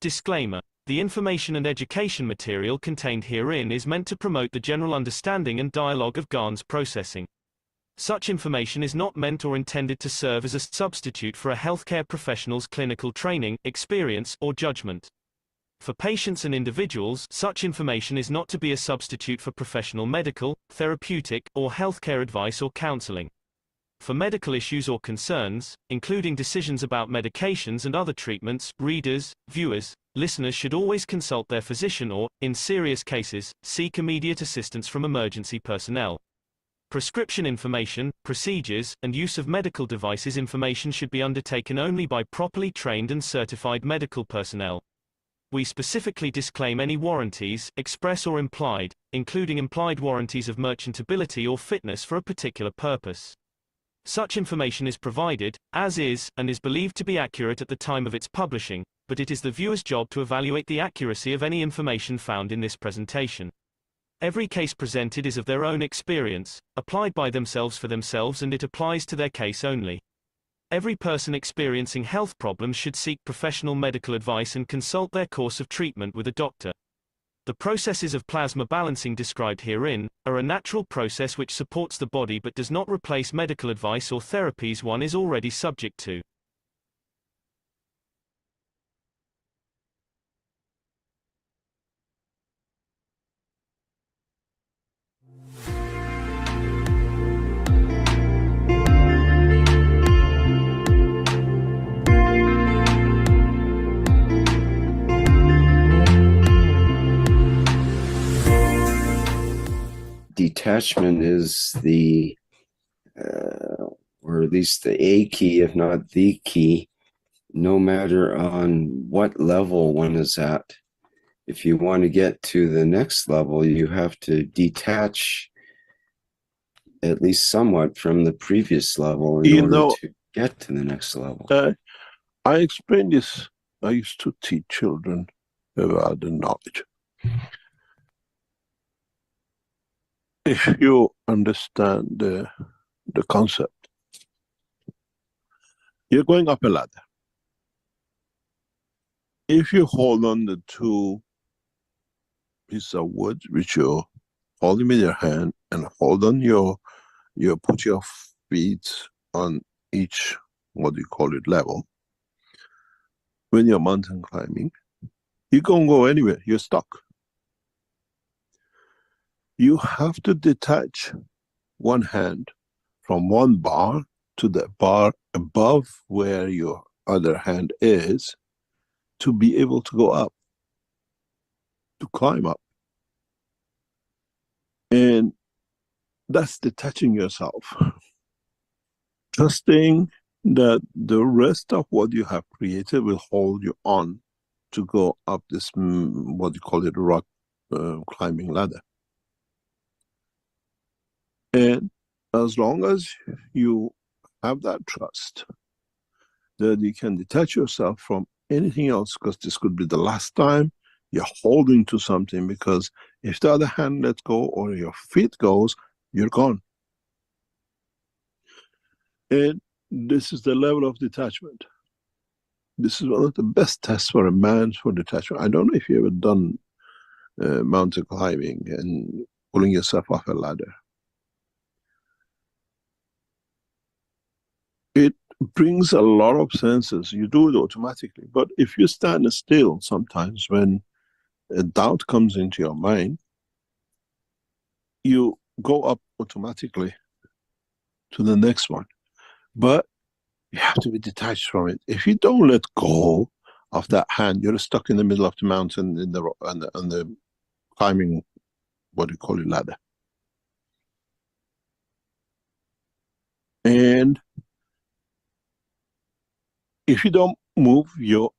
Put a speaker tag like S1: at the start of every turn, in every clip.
S1: Disclaimer. The information and education material contained herein is meant to promote the general understanding and dialogue of GAN's processing. Such information is not meant or intended to serve as a substitute for a healthcare professional's clinical training, experience, or judgment. For patients and individuals, such information is not to be a substitute for professional medical, therapeutic, or healthcare advice or counseling. For medical issues or concerns, including decisions about medications and other treatments, readers, viewers, listeners should always consult their physician or, in serious cases, seek immediate assistance from emergency personnel. Prescription information, procedures, and use of medical devices information should be undertaken only by properly trained and certified medical personnel. We specifically disclaim any warranties, express or implied, including implied warranties of merchantability or fitness for a particular purpose. Such information is provided, as is, and is believed to be accurate at the time of its publishing, but it is the viewer's job to evaluate the accuracy of any information found in this presentation. Every case presented is of their own experience, applied by themselves for themselves, and it applies to their case only. Every person experiencing health problems should seek professional medical advice and consult their course of treatment with a doctor. The processes of plasma balancing described herein are a natural process which supports the body but does not replace medical advice or therapies one is already subject to.
S2: Detachment is the, or at least the A key, if not the key, no matter on what level one is at. If you want to get to the next level, you have to detach at least somewhat from the previous level in order to get to the next level.
S3: I explained this. I used to teach children about the knowledge. If you understand the concept, you're going up a ladder. If you hold on the two pieces of wood, which you hold them in your hand, and hold on you put your feet on each, what do you call it, level. When you're mountain climbing, you can't go anywhere, you're stuck. You have to detach one hand from one bar to the bar above where your other hand is to be able to go up, to climb up. And that's detaching yourself. Trusting that the rest of what you have created will hold you on to go up this, what you call it, rock climbing ladder. And as long as you have that trust that you can detach yourself from anything else, because this could be the last time you're holding to something, because if the other hand lets go or your feet goes, you're gone. And this is the level of detachment. This is one of the best tests for a man for detachment. I don't know if you've ever done mountain climbing and pulling yourself off a ladder. It brings a lot of senses. You do it automatically. But if you stand still, sometimes when a doubt comes into your mind, you go up automatically to the next one. But you have to be detached from it. If you don't let go of that hand, you're stuck in the middle of the mountain in the climbing, what do you call it, ladder. And if you don't move your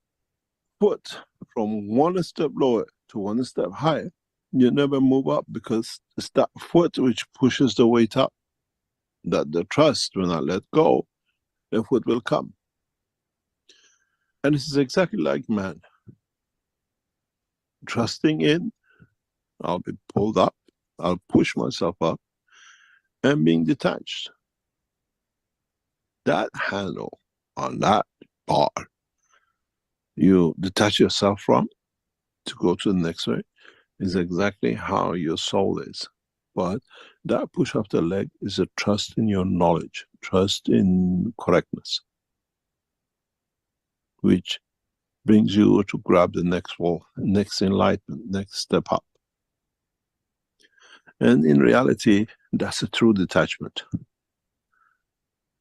S3: foot from one step lower to one step higher, you never move up, because it's that foot which pushes the weight up. That the trust, when I let go, the foot will come. And this is exactly like man. Trusting in, I'll be pulled up, I'll push myself up, and being detached. That handle on that bar you detach yourself from to go to the next way is exactly how your soul is. But that push of the leg is a trust in your knowledge, trust in correctness, which brings you to grab the next wall, next enlightenment, next step up. And in reality, that's a true detachment.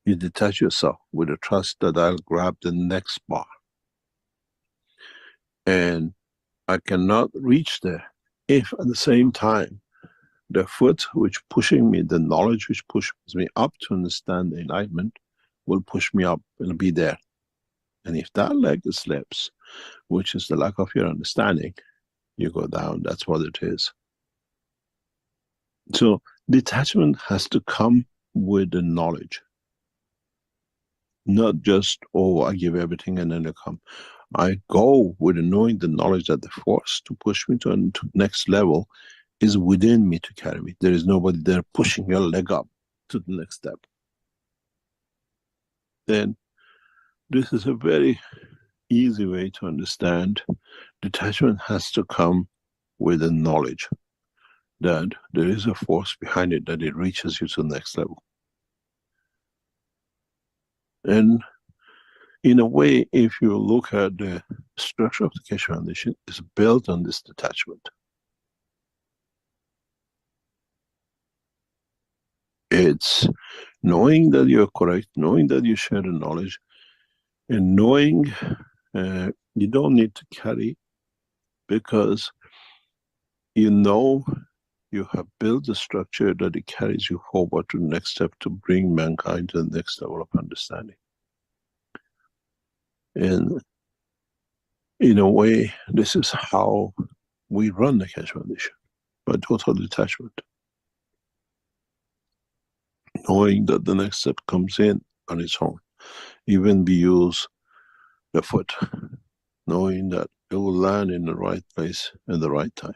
S3: You detach yourself with a trust that I'll grab the next bar. And I cannot reach there if at the same time the foot which pushing me, the knowledge which pushes me up to understand the enlightenment will push me up and be there. And if that leg slips, which is the lack of your understanding, you go down. That's what it is. So detachment has to come with the knowledge. Not just, oh, I give everything and then they come. I go with the knowing, the knowledge that the force to push me to the next level is within me to carry me. There is nobody there pushing your leg up to the next step. Then this is a very easy way to understand. Detachment has to come with the knowledge that there is a force behind it, that it reaches you to the next level. And in a way, if you look at the structure of the Keshe Foundation, it's built on this detachment. It's knowing that you're correct, knowing that you share the knowledge, and knowing you don't need to carry, because you know you have built a structure that it carries you forward to the next step to bring mankind to the next level of understanding. And in a way, this is how we run the Keshe Foundation, by total detachment. Knowing that the next step comes in on its own. Even we use the foot, knowing that it will land in the right place at the right time.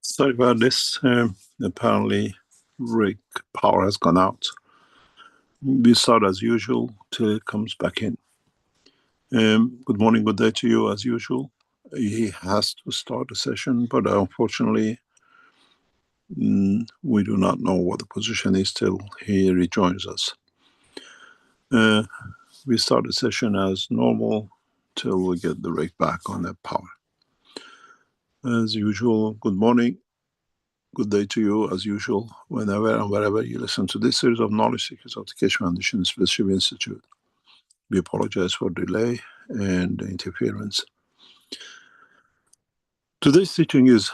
S3: Sorry about this. Apparently, rig power has gone out. We start as usual till it comes back in. Good morning, good day to you as usual. He has to start the session, but unfortunately, we do not know what the position is till he rejoins us. We start the session as normal till we get the rig back on that power. As usual, good morning, good day to you, as usual, whenever and wherever you listen to this series of knowledge seekers of the Keshe Foundation and Spaceship Institute. We apologize for delay and interference. Today's teaching is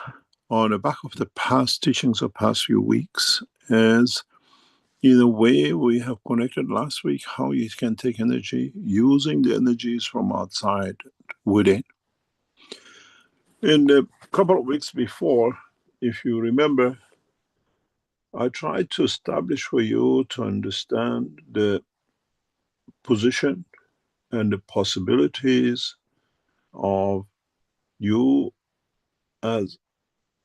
S3: on the back of the past teachings of past few weeks, as in a way we have connected last week how you can take energy using the energies from outside within. In a couple of weeks before, if you remember, I tried to establish for you to understand the position and the possibilities of you as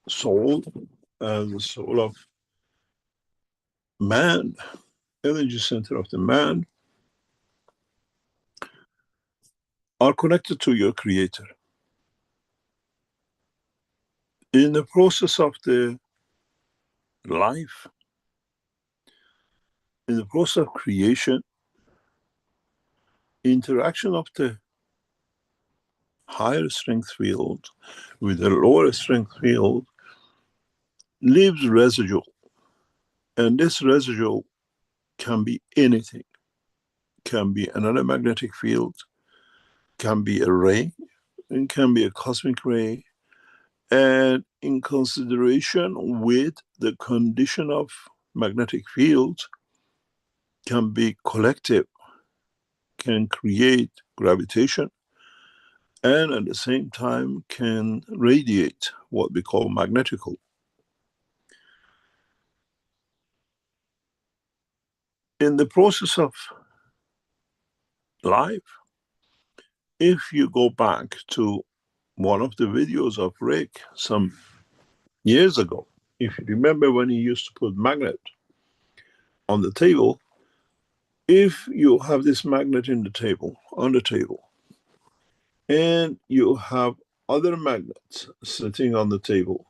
S3: soul, as the soul of man, energy center of the man, are connected to your creator. In the process of the life, in the process of creation, interaction of the higher strength field with the lower strength field leaves residual. And this residual can be anything. Can be another magnetic field, can be a ray, and can be a cosmic ray. And in consideration with the condition of magnetic fields, can be collective, can create gravitation, and at the same time can radiate, what we call magnetical. In the process of life, if you go back to one of the videos of Rick some years ago, if you remember when he used to put magnet on the table, if you have this magnet in the table, on the table, and you have other magnets sitting on the table,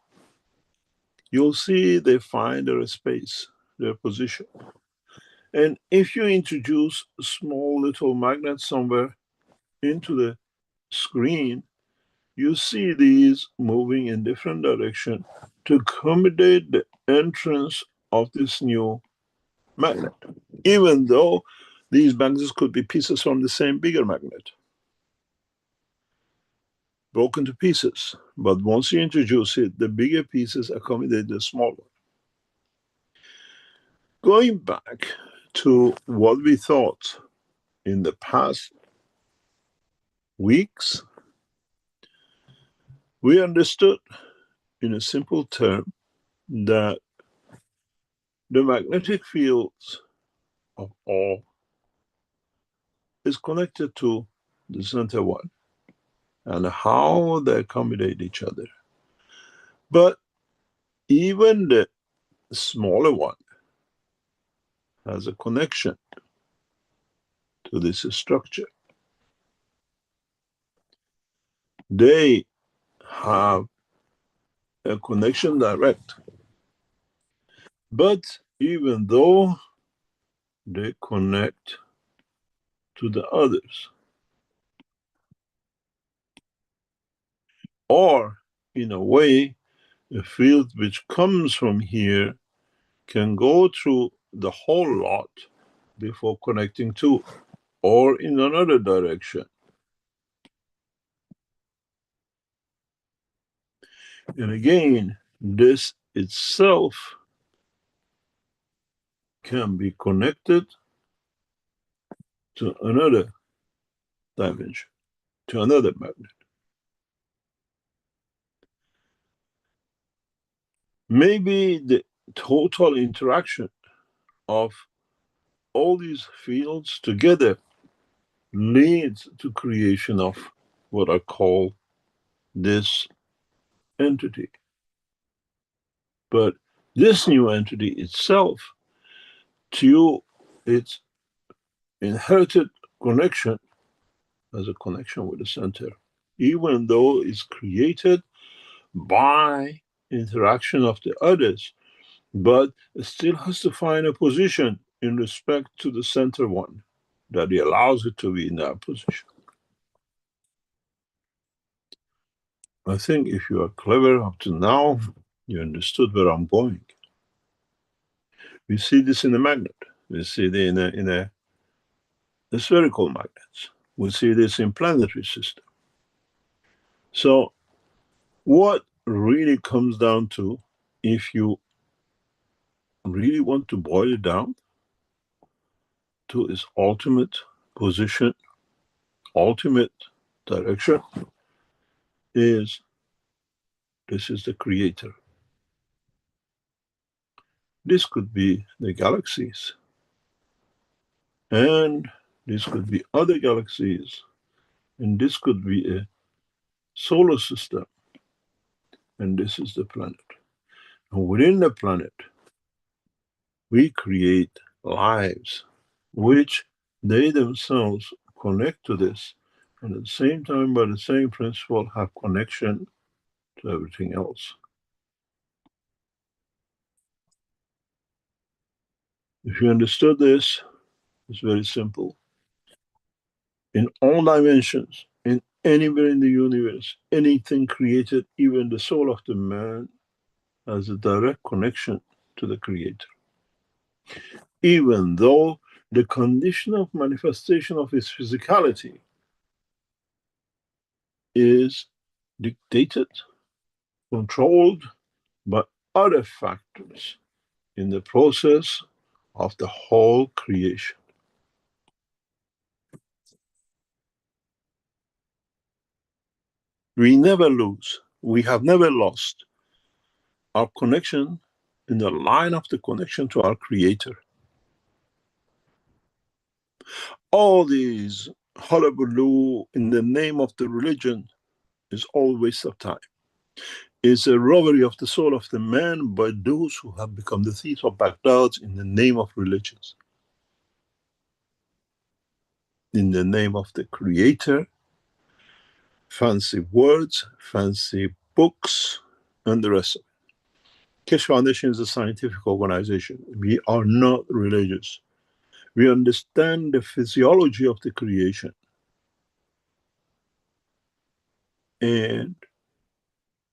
S3: you'll see they find their space, their position. And if you introduce a small little magnet somewhere into the screen, you see these moving in different direction to accommodate the entrance of this new magnet, even though these magnets could be pieces from the same bigger magnet, broken to pieces. But once you introduce it, the bigger pieces accommodate the small one. Going back to what we thought in the past weeks, we understood in a simple term that the magnetic fields of all is connected to the center one and how they accommodate each other. But even the smaller one has a connection to this structure. They have a connection direct. But even though they connect to the others, or in a way, a field which comes from here can go through the whole lot before connecting to, or in another direction. And again, this itself can be connected to another dimension, to another magnet. Maybe the total interaction of all these fields together leads to creation of what I call this entity. But this new entity itself, to its inherited connection, has a connection with the center, even though it's created by interaction of the others, but it still has to find a position in respect to the center one that allows it to be in that position. I think if you are clever up to now, you understood where I'm going. We see this in a magnet. We see it in a spherical magnets. We see this in planetary system. So what really comes down to, if you really want to boil it down to its ultimate position, ultimate direction, is this is the creator. This could be the galaxies, and this could be other galaxies, and this could be a solar system, and this is the planet. And within the planet, we create lives which they themselves connect to this, and at the same time, by the same principle, have connection to everything else. If you understood this, it's very simple. In all dimensions, in anywhere in the universe, anything created, even the soul of the man, has a direct connection to the creator. Even though the condition of manifestation of his physicality is dictated, controlled by other factors in the process of the whole creation. We never lose. We have never lost our connection in the line of the connection to our creator. All these hullabaloo in the name of the religion is all waste of time. It's a robbery of the soul of the man by those who have become the thieves of Baghdad in the name of religions. In the name of the creator, fancy words, fancy books, and the rest of it. Keshe Foundation is a scientific organization. We are not religious. We understand the physiology of the creation. And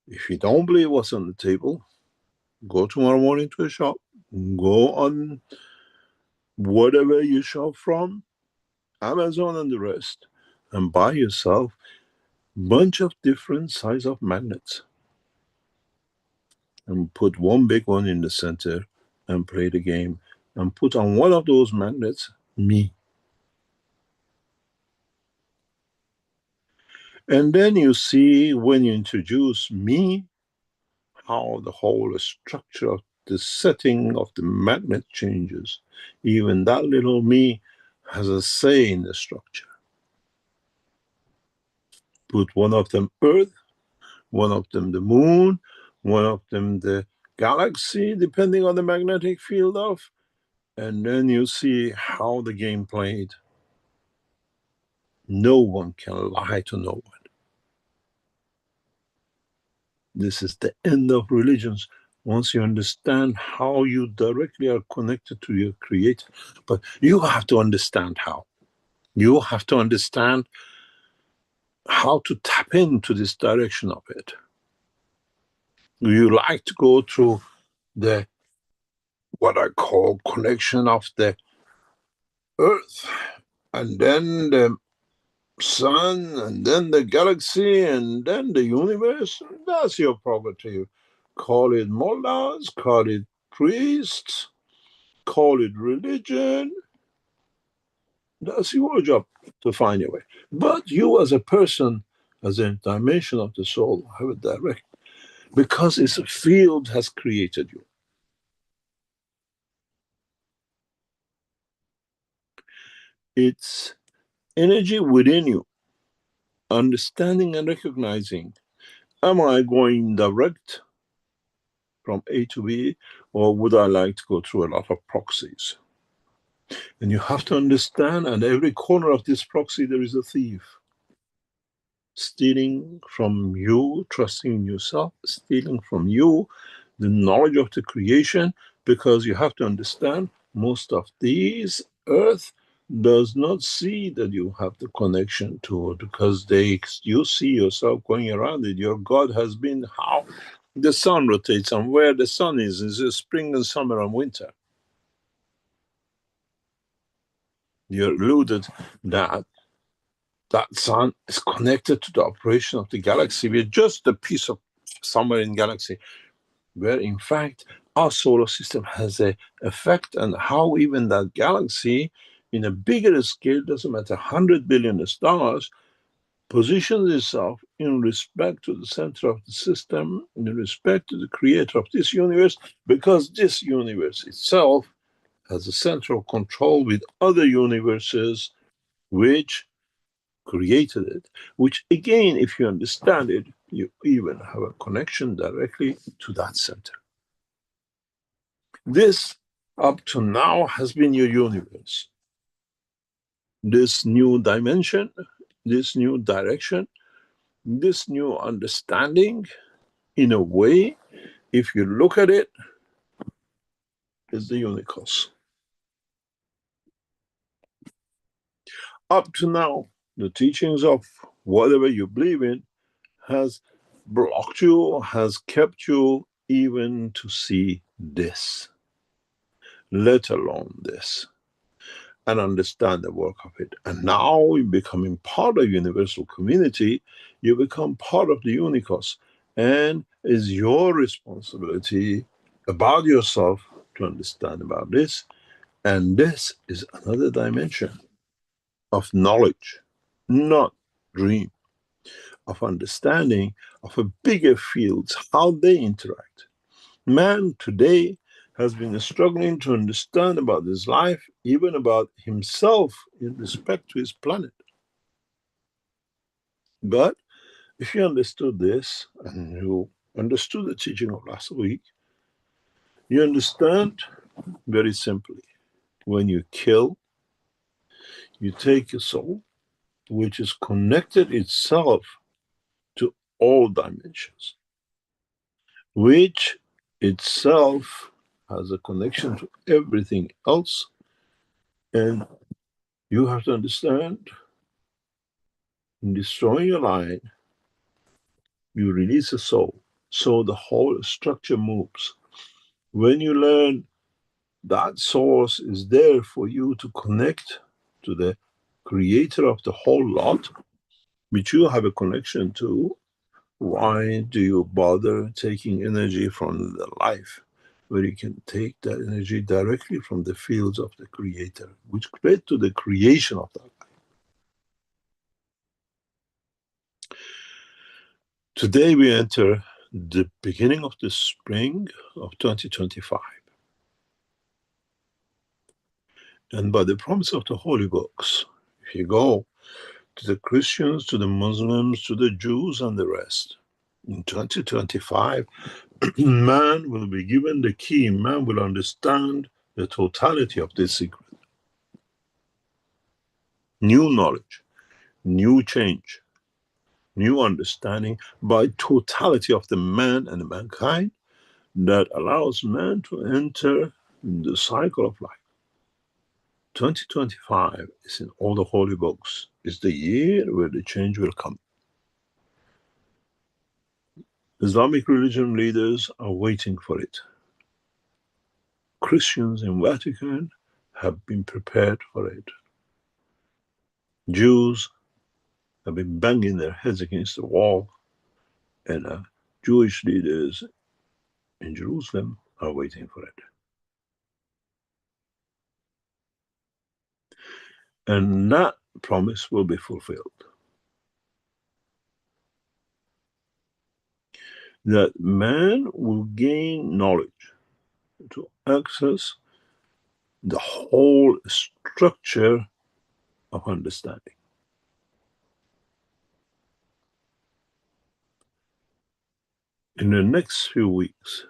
S3: if you don't believe what's on the table, go tomorrow morning to a shop, go on whatever you shop from, Amazon and the rest, and buy yourself a bunch of different size of magnets and put one big one in the center and play the game, and put on one of those magnets me. And then you see, when you introduce me, how the whole structure of the setting of the magnet changes. Even that little me has a say in the structure. Put one of them Earth, one of them the moon, one of them the galaxy, depending on the magnetic field of, and then you see how the game played. No one can lie to no one. This is the end of religions, once you understand how you directly are connected to your creator. But you have to understand how. You have to understand how to tap into this direction of it. You like to go through the, what I call, connection of the earth, and then the sun, and then the galaxy, and then the universe. That's your prerogative. Call it mullahs, call it priests, call it religion. That's your job to find your way. But you as a person, as a dimension of the soul, have a direct, because it's a field has created you. It's energy within you, understanding and recognizing, am I going direct from A to B, or would I like to go through a lot of proxies? And you have to understand, at every corner of this proxy, there is a thief. Stealing from you, trusting in yourself, stealing from you the knowledge of the creation, because you have to understand, most of these earth, does not see that you have the connection to it, because you see yourself going around it. Your God has been how the sun rotates and where the sun is it spring and summer and winter. You alluded that that sun is connected to the operation of the galaxy. We're just a piece of somewhere in galaxy, where in fact our solar system has a effect, and how even that galaxy in a bigger scale, doesn't matter, 100 billion stars, positions itself in respect to the center of the system, in respect to the creator of this universe, because this universe itself has a central control with other universes which created it, which again, if you understand it, you even have a connection directly to that center. This, up to now, has been your universe. This new dimension, this new direction, this new understanding, in a way, if you look at it, is the unicos. Up to now, the teachings of whatever you believe in has blocked you, has kept you even to see this, let alone this, and understand the work of it. And now, in becoming part of universal community, you become part of the unicos, and it's your responsibility about yourself to understand about this. And this is another dimension of knowledge, not dream, of understanding of a bigger fields, how they interact. Man today has been struggling to understand about his life, even about himself in respect to his planet. But if you understood this, and you understood the teaching of last week, you understand very simply, when you kill, you take a soul which is connected itself to all dimensions, which itself has a connection to everything else. And you have to understand, in destroying a line, you release a soul, so the whole structure moves. When you learn that source is there for you to connect to the creator of the whole lot, which you have a connection to, why do you bother taking energy from the life, where you can take that energy directly from the fields of the creator, which led to the creation of that life? Today we enter the beginning of the spring of 2025. And by the promise of the holy books, if you go to the Christians, to the Muslims, to the Jews, and the rest, in 2025, man will be given the key. Man will understand the totality of this secret. New knowledge, new change, new understanding by totality of the man and the mankind, that allows man to enter the cycle of life. 2025 is in all the holy books, is the year where the change will come. Islamic religion leaders are waiting for it. Christians in Vatican have been prepared for it. Jews have been banging their heads against the wall, and Jewish leaders in Jerusalem are waiting for it. And that promise will be fulfilled. That man will gain knowledge to access the whole structure of understanding. In the next few weeks,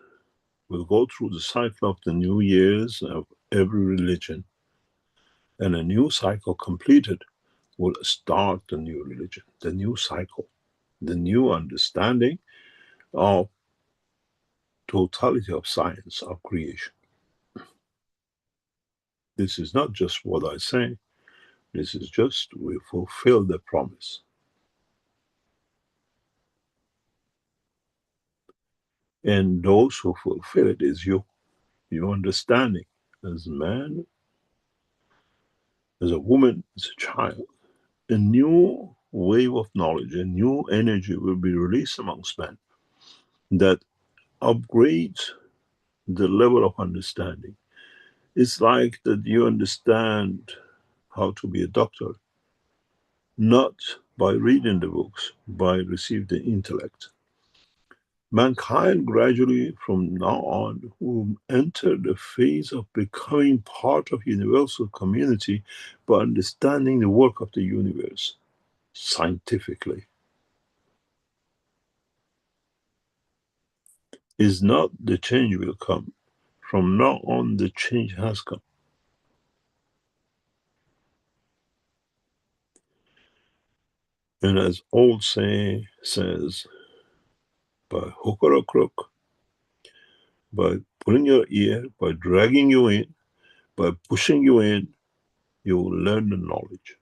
S3: we'll go through the cycle of the new years of every religion, and a new cycle completed will start the new religion, the new cycle, the new understanding of totality of science of creation. This is not just what I say. This is just, we fulfill the promise. And those who fulfill it is you, your understanding as a man, as a woman, as a child. A new wave of knowledge, a new energy will be released amongst men that upgrades the level of understanding. It's like that you understand how to be a doctor, not by reading the books, by receiving the intellect. Mankind gradually from now on will enter the phase of becoming part of universal community by understanding the work of the universe scientifically. Is not the change will come. From now on, the change has come. And as old saying says, by hook or a crook, by pulling your ear, by dragging you in, by pushing you in, you will learn the knowledge.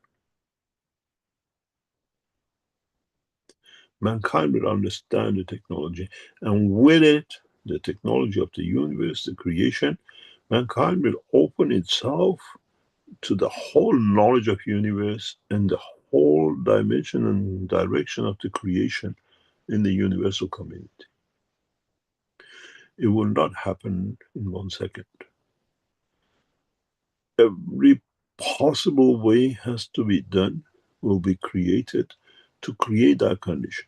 S3: Mankind will understand the technology, and with it, the technology of the universe, the creation, mankind will open itself to the whole knowledge of universe and the whole dimension and direction of the creation in the universal community. It will not happen in 1 second. Every possible way has to be done, will be created to create that condition.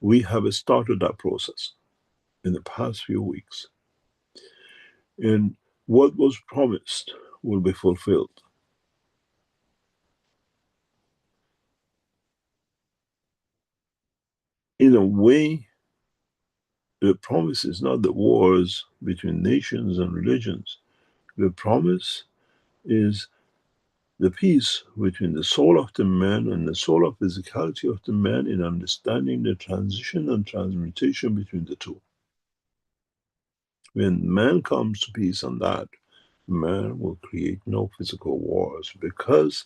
S3: We have started that process in the past few weeks. And what was promised will be fulfilled. In a way, the promise is not the wars between nations and religions. The promise is the peace between the soul of the man and the soul of physicality of the man in understanding the transition and transmutation between the two. When man comes to peace on that, man will create no physical wars because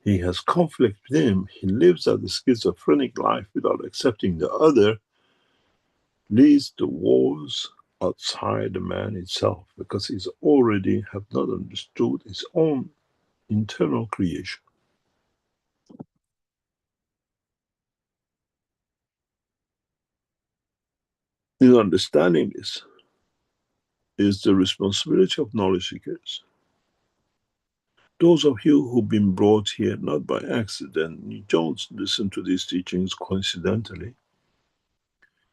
S3: he has conflict with him. He lives at the schizophrenic life without accepting the other, leads to wars outside the man itself because he's already have not understood his own internal creation. In understanding this is the responsibility of knowledge seekers. Those of you who've been brought here not by accident, you don't listen to these teachings coincidentally.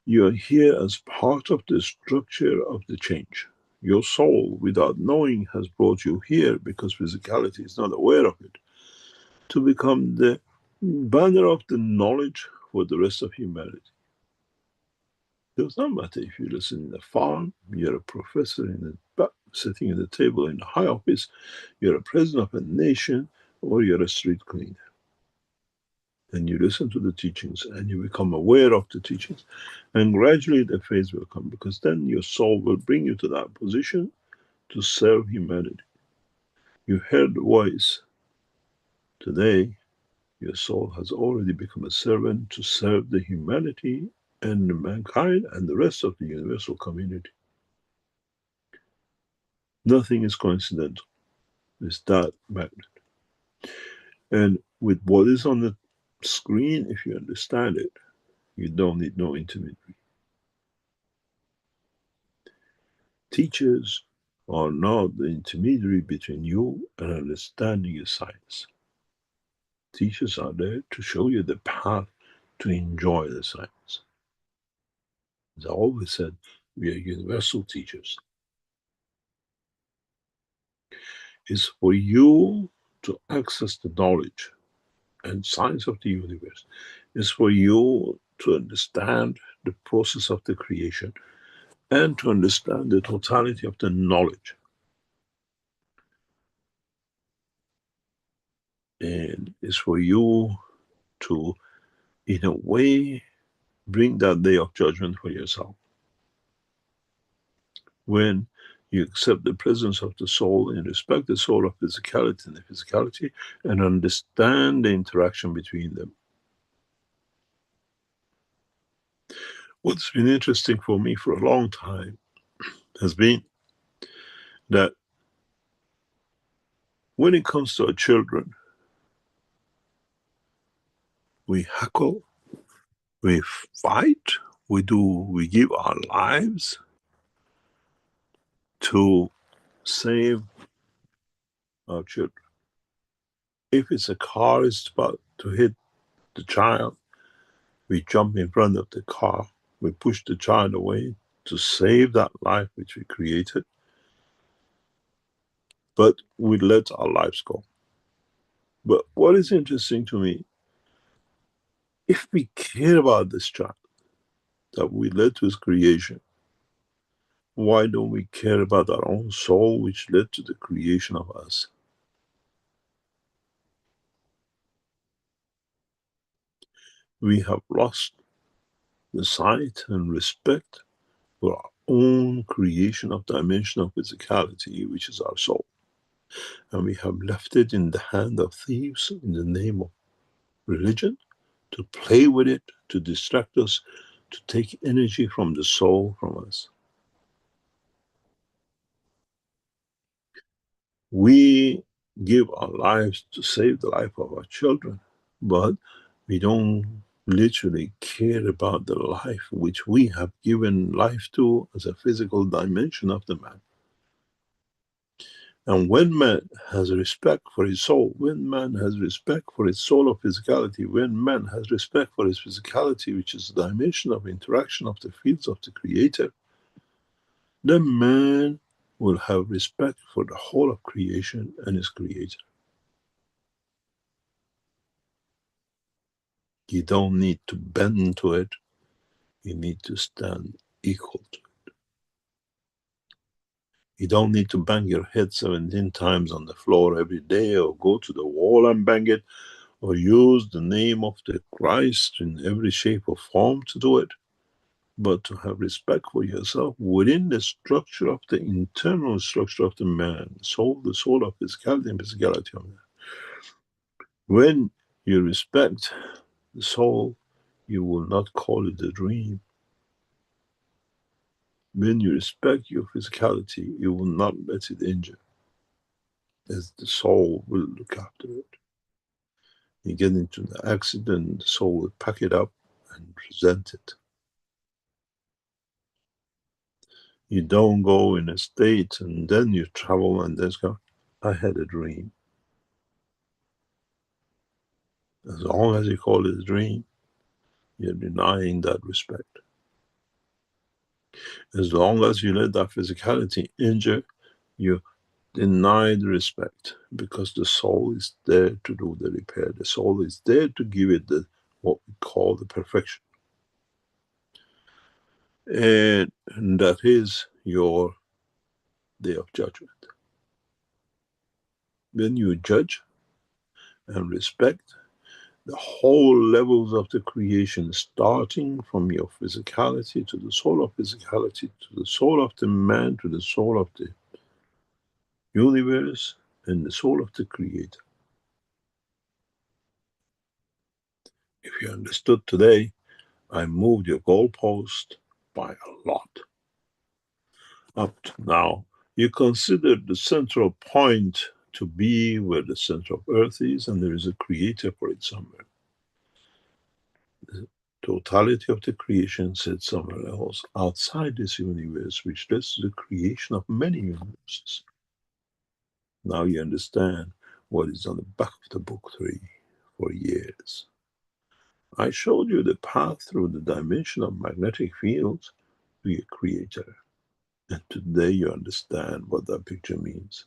S3: You are here as part of the structure of the change. Your soul, without knowing, has brought you here because physicality is not aware of it, to become the banner of the knowledge for the rest of humanity. It does not matter if you listen in a farm, you're a professor in a sitting at a table in a high office, you're a president of a nation, or you're a street cleaner. And you listen to the teachings and you become aware of the teachings, and gradually the phase will come because then your soul will bring you to that position to serve humanity. You heard the voice. Today, your soul has already become a servant to serve the humanity and mankind and the rest of the universal community. Nothing is coincidental. It's that magnet. And with what is on the screen, if you understand it, you don't need no intermediary. Teachers are not the intermediary between you and understanding your science. Teachers are there to show you the path to enjoy the science. As I always said, we are universal teachers. It's for you to access the knowledge and science of the universe. It's for you to understand the process of the creation and to understand the totality of the knowledge. And it's for you to, in a way, bring that day of judgment for yourself. When You accept the presence of the soul and respect the soul of physicality and the physicality and understand the interaction between them. What's been interesting for me for a long time has been that when it comes to our children, we heckle, we fight, we give our lives to save our children. If it's a car is about to hit the child, we jump in front of the car, we push the child away to save that life which we created, but we let our lives go. But what is interesting to me, if we care about this child that we led to his creation, why don't we care about our own soul which led to the creation of us? We have lost the sight and respect for our own creation of dimension of physicality, which is our soul. And we have left it in the hand of thieves in the name of religion, to play with it, to distract us, to take energy from the soul from us. We give our lives to save the life of our children, but we don't literally care about the life which we have given life to as a physical dimension of the man. And when man has respect for his soul, when man has respect for his soul of physicality, when man has respect for his physicality, which is the dimension of interaction of the fields of the Creator, then man will have respect for the whole of creation and his Creator. You don't need to bend to it, you need to stand equal to it. You don't need to bang your head 17 times on the floor every day, or go to the wall and bang it, or use the name of the Christ in every shape or form to do it, but to have respect for yourself within the structure of the internal structure of the man, soul, the soul of physicality and physicality of man. When you respect the soul, you will not call it a dream. When you respect your physicality, you will not let it injure, as the soul will look after it. You get into the accident, the soul will pack it up and present it. You don't go in a state and then you travel and then go, I had a dream. As long as you call it a dream, you're denying that respect. As long as you let that physicality injure, you deny the respect, because the soul is there to do the repair. The soul is there to give it what we call the perfection. And that is your day of judgment. When you judge and respect the whole levels of the creation, starting from your physicality to the soul of physicality, to the soul of the man, to the soul of the universe, and the soul of the Creator. If you understood today, I moved your goalpost by a lot. Up to now, you considered the central point to be where the center of Earth is, and there is a Creator for it somewhere. The totality of the creation sits somewhere else, outside this universe, which leads to the creation of many universes. Now you understand what is on the back of the book 3 for years. I showed you the path through the dimension of magnetic fields to your Creator. And today you understand what that picture means.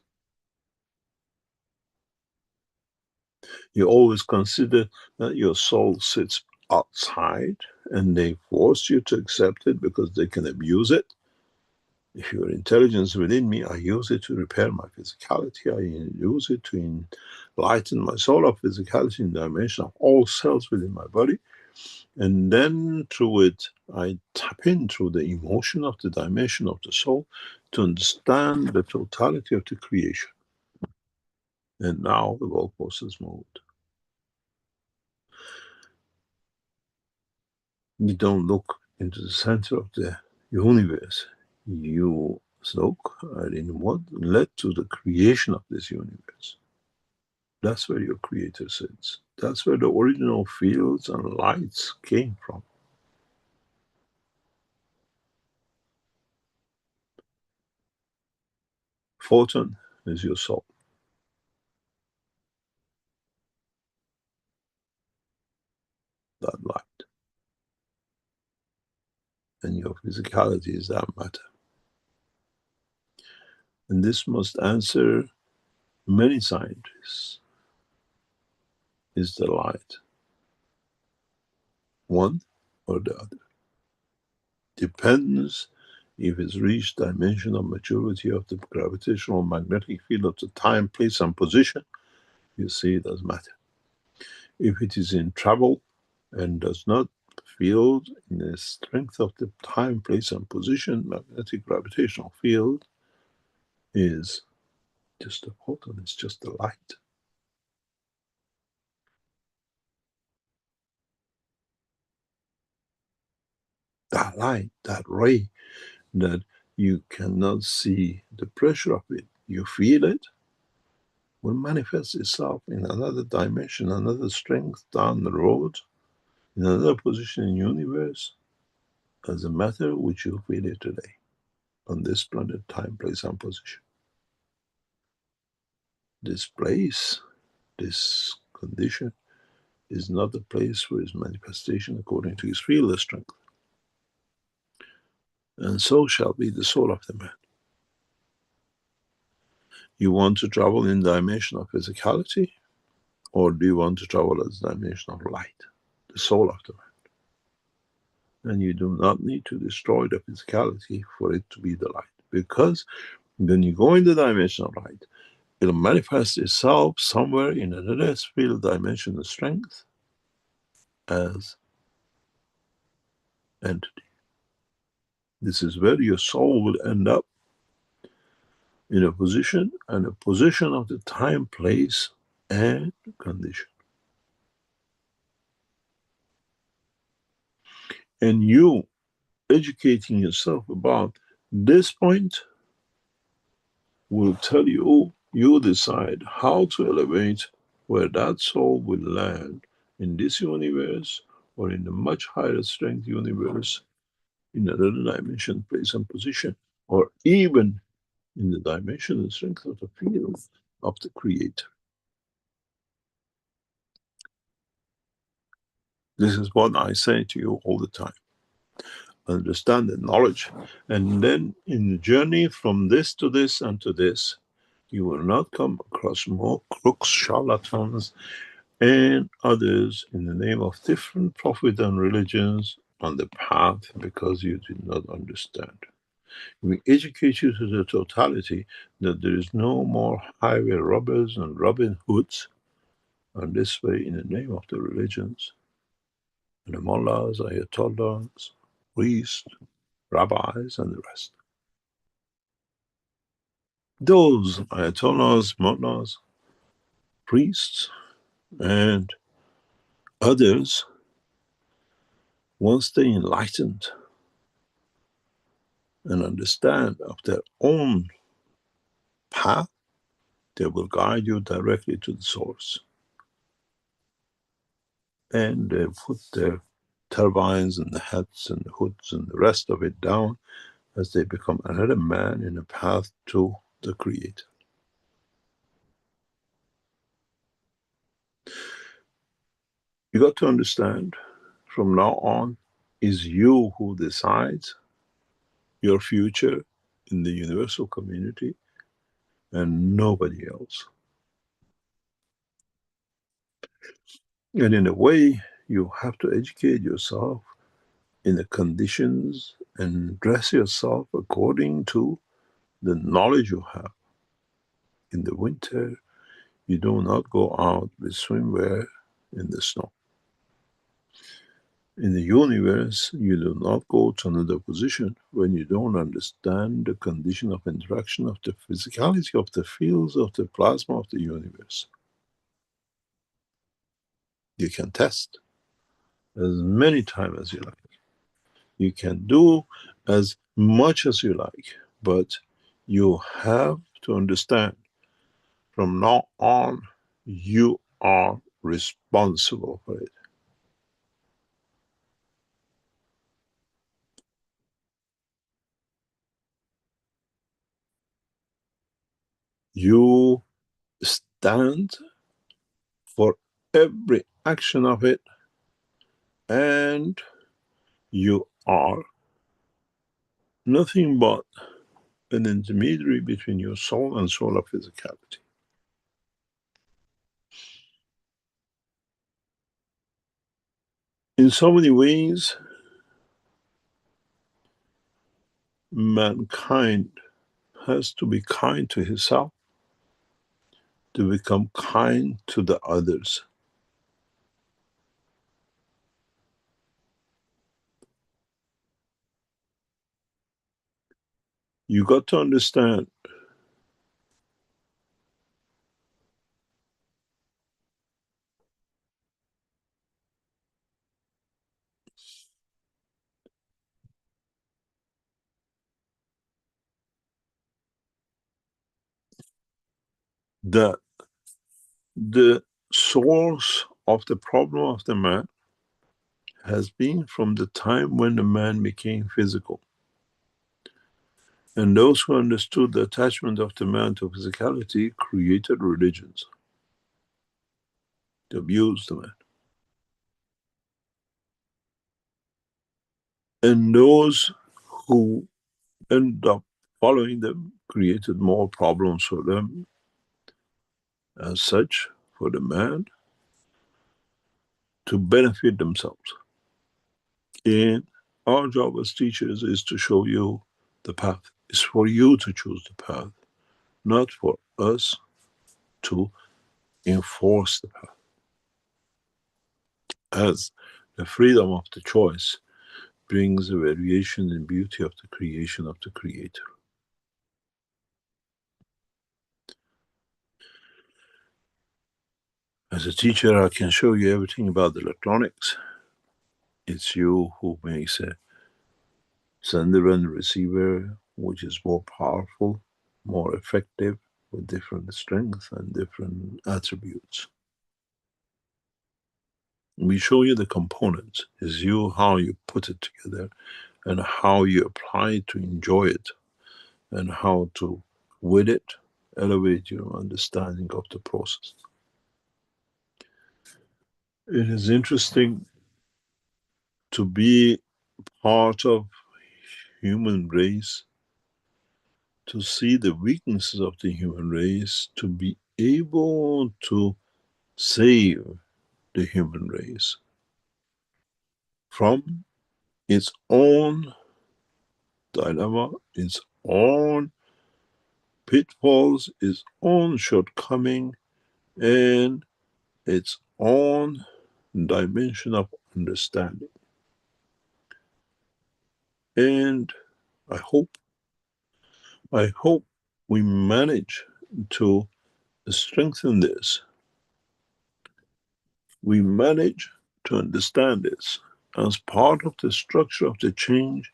S3: You always consider that your soul sits outside and they force you to accept it because they can abuse it. If your intelligence within me, I use it to repair my physicality. I use it to enlighten my soul of physicality in the dimension of all cells within my body. And then through it, I tap in through the emotion of the dimension of the soul to understand the totality of the creation. And now the goalpost is moved. You don't look into the center of the universe. You look in what led to the creation of this universe. That's where your creator sits. That's where the original fields and lights came from. Photon is your soul. That light. And your physicality is that matter. And this must answer many scientists. Is the light one or the other? Depends if it's reached dimension of maturity of the gravitational magnetic field of the time, place, and position. You see, it does matter. If it is in travel and does not feel in the strength of the time, place, and position, magnetic gravitational field is just a photon, it's just a light. That light, that ray, that you cannot see the pressure of it, you feel it, will manifest itself in another dimension, another strength down the road, in another position in the universe, as a matter which you feel it today, on this planet, time, place, and position. This place, this condition, is not the place for his manifestation according to his field strength. And so shall be the soul of the man. You want to travel in the dimension of physicality, or do you want to travel as the dimension of light, the soul of the man? And you do not need to destroy the physicality for it to be the light, because when you go in the dimension of light, it'll manifest itself somewhere in another field dimension of strength as entity. This is where your soul will end up, in a position, and a position of the time, place, and condition. And you educating yourself about this point will tell you, you decide how to elevate where that soul will land in this universe, or in a much higher strength universe, in another dimension, place, and position, or even in the dimension and strength of the field of the Creator. This is what I say to you all the time. Understand the knowledge, and then in the journey from this to this and to this, you will not come across more crooks, charlatans, and others in the name of different prophet and religions on the path, because you did not understand. We educate you to the totality that there is no more highway robbers and Robin Hoods on this way in the name of the religions, and the mullahs, ayatollahs, priests, rabbis, and the rest. Those ayatollahs, mullahs, priests, and others, once they enlightened and understand of their own path, they will guide you directly to the source. And they put their turbines and the hats and the hoods and the rest of it down as they become another man in a path to the Creator. You got to understand, from now on, is you who decides your future in the universal community, and nobody else. And in a way, you have to educate yourself in the conditions and dress yourself according to the knowledge you have. In the winter, you do not go out with swimwear in the snow. In the universe, you do not go to another position when you don't understand the condition of interaction of the physicality of the fields of the plasma of the universe. You can test as many times as you like. You can do as much as you like, but you have to understand from now on, you are responsible for it. You stand for every action of it, and you are nothing but an intermediary between your soul and soul of physicality. In so many ways, mankind has to be kind to himself to become kind to the others. You got to understand that the source of the problem of the man has been from the time when the man became physical. And those who understood the attachment of the man to physicality created religions to abuse the man. And those who end up following them created more problems for them. As such, for the man to benefit themselves. And our job as teachers is to show you the path. It's for you to choose the path, not for us to enforce the path. As the freedom of the choice brings the variation and beauty of the creation of the Creator. As a teacher, I can show you everything about the electronics. It's you who makes a sender and receiver, which is more powerful, more effective, with different strengths and different attributes. We show you the components. It's you how you put it together and how you apply it to enjoy it and how to, with it, elevate your understanding of the process. It is interesting to be part of human race, to see the weaknesses of the human race, to be able to save the human race from its own dilemma, its own pitfalls, its own shortcoming, and its own dimension of understanding. And I hope we manage to strengthen this. We manage to understand this as part of the structure of the change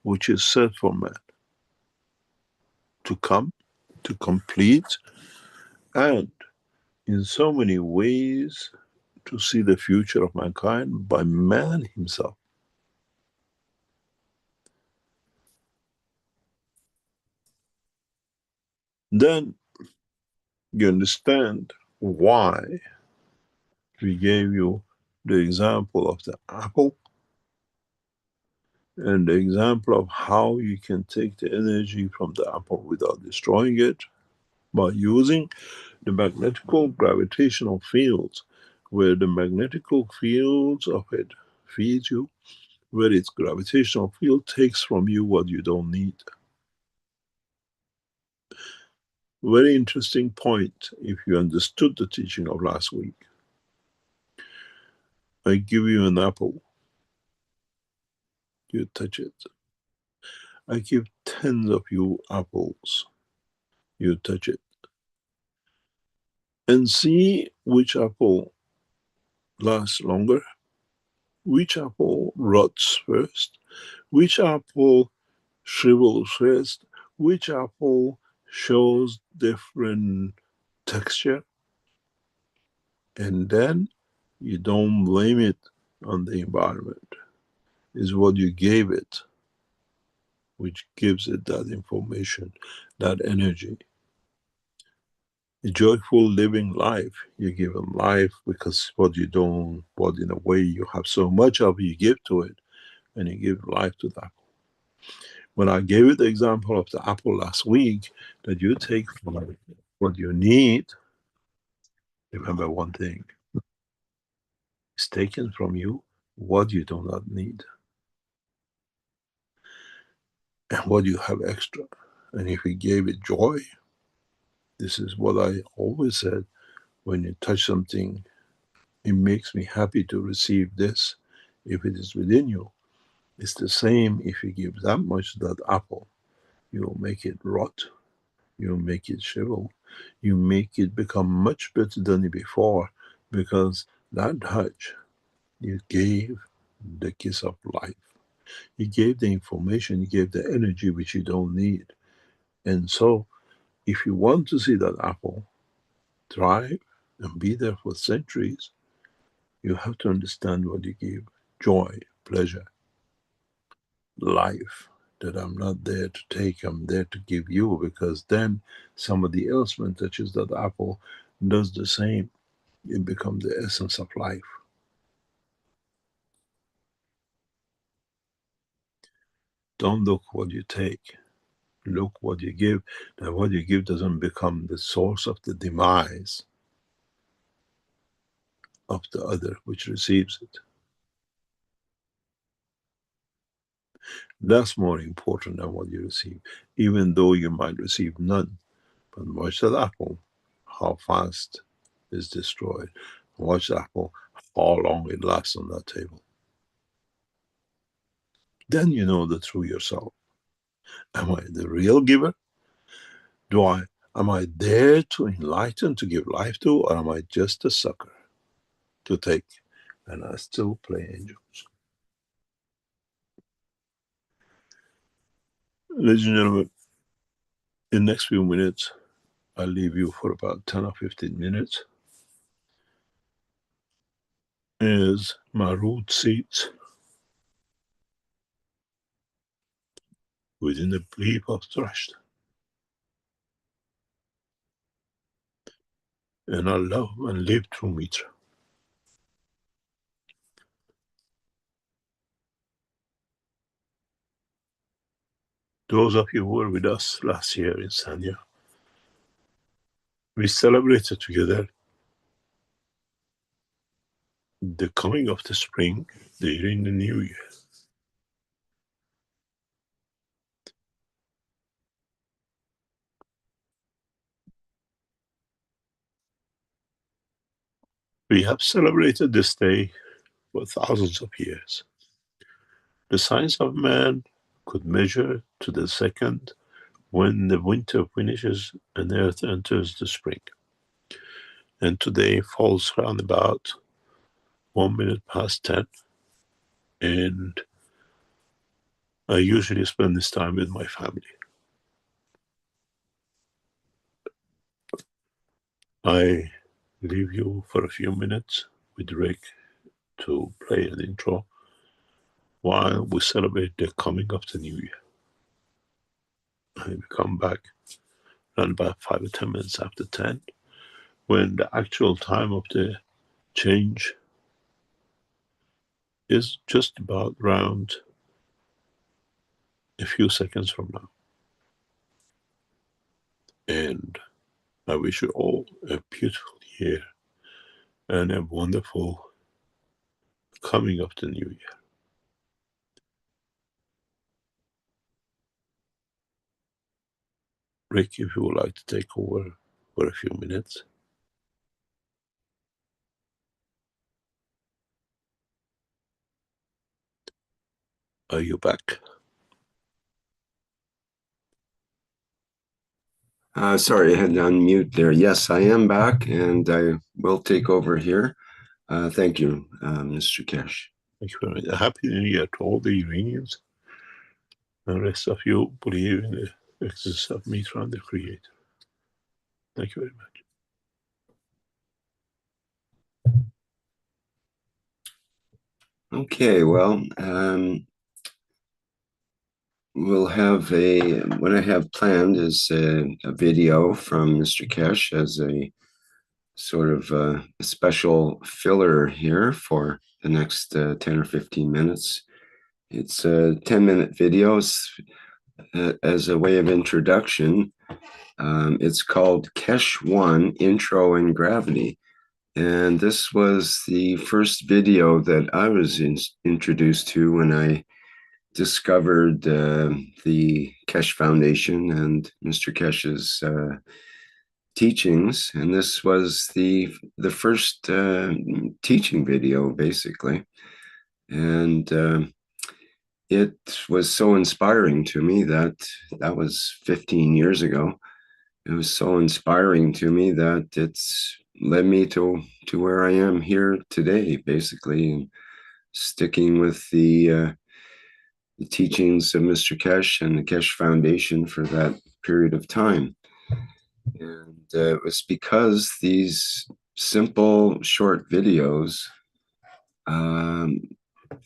S3: which is set for man to come, to complete, and in so many ways to see the future of mankind by man himself. Then you understand why we gave you the example of the apple and the example of how you can take the energy from the apple without destroying it by using the magnetical gravitational fields, where the magnetical fields of it feed you, where its gravitational field takes from you what you don't need. Very interesting point if you understood the teaching of last week. I give you an apple. You touch it. I give 10 of you apples. You touch it. And see which apple lasts longer, which apple rots first, which apple shrivels first, which apple shows different texture, and then you don't blame it on the environment. It's what you gave it, which gives it that information, that energy. A joyful living life, you give them life because what you don't, what in a way you have so much of, you give to it, and you give life to that. When I gave you the example of the apple last week, that you take from what you need, remember one thing, it's taken from you what you do not need and what you have extra. And if we gave it joy, this is what I always said, when you touch something, it makes me happy to receive this if it is within you. It's the same if you give that much to that apple, you'll make it rot, you'll make it shrivel, you make it become much better than before, because that touch, you gave the kiss of life. You gave the information, you gave the energy which you don't need. And so, if you want to see that apple thrive and be there for centuries, you have to understand what you give: joy, pleasure, life. That I'm not there to take, I'm there to give you, because then somebody else, when touches that apple, does the same. It becomes the essence of life. Don't look what you take, look what you give. That what you give doesn't become the source of the demise of the other which receives it. That's more important than what you receive, even though you might receive none. But watch that apple, how fast it's destroyed. Watch the apple, how long it lasts on that table. Then you know the true yourself. Am I the real giver? Am I there to enlighten, to give life to, or am I just a sucker to take? And I still play angels. Ladies and gentlemen, in the next few minutes, I'll leave you for about 10 or 15 minutes, is my root seeds within the belief of trust. And I love and live through Mitra. Those of you who were with us last year in Sanya, we celebrated together the coming of the spring, during the new year. We have celebrated this day for thousands of years. The science of man could measure to the second when the winter finishes and earth enters the spring. And today falls around about 1 minute past 10. And I usually spend this time with my family. I leave you for a few minutes with Rick to play an intro while we celebrate the coming of the new year. I will come back around about 5 or 10 minutes after 10, when the actual time of the change is just about around a few seconds from now. And I wish you all a beautiful year and a wonderful coming of the new year. Rick, if you would like to take over for a few minutes. Are you back?
S2: Sorry, I had to unmute there. Yes, I am back, and I will take over here. Thank you, Mr. Keshe.
S3: Thank you very much. A happy New Year to all the Iranians. The rest of you believe in the existence of Mehran, the Creator. Thank you very much.
S2: Okay, well, we'll have what I have planned is a video from Mr. Keshe as a sort of a special filler here for the next 10 or 15 minutes. It's a 10-minute video as a way of introduction. It's called Keshe 1 Intro and Gravity. And this was the first video that I was introduced to when I discovered the Keshe Foundation and Mr. Keshe's teachings. And this was the first teaching video, basically. And it was so inspiring to me that was 15 years ago. It was so inspiring to me that it's led me to where I am here today, basically, and sticking with the teachings of Mr. Keshe and the Keshe Foundation for that period of time. And it was because these simple, short videos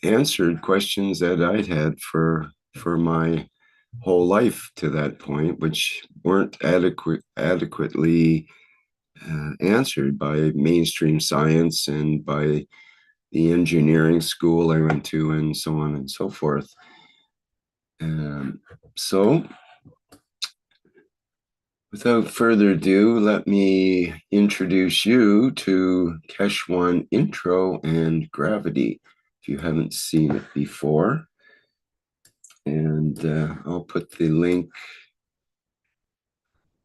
S2: answered questions that I'd had for my whole life to that point, which weren't adequately answered by mainstream science and by the engineering school I went to, and so on and so forth. So, without further ado, let me introduce you to Keshe 1 Intro and Gravity, if you haven't seen it before. And I'll put the link,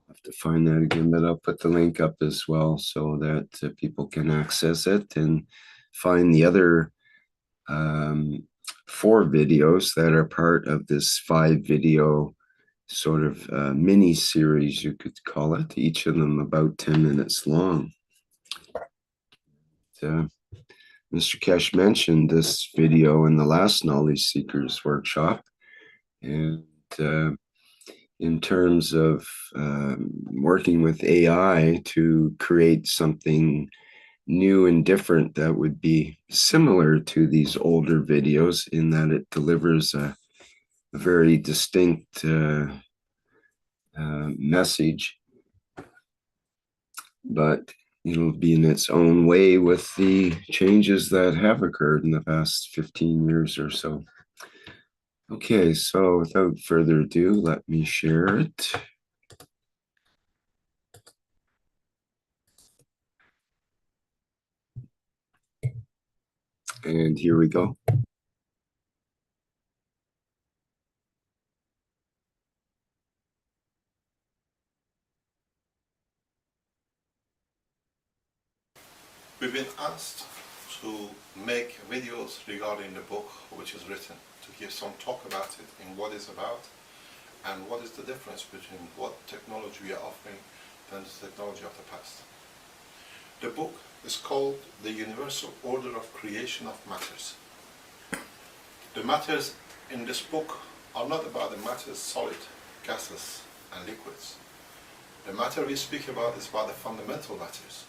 S2: I have to find that again, but I'll put the link up as well so that people can access it and find the other 4 videos that are part of this 5-video sort of mini series, you could call it, each of them about 10 minutes long. Mr. Keshe mentioned this video in the last Knowledge Seekers workshop, and in terms of working with AI to create something new and different that would be similar to these older videos, in that it delivers a very distinct message, but it'll be in its own way with the changes that have occurred in the past 15 years or so. Okay, so without further ado, let me share it. And here we go.
S4: We've been asked to make videos regarding the book which is written, to give some talk about it and what it's about, and what is the difference between what technology we are offering and the technology of the past. The book is called The Universal Order of Creation of Matters. The matters in this book are not about the matters solid, gases and liquids. The matter we speak about is about the fundamental matters,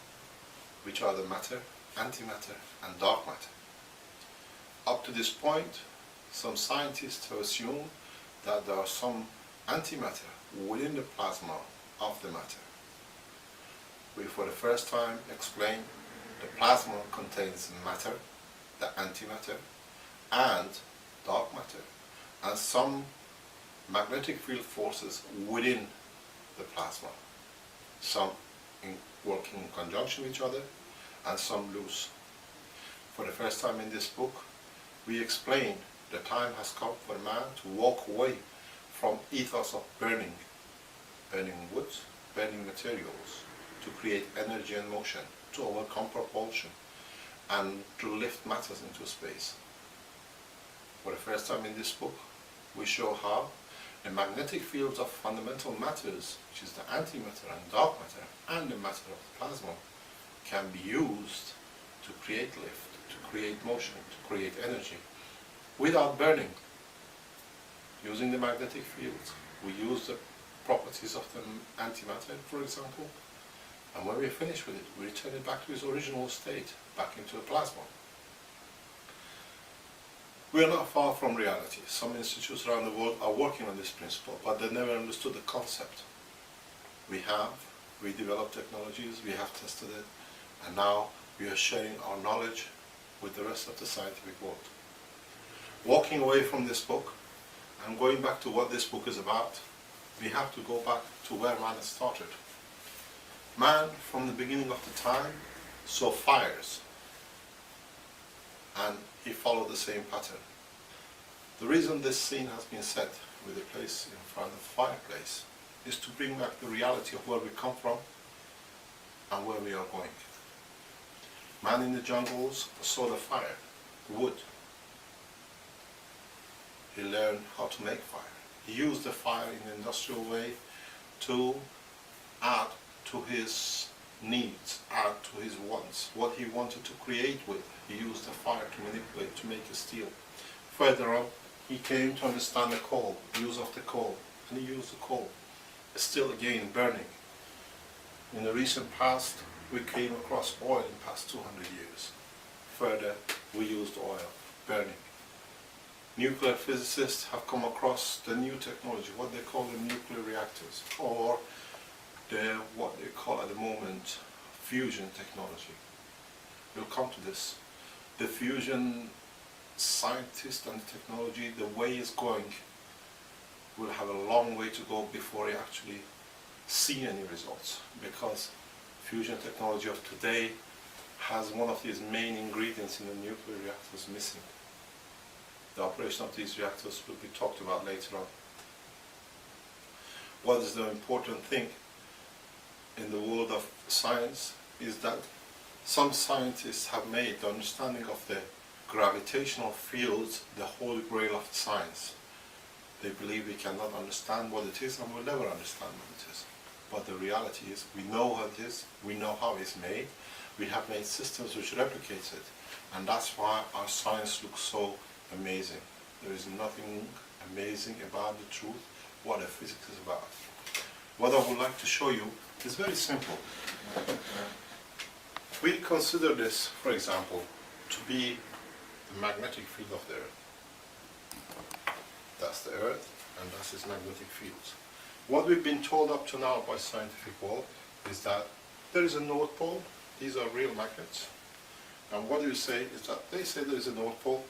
S4: which are the matter, antimatter, and dark matter. Up to this point, some scientists have assumed that there are some antimatter within the plasma of the matter. We, for the first time, explain the plasma contains matter, the antimatter, and dark matter, and some magnetic field forces within the plasma, some working in conjunction with each other, and some loose. For the first time in this book, we explain the time has come for man to walk away from ethos of burning wood, burning materials, to create energy and motion, to overcome propulsion, and to lift matters into space. For the first time in this book, we show how the magnetic fields of fundamental matters, which is the antimatter and dark matter, and the matter of the plasma, can be used to create lift, to create motion, to create energy, without burning. Using the magnetic fields, we use the properties of the antimatter, for example, and when we're finished with it, we return it back to its original state, back into a plasma. We are not far from reality. Some institutes around the world are working on this principle, but they never understood the concept. We developed technologies, we have tested it, and now we are sharing our knowledge with the rest of the scientific world. Walking away from this book and going back to what this book is about, we have to go back to where man has started. Man, from the beginning of the time, saw fires, and he followed the same pattern. The reason this scene has been set with a place in front of the fireplace is to bring back the reality of where we come from and where we are going. Man in the jungles saw the fire, the wood. He learned how to make fire. He used the fire in an industrial way to add to his needs, add to his wants. What he wanted to create with, he used the fire to manipulate, to make a steel. Further on, he came to understand the coal, the use of the coal, and he used the coal. Still again burning. In the recent past, we came across oil in the past 200 years. Further, we used oil, burning. Nuclear physicists have come across the new technology, what they call the nuclear reactors, or what they call at the moment fusion technology. We'll come to this. The fusion scientist and technology, the way it's going, will have a long way to go before we actually see any results, because fusion technology of today has one of these main ingredients in the nuclear reactors missing. The operation of these reactors will be talked about later on. What is the important thing in the world of science is that some scientists have made the understanding of the gravitational fields the holy grail of science. They believe we cannot understand what it is and will never understand what it is. But the reality is we know what it is, we know how it's made, we have made systems which replicate it, and that's why our science looks so amazing. There is nothing amazing about the truth, what a physics is about. What I would like to show you is very simple. We consider this, for example, to be the magnetic field of the Earth. That's the Earth, and that's its magnetic fields. What we've been told up to now by scientific world is that there is a North Pole, these are real magnets, and what you say is that they say there is a North Pole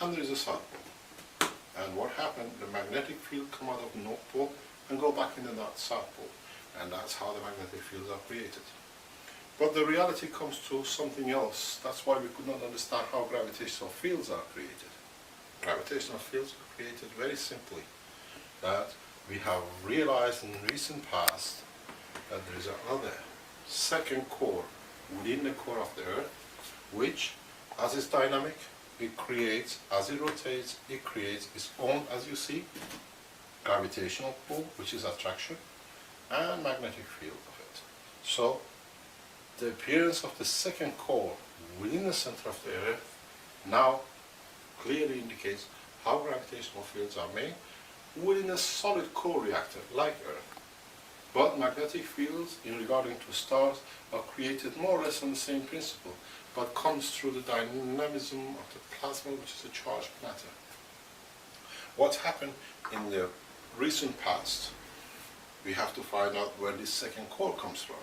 S4: and there is a South Pole. And what happened, the magnetic field come out of the North Pole and go back in the South Pole, and that's how the magnetic fields are created. But the reality comes to something else. That's why we could not understand how gravitational fields are created. Gravitational fields are created very simply, that we have realized in the recent past that there is another second core within the core of the Earth, which, as is dynamic, it creates, as it rotates, it creates its own, as you see, gravitational pull, which is attraction, and magnetic field of it. So, the appearance of the second core within the center of the Earth now clearly indicates how gravitational fields are made within a solid core reactor like Earth. But magnetic fields in regarding to stars are created more or less on the same principle, but comes through the dynamism of the plasma, which is a charged matter. What's happened in the recent past, we have to find out where this second core comes from,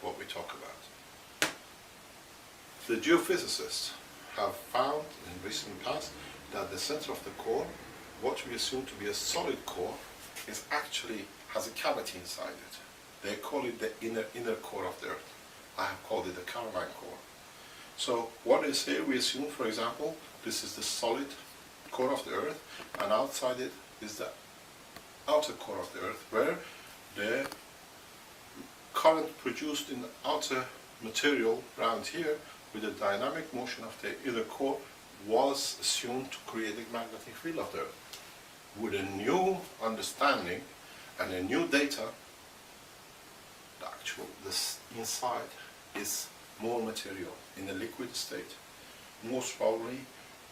S4: what we talk about. The geophysicists have found in recent past that the center of the core, what we assume to be a solid core, is actually has a cavity inside it. They call it the inner core of the Earth. I have called it the Caroline core. So what they say, we assume, for example, this is the solid core of the Earth, and outside it is the outer core of the Earth, where the current produced in the outer material around here with the dynamic motion of the inner core was assumed to create the magnetic field of the Earth. With a new understanding and a new data, this inside is more material in a liquid state, most probably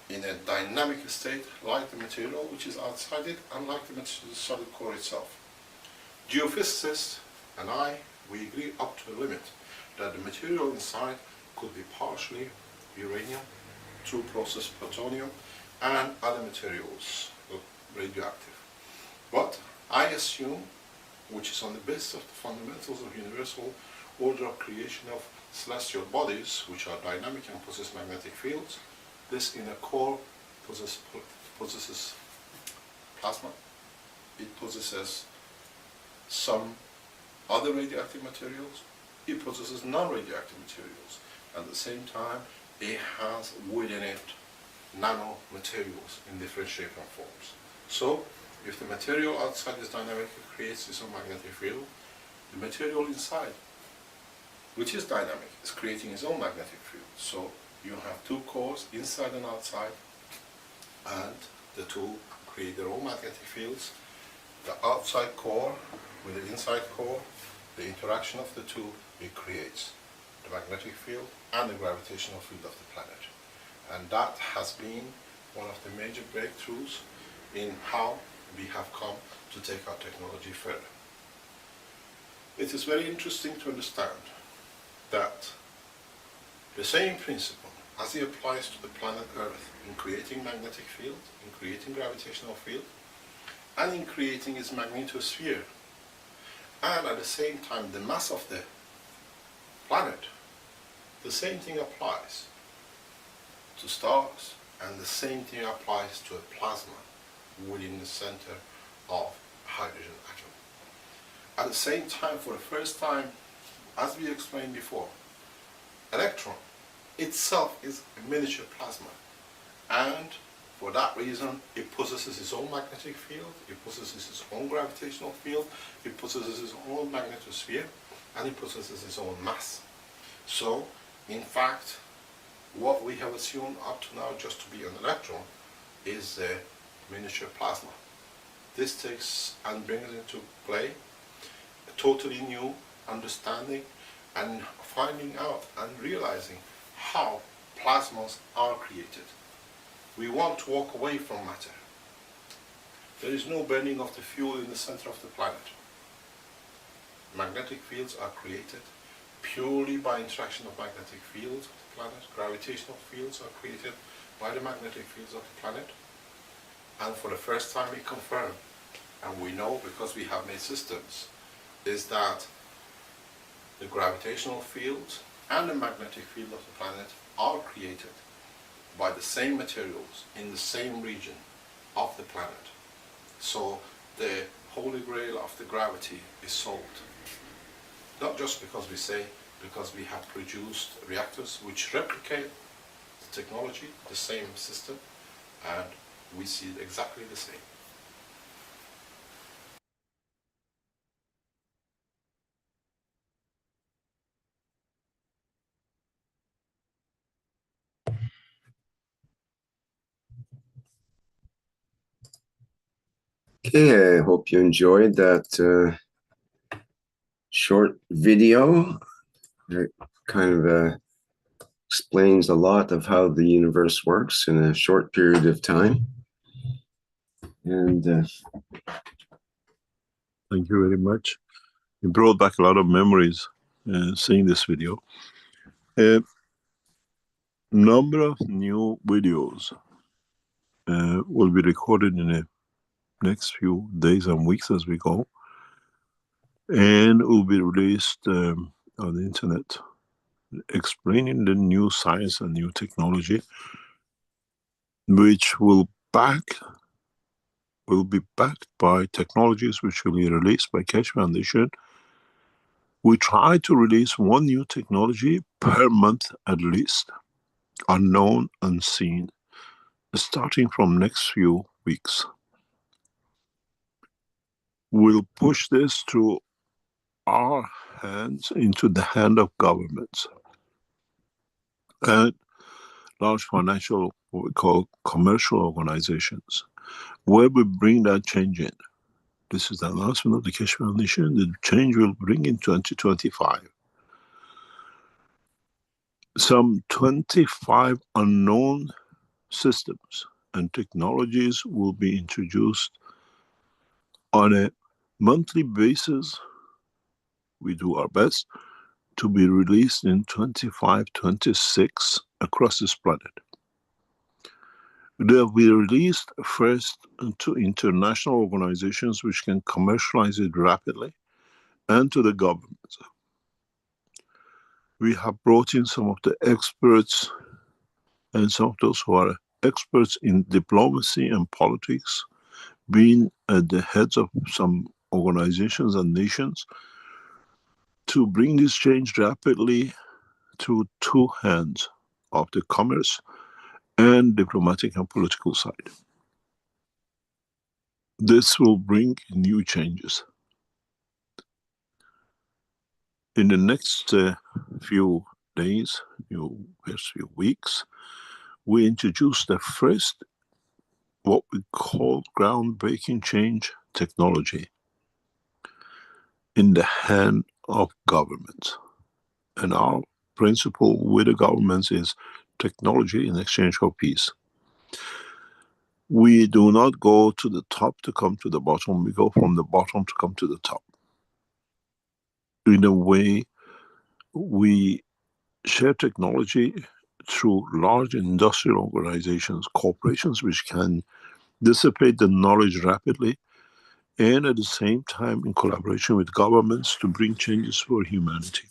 S4: in a dynamic state like the material which is outside it and like the solid core itself. Geophysicists and we agree up to a limit that the material inside could be partially uranium, through processed plutonium, and other materials, radioactive. But I assume, which is on the basis of the fundamentals of universal order of creation of celestial bodies, which are dynamic and possess magnetic fields, this inner core possesses plasma, it possesses some other radioactive materials, it possesses non-radioactive materials. At the same time, it has within it nano-materials in different shapes and forms. So, if the material outside is dynamic, it creates its own magnetic field. The material inside, which is dynamic, is creating its own magnetic field. So, you have two cores, inside and outside, and the two create their own magnetic fields. The outside core with the inside core, the interaction of the two, it creates the magnetic field and the gravitational field of the planet. And that has been one of the major breakthroughs in how we have come to take our technology further. It is very interesting to understand that the same principle as it applies to the planet Earth in creating magnetic field, in creating gravitational field, and in creating its magnetosphere, and at the same time the mass of the planet, the same thing applies to stars, and the same thing applies to a plasma within the center of a hydrogen atom. At the same time, for the first time, as we explained before, electron itself is a miniature plasma, and for that reason it possesses its own magnetic field, it possesses its own gravitational field, it possesses its own magnetosphere, and it possesses its own mass. So, in fact, what we have assumed up to now just to be an electron is a miniature plasma. This takes and brings into play a totally new understanding and finding out and realizing how plasmas are created. We want to walk away from matter. There is no burning of the fuel in the center of the planet. Magnetic fields are created purely by interaction of magnetic fields of the planet. Gravitational fields are created by the magnetic fields of the planet. And for the first time we confirm, and we know because we have made systems, is that the gravitational field and the magnetic field of the planet are created by the same materials in the same region of the planet. So the holy grail of the gravity is solved. Not just because we say, because we have produced reactors which replicate the technology, the same system, and we see it exactly the same.
S2: Okay, I hope you enjoyed that short video. It kind of explains a lot of how the universe works in a short period of time. And
S3: thank you very much. It brought back a lot of memories seeing this video. Number of new videos will be recorded in the next few days and weeks as we go, and will be released on the internet, explaining the new science and new technology, which will be backed by technologies which will be released by Keshe Foundation. We try to release one new technology per month at least, unknown, unseen, starting from next few weeks. We'll push this through our hands into the hand of governments and large financial what we call commercial organizations, where we bring that change in. This is the announcement of the Keshe Foundation. The change will bring in 2025. Some 25 unknown systems and technologies will be introduced on a monthly basis. We do our best to be released in 25, 26 across this planet. They will be released first to international organizations which can commercialize it rapidly, and to the governments. We have brought in some of the experts and some of those who are experts in diplomacy and politics, being at the heads of some organizations and nations, to bring this change rapidly through two hands of the commerce and diplomatic and political side. This will bring new changes. In the next few days, few weeks, we introduced the first, what we call groundbreaking change technology in the hand of governments. And our principle with the governments is technology in exchange for peace. We do not go to the top to come to the bottom, we go from the bottom to come to the top. In a way, we share technology through large industrial organizations, corporations which can dissipate the knowledge rapidly, and at the same time in collaboration with governments to bring changes for humanity.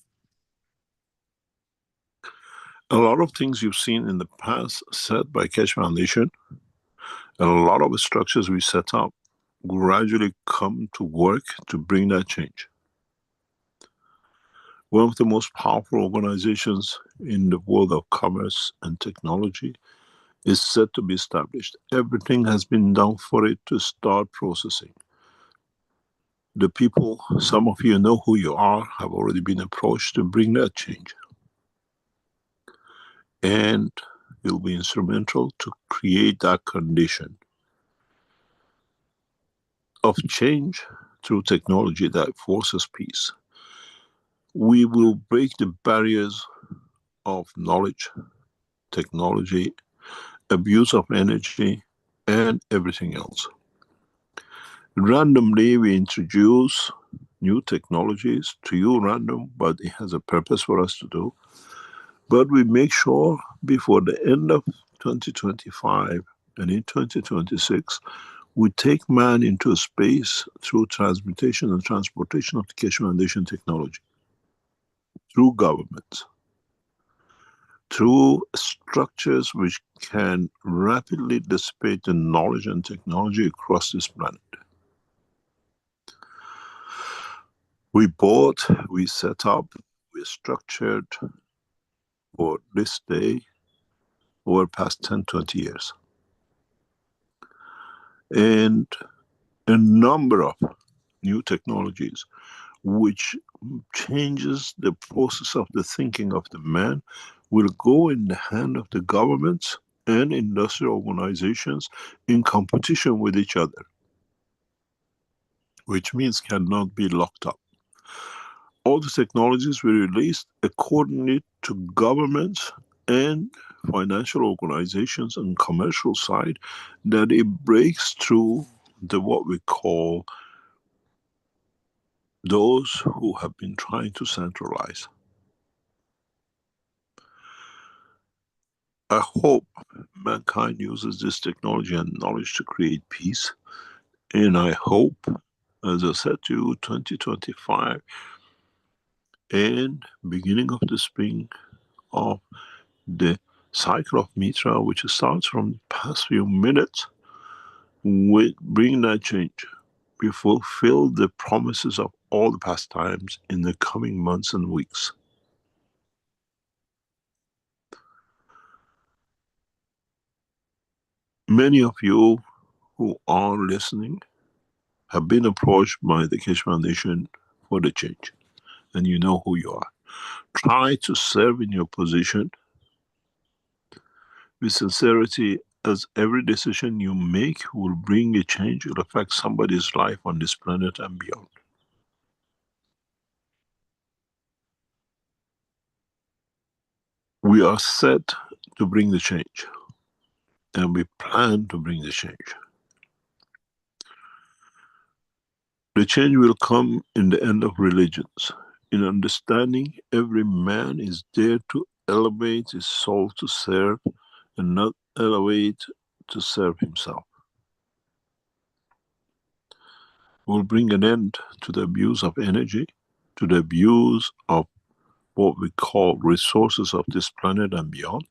S3: A lot of things you've seen in the past set by Keshe Foundation, and a lot of the structures we set up gradually come to work to bring that change. One of the most powerful organizations in the world of commerce and technology is set to be established. Everything has been done for it to start processing. The people, some of you know who you are, have already been approached to bring that change. And you'll be instrumental to create that condition of change through technology that forces peace. We will break the barriers of knowledge, technology, abuse of energy, and everything else. Randomly, we introduce new technologies to you random, but it has a purpose for us to do. But we make sure before the end of 2025 and in 2026, we take man into space through transmutation and transportation of the Keshe Foundation technology, through governments, through structures which can rapidly dissipate the knowledge and technology across this planet. We bought, we set up, we structured for this day over the past 10, 20 years. And a number of new technologies which changes the process of the thinking of the man will go in the hand of the governments and industrial organizations in competition with each other, which means cannot be locked up. All the technologies were released accordingly to governments and financial organizations and commercial side, that it breaks through the what we call those who have been trying to centralize. I hope mankind uses this technology and knowledge to create peace. And I hope, as I said to you, 2025 and beginning of the spring of the cycle of Mitra, which starts from the past few minutes, will bring that change. We fulfill the promises of all the past times in the coming months and weeks. Many of you who are listening have been approached by the Keshe Foundation for the change, and you know who you are. Try to serve in your position with sincerity, as every decision you make will bring a change, will affect somebody's life on this planet and beyond. We are set to bring the change, and we plan to bring the change. The change will come in the end of religions, in understanding every man is there to elevate his soul to serve and not elevate to serve himself. Will bring an end to the abuse of energy, to the abuse of what we call resources of this planet and beyond,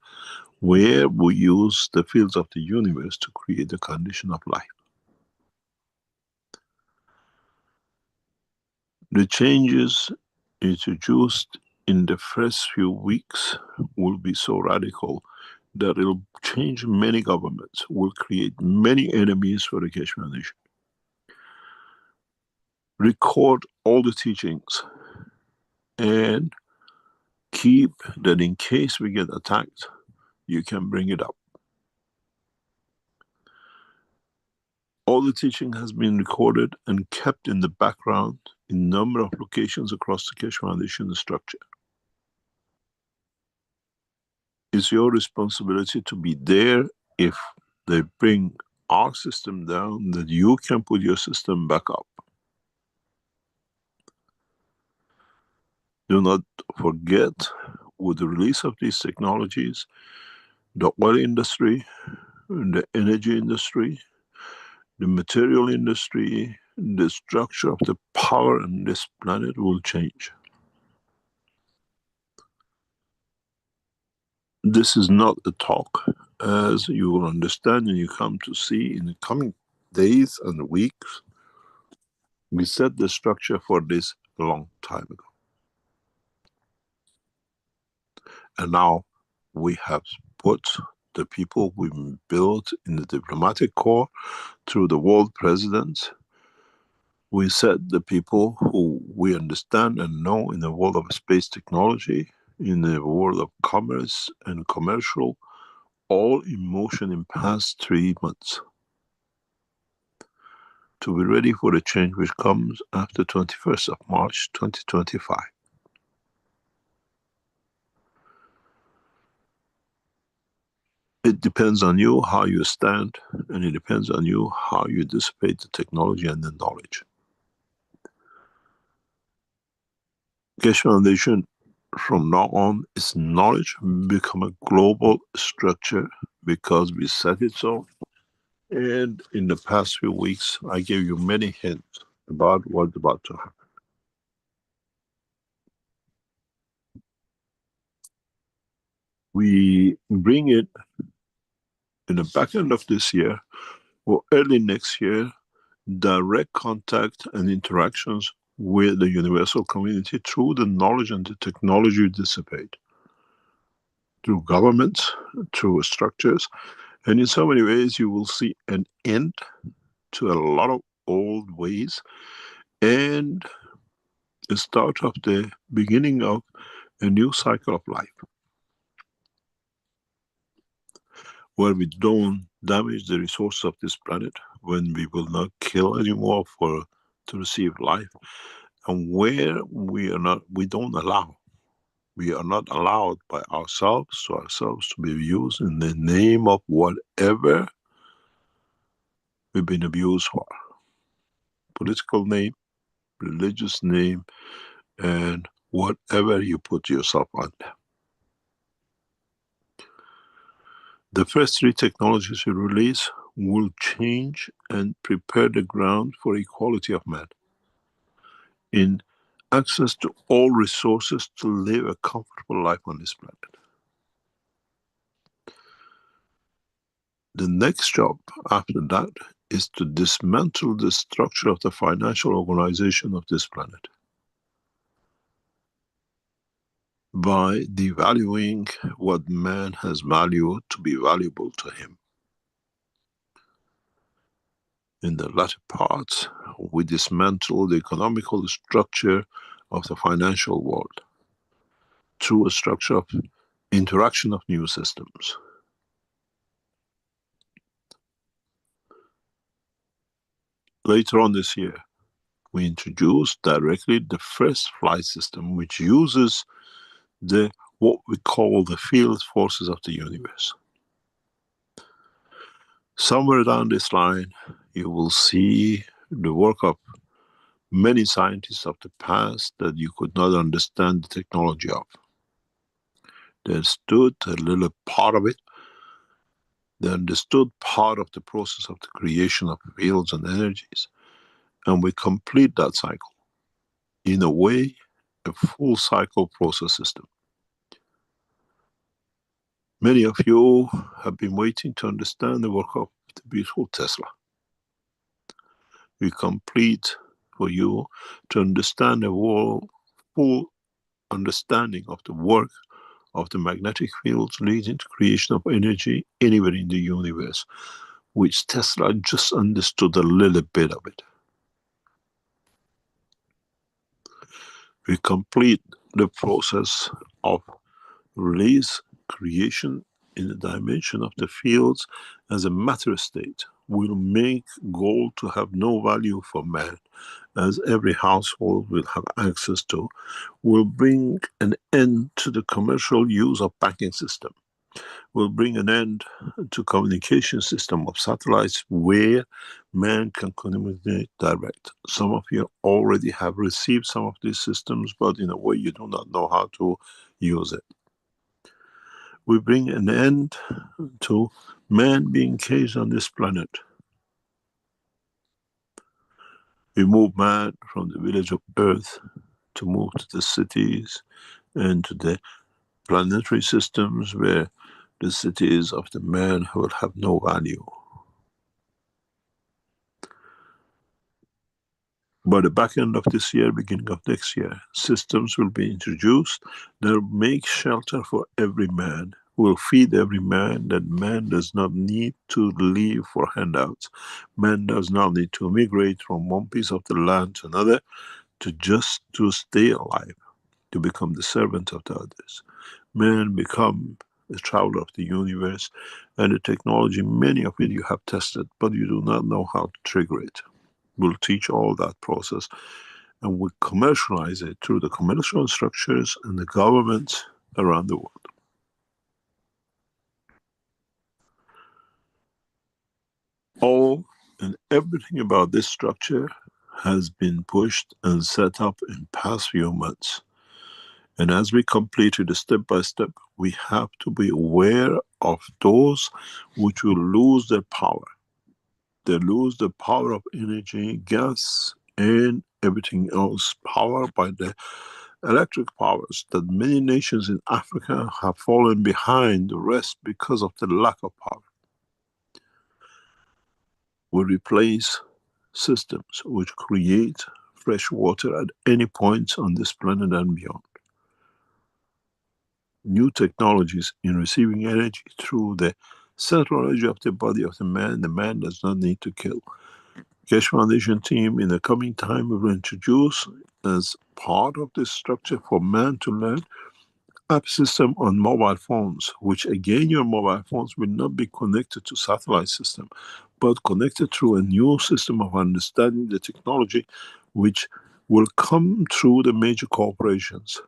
S3: where we use the fields of the universe to create the condition of life. The changes introduced in the first few weeks will be so radical that it'll change many governments, will create many enemies for the Keshe Foundation. Record all the teachings and keep that in case we get attacked, you can bring it up. All the teaching has been recorded and kept in the background in a number of locations across the Keshe Foundation structure. It's your responsibility to be there if they bring our system down, that you can put your system back up. Do not forget, with the release of these technologies, the oil industry, the energy industry, the material industry, the structure of the power on this planet will change. This is not a talk, as you will understand and you come to see in the coming days and weeks. We set the structure for this a long time ago. And now we have put the people we built in the diplomatic corps through the world presidents. We set the people who we understand and know in the world of space technology, in the world of commerce and commercial, all in motion in past 3 months, to be ready for the change which comes after 21st of March 2025. It depends on you how you stand, and it depends on you how you dissipate the technology and the knowledge. Keshe Foundation from now on is knowledge become a global structure because we set it so. And in the past few weeks, I gave you many hints about what's about to happen. We bring it in the back end of this year or early next year, direct contact and interactions with the universal community through the knowledge and the technology we dissipate, through governments, through structures, and in so many ways you will see an end to a lot of old ways and the start of the beginning of a new cycle of life, where we don't damage the resources of this planet, when we will not kill anymore to receive life, and where we are not allowed by ourselves to be used in the name of whatever we've been abused for. Political name, religious name, and whatever you put yourself under. The first 3 technologies we release will change and prepare the ground for equality of man in access to all resources to live a comfortable life on this planet. The next job after that is to dismantle the structure of the financial organization of this planet by devaluing what man has valued to be valuable to him. In the latter parts, we dismantle the economical structure of the financial world through a structure of interaction of new systems. later on this year, we introduced directly the first flight system, which uses what we call the field forces of the universe. Somewhere down this line, you will see the work of many scientists of the past that you could not understand the technology of. They understood a little part of it. They understood part of the process of the creation of fields and energies. And we complete that cycle. In a way, a full cycle process system. Many of you have been waiting to understand the work of the beautiful Tesla. We complete for you to understand the full understanding of the work of the magnetic fields leading to creation of energy anywhere in the universe, which Tesla just understood a little bit of it. We complete the process of release, creation in the dimension of the fields as a matter state will make gold to have no value for man, as every household will have access to, will bring an end to the commercial use of banking system, will bring an end to communication system of satellites where man can communicate direct. Some of you already have received some of these systems, but in a way you do not know how to use it. We bring an end to man being caged on this planet. We move man from the village of Earth to move to the cities and to the planetary systems where the cities of the man will have no value. By the back end of this year, beginning of next year, systems will be introduced that will make shelter for every man, will feed every man, that man does not need to leave for handouts. Man does not need to migrate from one piece of the land to another to stay alive, to become the servant of the others. Man become a traveler of the universe, and the technology, many of it you have tested, but you do not know how to trigger it. We'll teach all that process, and we'll commercialize it through the commercial structures and the governments around the world. All and everything about this structure has been pushed and set up in past few months. And as we complete it step by step, we have to be aware of those which will lose their power. They lose the power of energy, gas, and everything else, powered by the electric powers that many nations in Africa have fallen behind the rest because of the lack of power. We replace systems which create fresh water at any point on this planet and beyond. New technologies in receiving energy through the central energy of the body of the man does not need to kill. Keshe Foundation team in the coming time will introduce as part of this structure for man to learn app system on mobile phones, which again your mobile phones will not be connected to satellite system, but connected through a new system of understanding the technology which will come through the major corporations.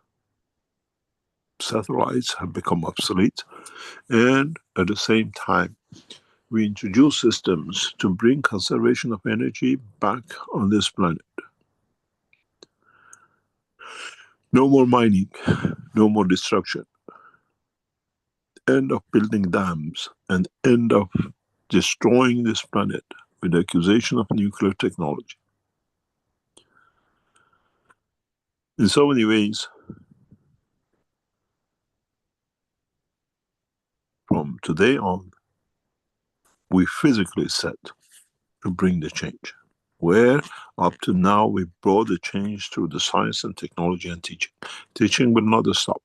S3: Satellites have become obsolete, and at the same time we introduce systems to bring conservation of energy back on this planet. No more mining, no more destruction. End of building dams and end of destroying this planet with the accusation of nuclear technology. In so many ways, from today on, we physically set to bring the change. Where up to now we brought the change through the science and technology and teaching. Teaching will not stop.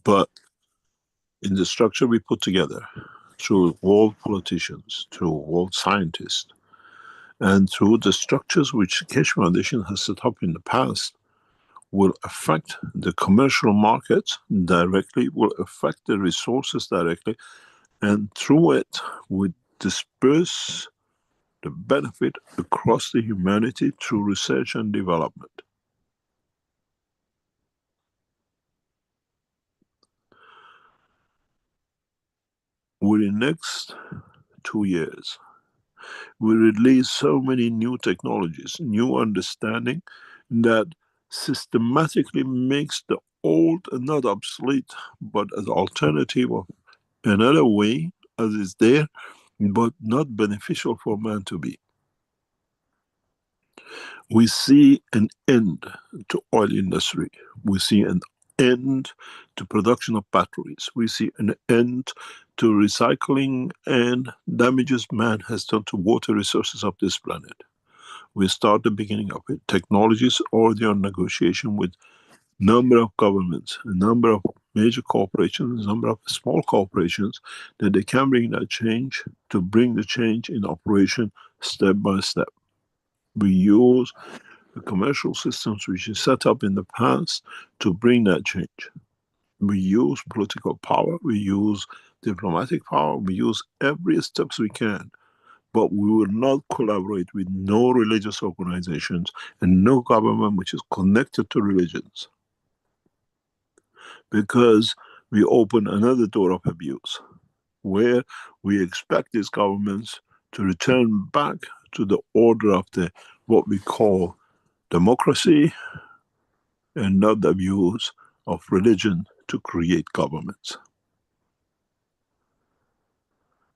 S3: But in the structure we put together, through world politicians, through world scientists, and through the structures which Keshe Foundation has set up in the past, will affect the commercial markets directly, will affect the resources directly, and through it we disperse the benefit across the humanity through research and development. Within the next 2 years, we release so many new technologies, new understanding that systematically makes the old not obsolete, but as alternative of another way as is there, but not beneficial for man to be. We see an end to oil industry. We see an end to production of batteries. We see an end to recycling and damages man has done to water resources of this planet. We start the beginning of it. Technologies already on negotiation with number of governments, a number of major corporations, a number of small corporations, that they can bring that change, to bring the change in operation step by step. We use the commercial systems which is set up in the past to bring that change. We use political power, we use diplomatic power, we use every steps we can, but we will not collaborate with no religious organizations and no government which is connected to religions, because we open another door of abuse where we expect these governments to return back to the order of the what we call democracy and not the abuse of religion to create governments.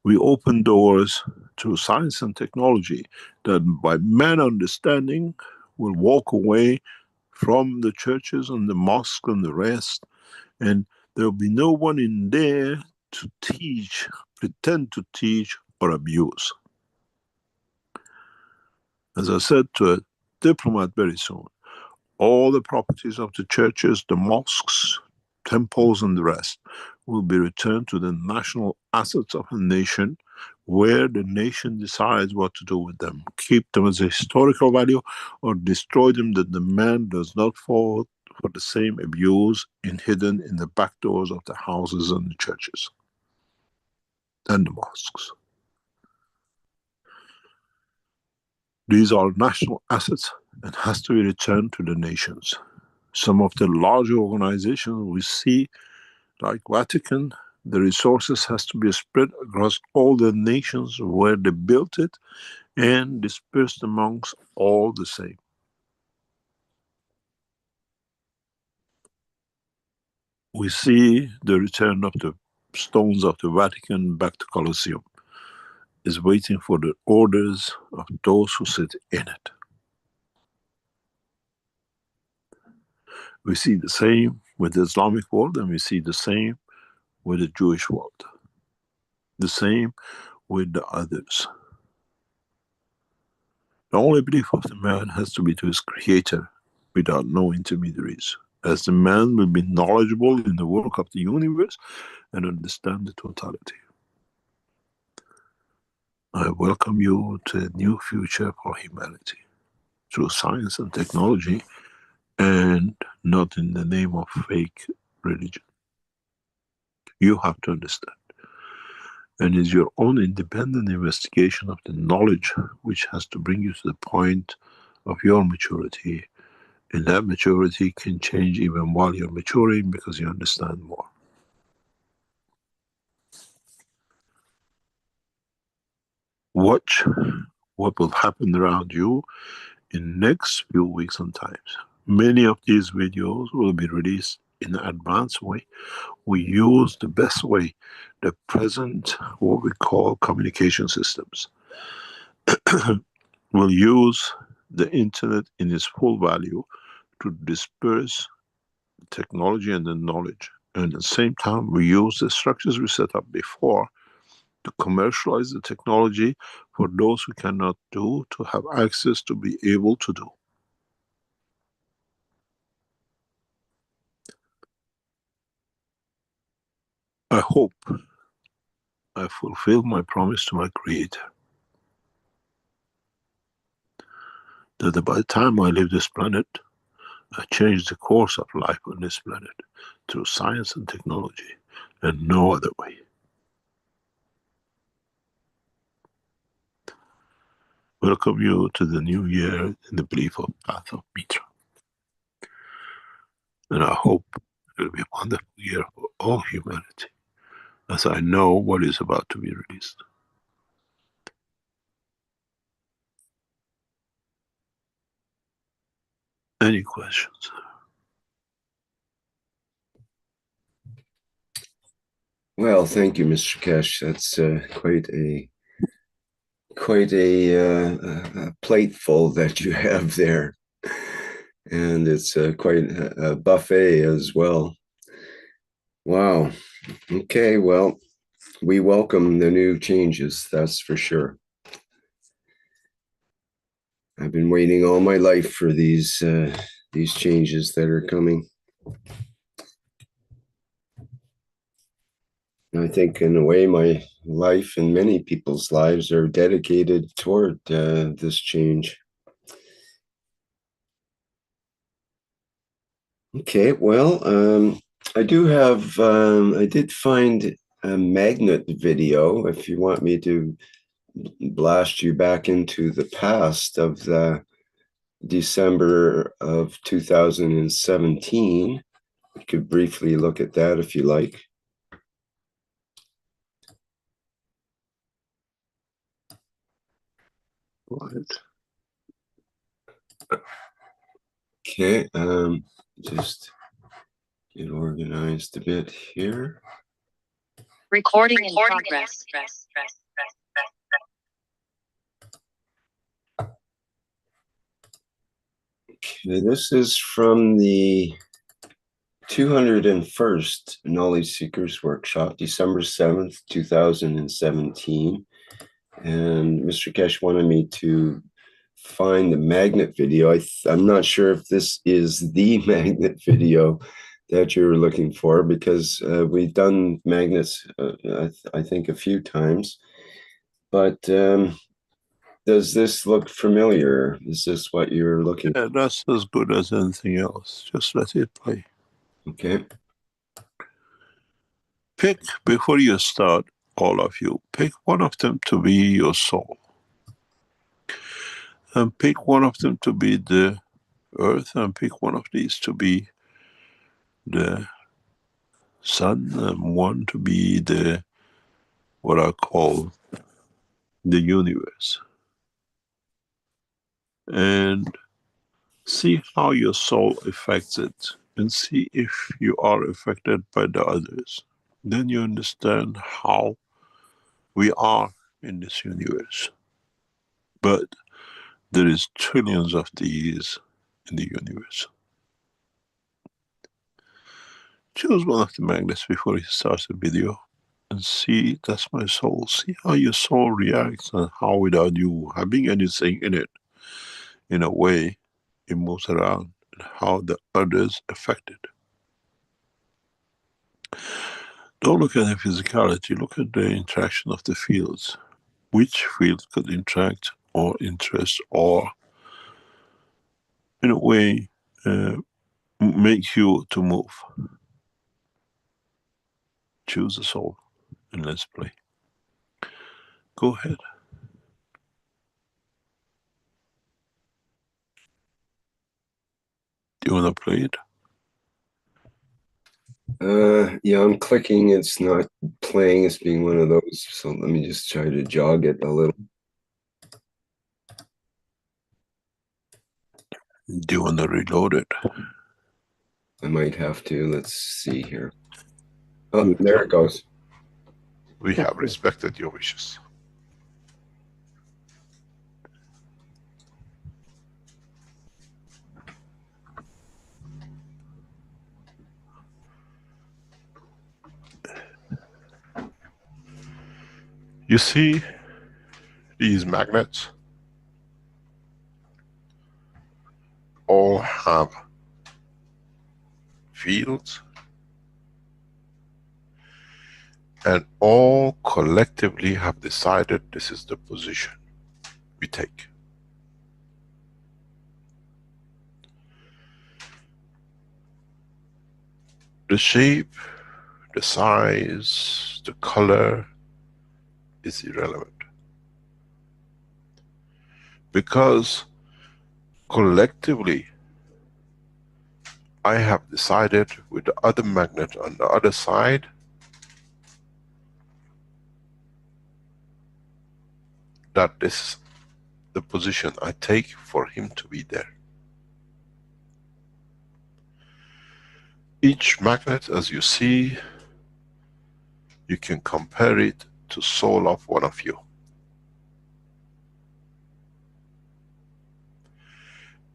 S3: We open doors to science and technology that by man understanding will walk away from the churches and the mosques and the rest, and there will be no one in there to teach, pretend to teach or abuse. As I said to a diplomat very soon, all the properties of the churches, the mosques, temples and the rest will be returned to the national assets of a nation, where the nation decides what to do with them. Keep them as a historical value or destroy them, that the man does not fall for the same abuse hidden in the back doors of the houses and the churches and the mosques. These are national assets and has to be returned to the nations. Some of the larger organizations we see, like Vatican, the resources has to be spread across all the nations where they built it and dispersed amongst all the same. We see the return of the stones of the Vatican back to Colosseum is waiting for the orders of those who sit in it. We see the same with the Islamic world, and we see the same with the Jewish world. The same with the others. The only belief of the man has to be to his creator without no intermediaries, as the man will be knowledgeable in the work of the universe and understand the totality. I welcome you to a new future for humanity through science and technology, and not in the name of fake religion. You have to understand. And it's your own independent investigation of the knowledge which has to bring you to the point of your maturity. And that maturity can change even while you're maturing, because you understand more. Watch what will happen around you in next few weeks and times. Many of these videos will be released in an advanced way. We use the best way, the present, what we call communication systems. We'll use the internet in its full value to disperse technology and the knowledge. And at the same time, we use the structures we set up before to commercialize the technology for those who cannot do, to have access to be able to do. I hope I fulfill my promise to my Creator, that by the time I leave this planet, I change the course of life on this planet through science and technology, and no other way. welcome you to the new year in the belief of Path of Mitra. And I hope it will be a wonderful year for all humanity, as I know what is about to be released. Any questions?
S2: Well, thank you, Mr. Keshe. That's quite a plateful that you have there, and it's quite a buffet as well. Wow. Okay. Well, we welcome the new changes. That's for sure. I've been waiting all my life for these changes that are coming. I think, in a way, my life and many people's lives are dedicated toward this change. Okay, well, I did find a magnet video. If you want me to blast you back into the past of the December of 2017, we could briefly look at that if you like.
S3: Right.
S2: Okay, just get organized a bit here.
S5: Recording in progress.
S2: Okay, this is from the 201st Knowledge Seekers Workshop, December 7th, 2017. And Mr. Keshe wanted me to find the magnet video. I'm not sure if this is the magnet video that you're looking for, because we've done magnets, I think, a few times. But does this look familiar? Is this what you're looking for?
S3: Yeah, that's as good as anything else. Just let it play.
S2: Okay.
S3: Pick, before you start, all of you, pick one of them to be your soul. And pick one of them to be the earth, and pick one of these to be the sun, and one to be the, what I call, the universe. And see how your soul affects it, and see if you are affected by the others. Then you understand how we are in this universe. But there is trillions of these in the universe. Choose one of the magnets before you start the video and see, that's my soul. See how your soul reacts, and how, without you having anything in it, in a way, it moves around, and how the others affect it. Don't look at the physicality, look at the interaction of the fields. Which field could interact or interest, or in a way make you to move. Choose a soul and let's play. Go ahead. Do you want to play it?
S2: Yeah, I'm clicking. It's not playing. It's being one of those. So let me just try to jog it a little.
S3: Do you want to reload it?
S2: I might have to. Let's see here. Oh, there it goes.
S3: We have respected your wishes. You see these magnets all have fields, and all collectively have decided this is the position we take. The shape, the size, the color is irrelevant. Because collectively, I have decided with the other magnet on the other side that this is the position I take for him to be there. Each magnet, as you see, you can compare it to soul of one of you.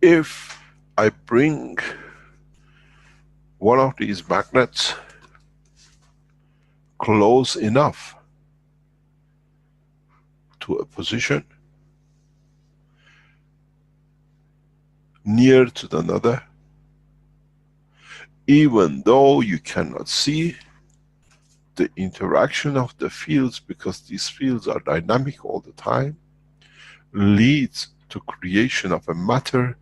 S3: If I bring one of these magnets close enough to a position near to another, even though you cannot see the interaction of the fields, because these fields are dynamic all the time, leads to creation of a matter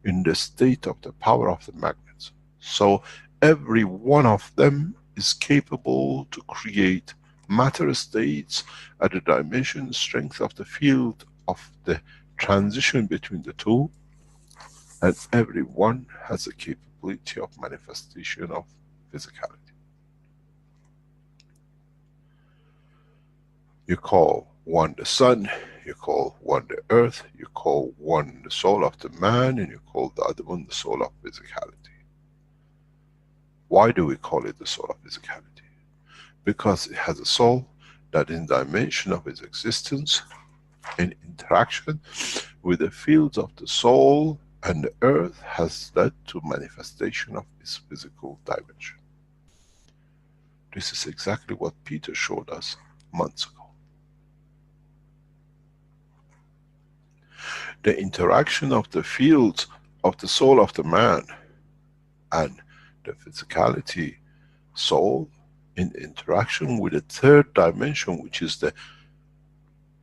S3: in the state of the power of the magnets. So every one of them is capable to create matter states at the dimension strength of the field of the transition between the two, and every one has a capability of manifestation of physicality. You call one the sun, you call one the earth, you call one the soul of the man, and you call the other one the soul of physicality. Why do we call it the soul of physicality? Because it has a soul that in dimension of its existence, in interaction with the fields of the soul and the earth, has led to manifestation of its physical dimension. This is exactly what Peter showed us months ago. The interaction of the fields of the soul of the man and the physicality soul in interaction with the third dimension, which is the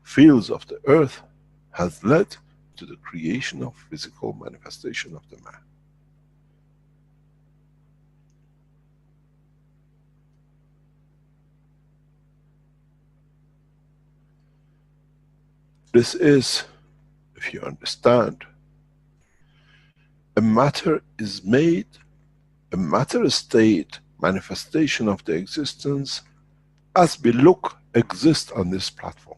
S3: fields of the earth, has led to the creation of physical manifestation of the man. This is, if you understand, a matter is made, a matter state manifestation of the existence as we look exist on this platform.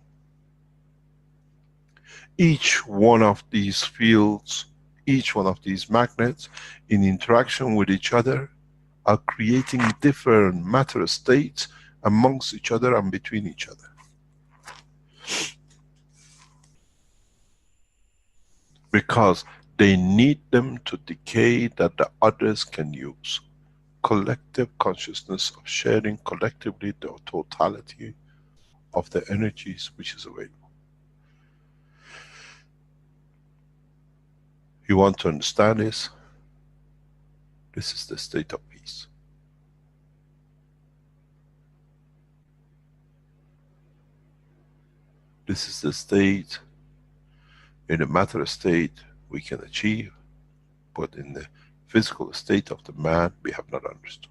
S3: Each one of these fields, each one of these magnets in interaction with each other are creating different matter states amongst each other and between each other. Because they need them to decay that the others can use. Collective consciousness of sharing collectively the totality of the energies which is available. You want to understand this? This is the state of peace. This is the state, in the matter state we can achieve, but in the physical state of the man we have not understood.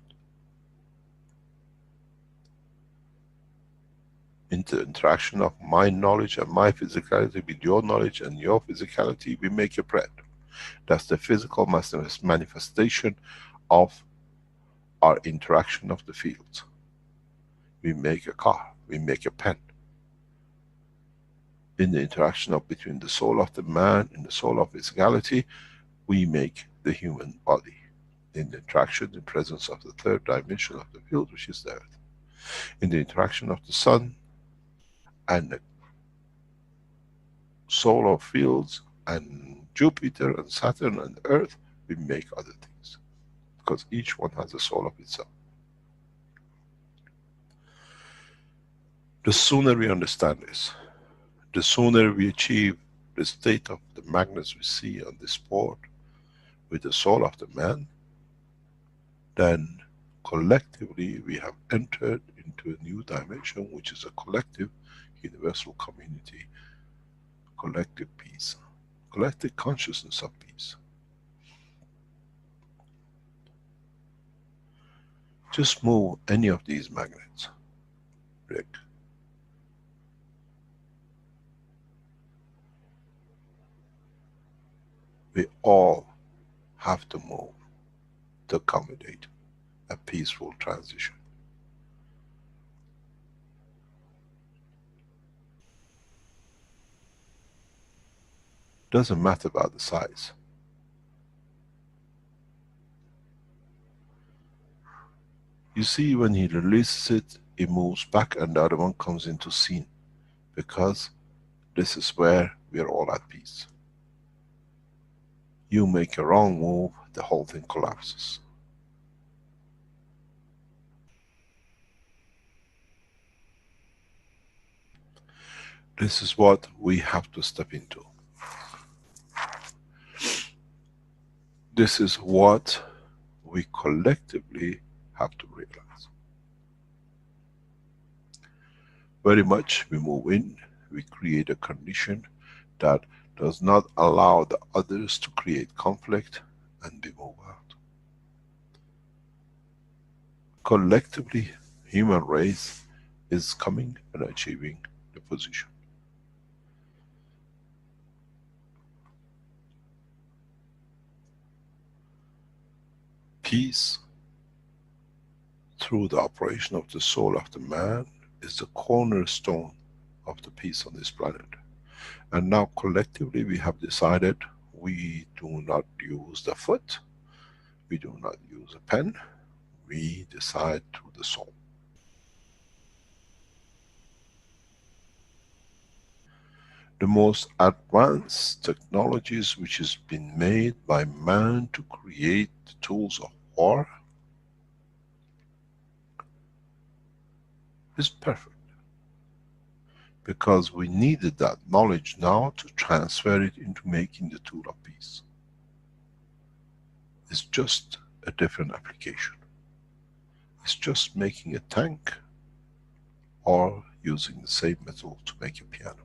S3: In the interaction of my knowledge and my physicality with your knowledge and your physicality, we make a bread. That's the physical manifestation of our interaction of the fields. We make a car, we make a pen. In the interaction of between the soul of the man and the soul of physicality, we make the human body. In the interaction, the presence of the third dimension of the field, which is the earth. In the interaction of the sun and the solar fields and Jupiter and Saturn and Earth, we make other things. Because each one has a soul of itself. The sooner we understand this, the sooner we achieve the state of the magnets we see on this board with the soul of the man, then collectively we have entered into a new dimension, which is a collective universal community, collective peace, collective consciousness of peace. Just move any of these magnets, Rick. We all have to move to accommodate a peaceful transition. Doesn't matter about the size. You see, when he releases it, it moves back and the other one comes into scene, because this is where we are all at peace. You make a wrong move, the whole thing collapses. This is what we have to step into. This is what we collectively have to realize. Very much we move in, we create a condition that does not allow the others to create conflict, and we move out. Collectively, human race is coming and achieving the position. Peace, through the operation of the soul of the man, is the cornerstone of the peace on this planet. And now collectively we have decided we do not use the foot, we do not use a pen, we decide through the soul. The most advanced technologies which has been made by man to create the tools of war is perfect. Because we needed that knowledge now to transfer it into making the tool of peace. It's just a different application. It's just making a tank or using the same metal to make a piano.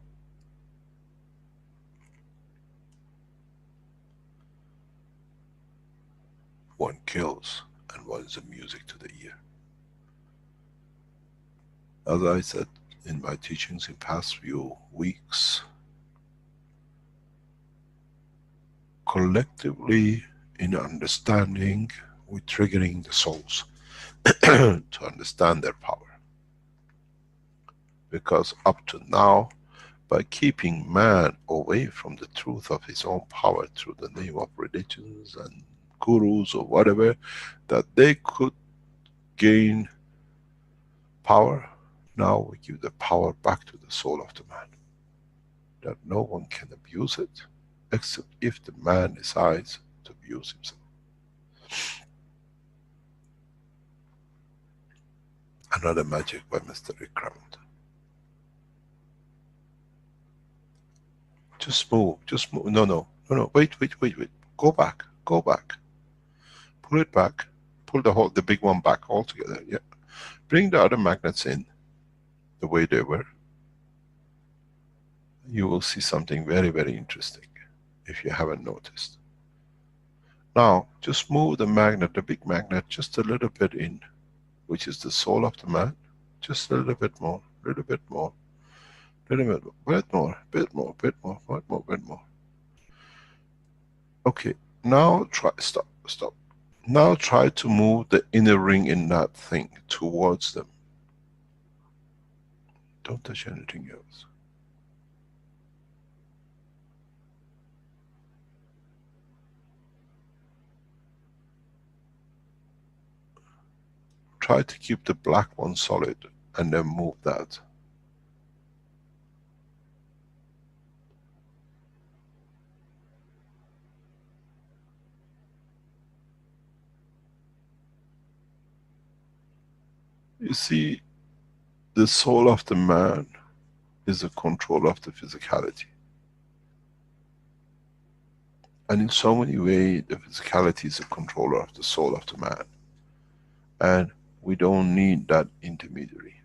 S3: One kills and one is a music to the ear. As I said in my teachings in past few weeks, collectively in understanding, we're triggering the souls to understand their power. Because up to now, by keeping man away from the truth of his own power through the name of religions and gurus or whatever, that they could gain power, now we give the power back to the soul of the man. That no one can abuse it, except if the man decides to abuse himself. Another magic by Mr. Rick Crammond. Just move, no, wait. Go back. Pull it back. Pull the big one back altogether, yeah. Bring the other magnets in, the way they were. You will see something very, very interesting, if you haven't noticed. Now, just move the magnet, the big magnet, just a little bit in, which is the soul of the man. Just a little bit more, little bit more. Bit more. Okay, now try, stop. Now try to move the inner ring in that thing towards them. Don't touch anything else. Try to keep the black one solid and then move that. You see, the soul of the man is the control of the physicality. And in so many ways, the physicality is the controller of the soul of the man. And we don't need that intermediary.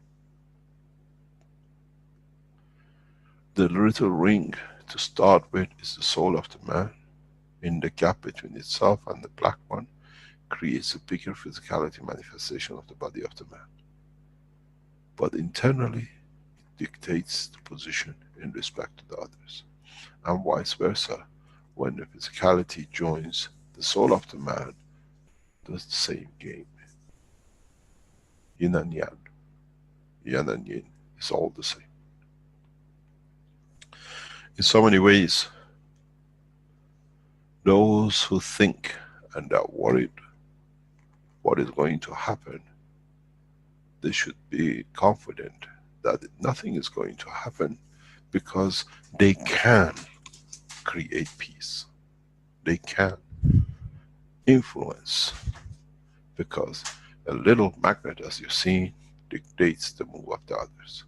S3: The little ring to start with is the soul of the man. In the gap between itself and the black one creates a bigger physicality manifestation of the body of the man. But internally, it dictates the position in respect to the others. And vice versa. when the physicality joins the soul of the man, does the same game. Yin and yang, yang and yin, it's all the same. In so many ways, those who think and are worried what is going to happen, they should be confident that nothing is going to happen, because they can create peace. They can influence, because a little magnet, as you see, dictates the move of the others.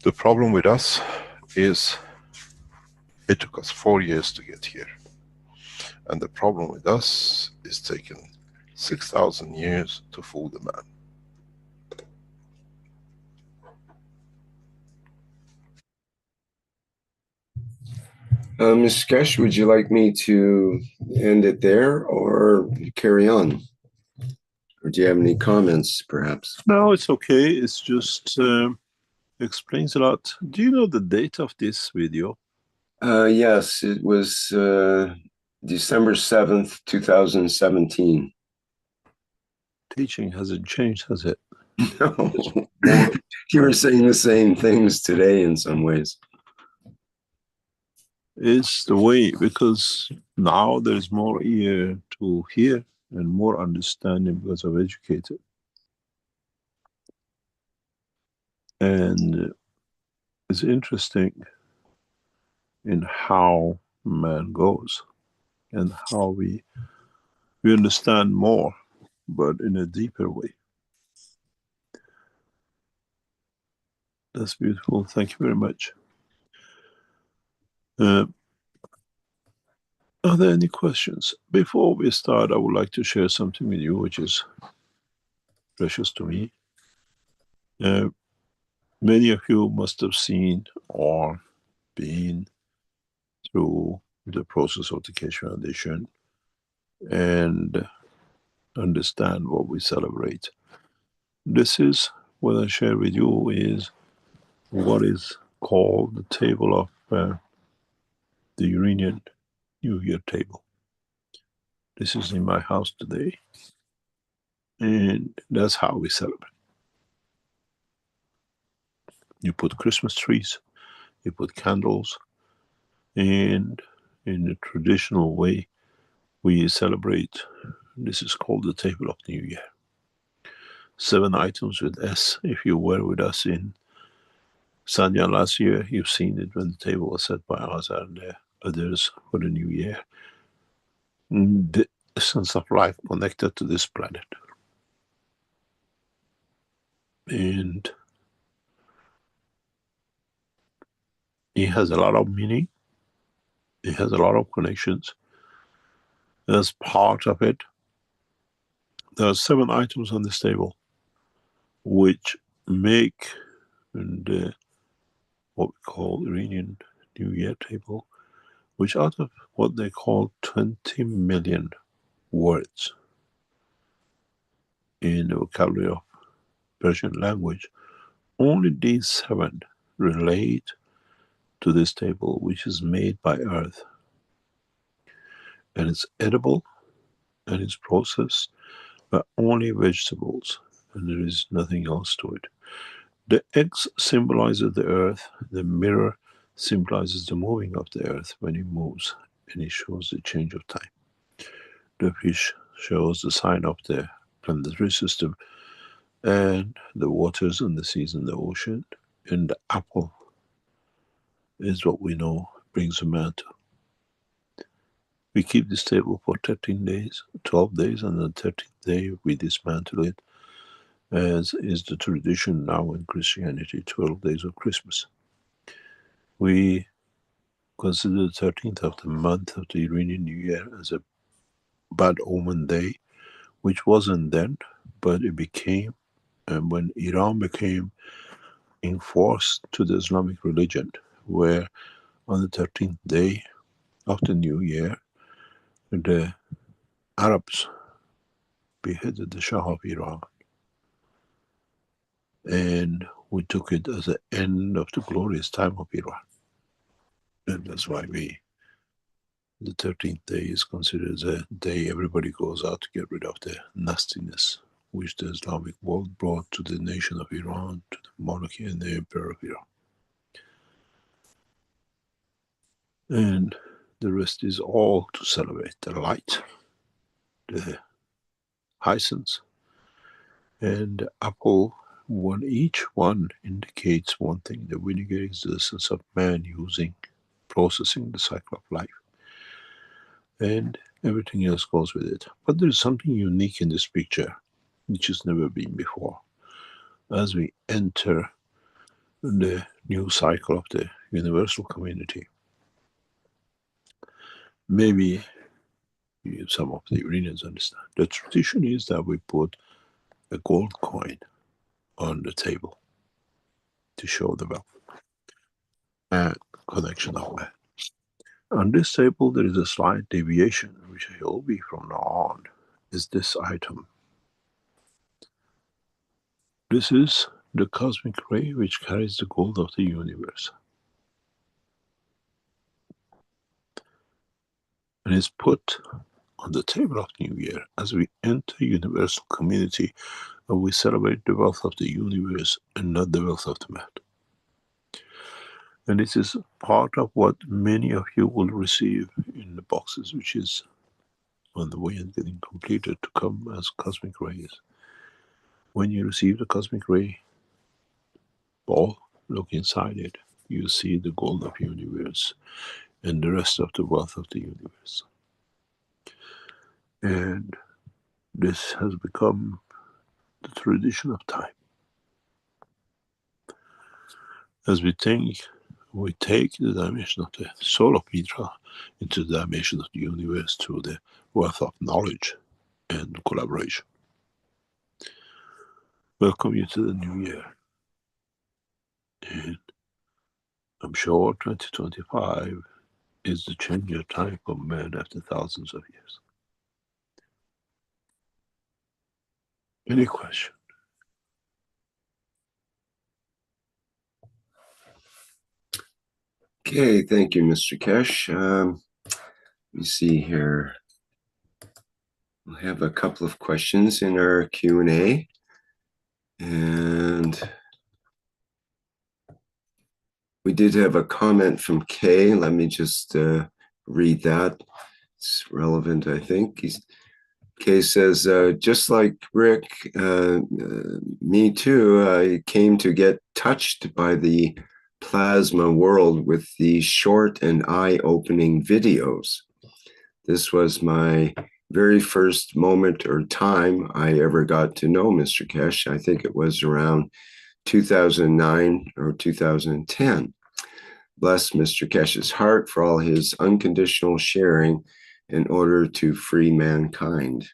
S3: The problem with us is it took us 4 years to get here. And the problem with us is taken 6,000 years to fool the man.
S2: Ms. Keshe, would you like me to end it there or carry on? Or do you have any comments, perhaps?
S3: No, it's okay. It's just explains a lot. Do you know the date of this video?
S2: Yes, it was December 7th, 2017.
S3: Teaching hasn't changed, has it?
S2: No, you were saying the same things today in some ways.
S3: It's the way, because now there's more ear to hear and more understanding because of educated. And it's interesting in how man goes and how we understand more, but in a deeper way. That's beautiful. Thank you very much. Are there any questions? Before we start, I would like to share something with you which is precious to me. Many of you must have seen or been through the process of the Keshe Foundation and understand what we celebrate. This is what I share with you is what is called the table of the Iranian New Year table. This is in my house today, and that's how we celebrate. You put Christmas trees, you put candles, and in the traditional way we celebrate. This is called the table of New Year. 7 items with S. If you were with us in Sanya last year, you've seen it when the table was set by Azar and others for the New Year. The essence of life connected to this planet. And it has a lot of meaning. It has a lot of connections. As part of it, there are 7 items on this table which make what we call Iranian New Year table, which out of what they call 20 million words in the vocabulary of Persian language, only these 7 relate to this table, which is made by earth. And it's edible and it's processed by only vegetables, and there is nothing else to it. The X symbolizes the earth, the mirror symbolizes the moving of the earth when it moves, and it shows the change of time. The fish shows the sign of the planetary system, and the waters and the seas and the ocean, and the apple is what we know brings a man to. We keep this table for 13 days, 12 days, and on the 13th day we dismantle it, as is the tradition now in Christianity, 12 days of Christmas. We consider the 13th of the month of the Iranian New Year as a bad omen day, which wasn't then, but it became, and when Iran became enforced to the Islamic religion, where on the 13th day of the New Year, the Arabs beheaded the Shah of Iran. And we took it as the end of the glorious time of Iran. And that's why the 13th day is considered a day everybody goes out to get rid of the nastiness which the Islamic world brought to the nation of Iran, to the monarchy and the emperor of Iran. And the rest is all to celebrate the light, the hyacinths, and the apple. Each one indicates one thing. The vinegar is the essence of man processing the cycle of life. And everything else goes with it. But there is something unique in this picture, which has never been before. As we enter the new cycle of the universal community, maybe some of the Iranians understand. The tradition is that we put a gold coin on the table to show the wealth and connection of man. On this table, there is a slight deviation, which will be from now on, is this item. This is the cosmic ray which carries the gold of the universe. And is put on the table of New Year as we enter universal community, and we celebrate the wealth of the universe and not the wealth of the man. And this is part of what many of you will receive in the boxes, which is on the way and getting completed to come as cosmic rays. When you receive the cosmic ray ball, look inside it, you see the gold of the universe and the rest of the wealth of the universe. And this has become the tradition of time. As we take the dimension of the soul of Mitra into the dimension of the universe through the wealth of knowledge and collaboration. Welcome you to the new year. And I'm sure 2025 is the change of time for man after thousands of years. Any question?
S2: Okay, thank you, Mr. Keshe. Let me see here. We'll have a couple of questions in our Q&A. And we did have a comment from Kay. Let me just read that. It's relevant, I think. Kay says, just like Rick, me too, I came to get touched by the plasma world with these short and eye-opening videos. This was my very first moment or time I ever got to know Mr. Keshe. I think it was around 2009 or 2010. Bless Mr. Keshe's heart for all his unconditional sharing in order to free mankind.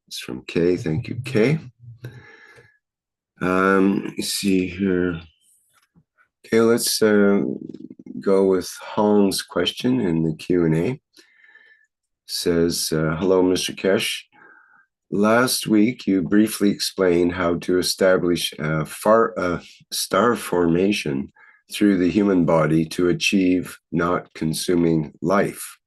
S2: It's from Kay. Thank you, Kay. Let me see here. Okay, let's go with Hong's question in the Q&A. Says, hello, Mr. Keshe. Last week, you briefly explained how to establish a star formation through the human body to achieve not consuming life.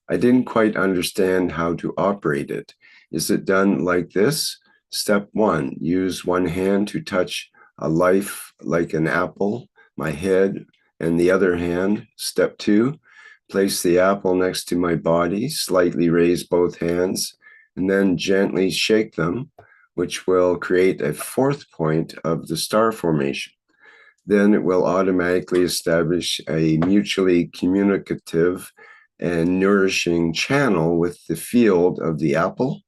S2: I didn't quite understand how to operate it. Is it done like this? Step 1, use one hand to touch a life like an apple, my head, and the other hand. Step 2, place the apple next to my body, slightly raise both hands, and then gently shake them, which will create a fourth point of the star formation. Then it will automatically establish a mutually communicative and nourishing channel with the field of the apple.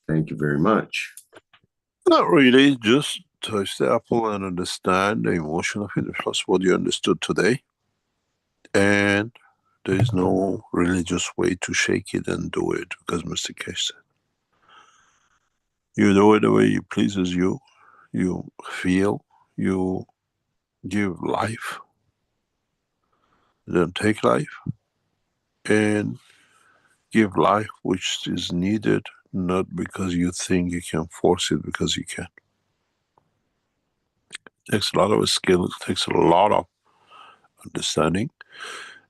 S2: Thank you very much.
S3: Not really, just touch the apple and understand the emotion of it, plus what you understood today. And there is no religious way to shake it and do it, because Mr. Keshe said, you do it the way it pleases you, you feel, you give life, then take life, and give life which is needed, not because you think you can force it, because you can. takes a lot of skill, it takes a lot of understanding.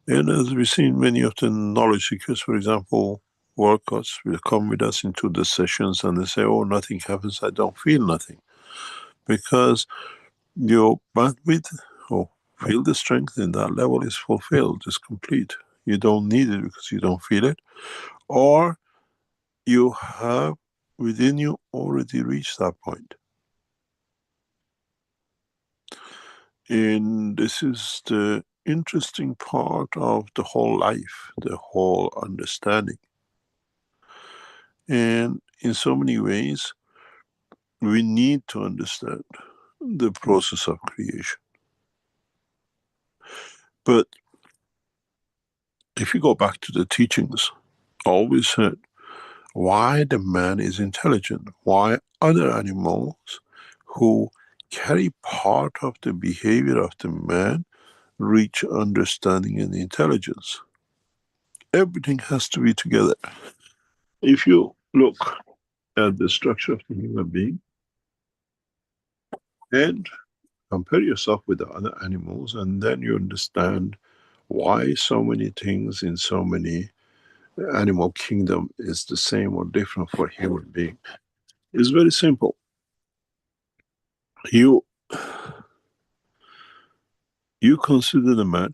S3: And as we've seen, many of the knowledge seekers, for example, workers will come with us into the sessions and they say, oh, nothing happens, I don't feel nothing. Because your bandwidth or feel the strength in that level is fulfilled, is complete. You don't need it because you don't feel it. Or you have within you already reached that point. And this is the interesting part of the whole life, the whole understanding. And in so many ways, we need to understand the process of creation. But if you go back to the teachings, I always said, why the man is intelligent, why other animals who carry part of the behavior of the man reach understanding and intelligence. Everything has to be together. If you look at the structure of the human being and compare yourself with the other animals, and then you understand why so many things in so many animal kingdom is the same or different for human being. It's very simple. You consider the man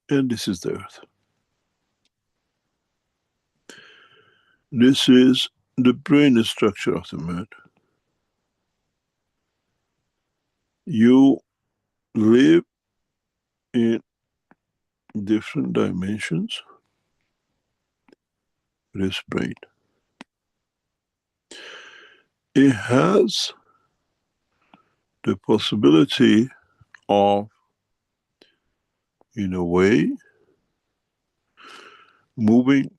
S3: and this is the earth. This is the brain structure of the man. You live in different dimensions with his brain. It has the possibility of, in a way, moving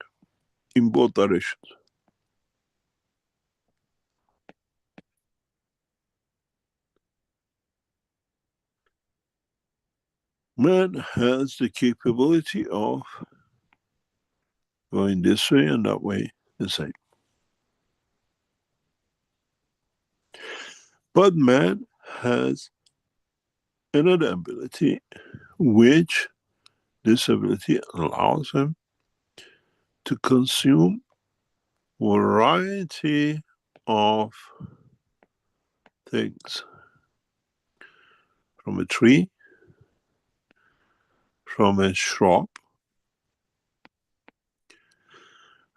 S3: in both directions. Man has the capability of going this way and that way the same. But man has another ability, which this ability allows him to consume a variety of things. From a tree, from a shrub,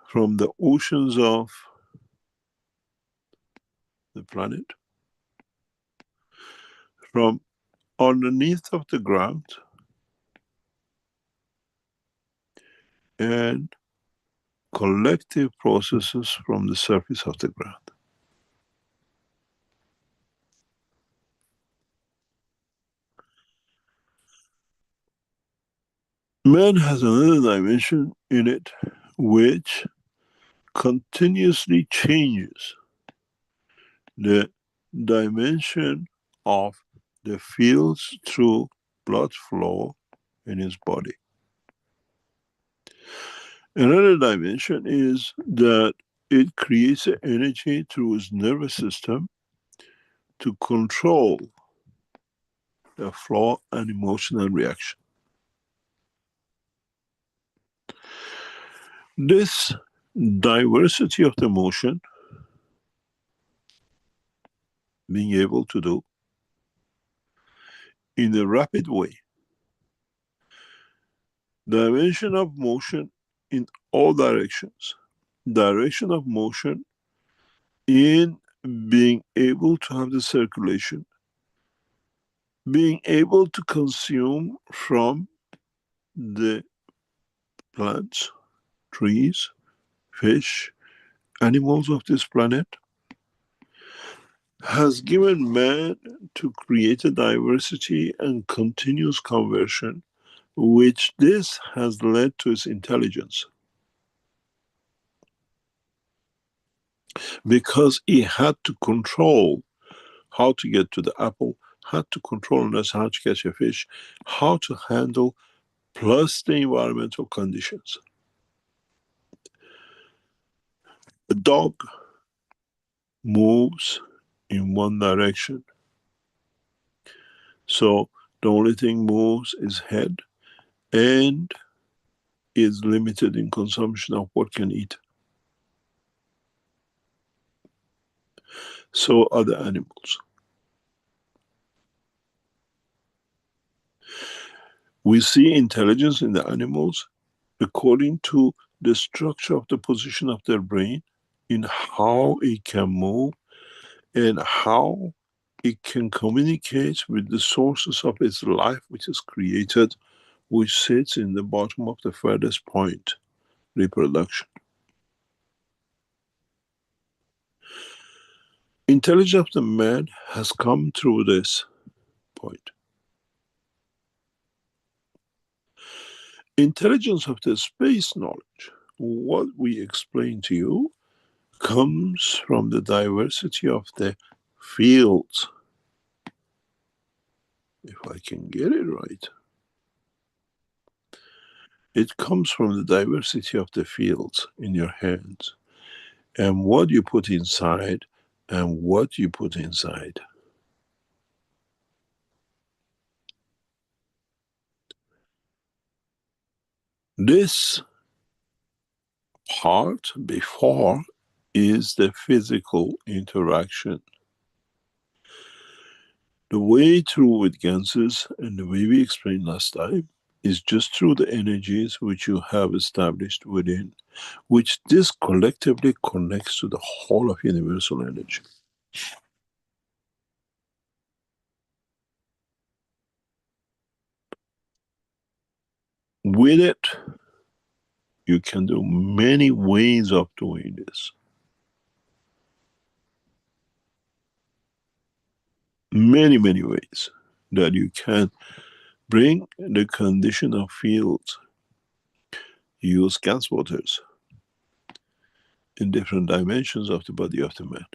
S3: from the oceans of the planet, from underneath of the ground, and collective processes from the surface of the ground. Man has another dimension in it which continuously changes the dimension of the fields through blood flow in his body. Another dimension is that it creates an energy through his nervous system to control the flow and emotional reaction. This diversity of the motion, being able to do in a rapid way, dimension of motion in all directions, direction of motion in being able to have the circulation, being able to consume from the plants, trees, fish, animals of this planet, has given man to create a diversity and continuous conversion, which this has led to his intelligence. Because he had to control how to get to the apple, had to control us how to catch a fish, how to handle, plus the environmental conditions. A dog moves in one direction. So the only thing moves is head and is limited in consumption of what can eat. So are the animals. We see intelligence in the animals according to the structure of the position of their brain, in how it can move and how it can communicate with the sources of its life which is created, which sits in the bottom of the furthest point, reproduction. Intelligence of the man has come through this point. Intelligence of the space knowledge, what we explain to you, comes from the diversity of the fields. If I can get it right. It comes from the diversity of the fields in your hands and what you put inside and what you put inside. This part before is the physical interaction. The way through with Ganses and the way we explained last time is just through the energies which you have established within, which this collectively connects to the whole of universal energy. With it, you can do many ways of doing this. Many, many ways that you can bring the condition of fields. Use gas waters in different dimensions of the body of the man,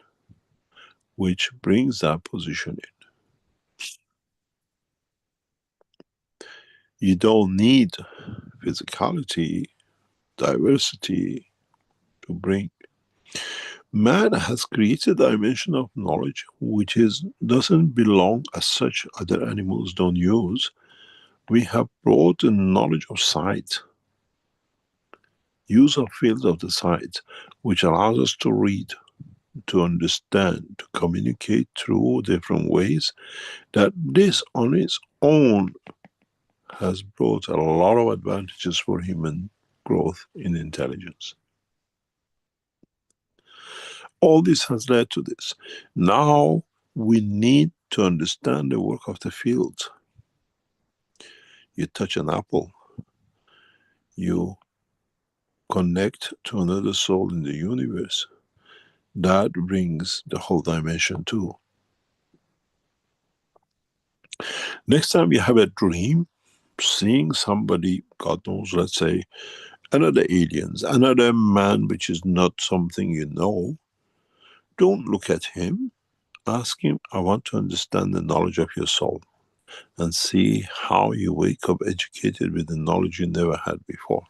S3: which brings that position in. You don't need physicality, diversity to bring. Man has created a dimension of knowledge which doesn't belong as such, other animals don't use. We have brought the knowledge of sight, use of fields of the sight, which allows us to read, to understand, to communicate through different ways, that this on its own has brought a lot of advantages for human growth in intelligence. All this has led to this. Now we need to understand the work of the field. You touch an apple, you connect to another soul in the universe. That brings the whole dimension too. Next time you have a dream, seeing somebody, God knows, let's say, another aliens, another man which is not something you know, don't look at him. Ask him, I want to understand the knowledge of your soul, and see how you wake up educated with the knowledge you never had before.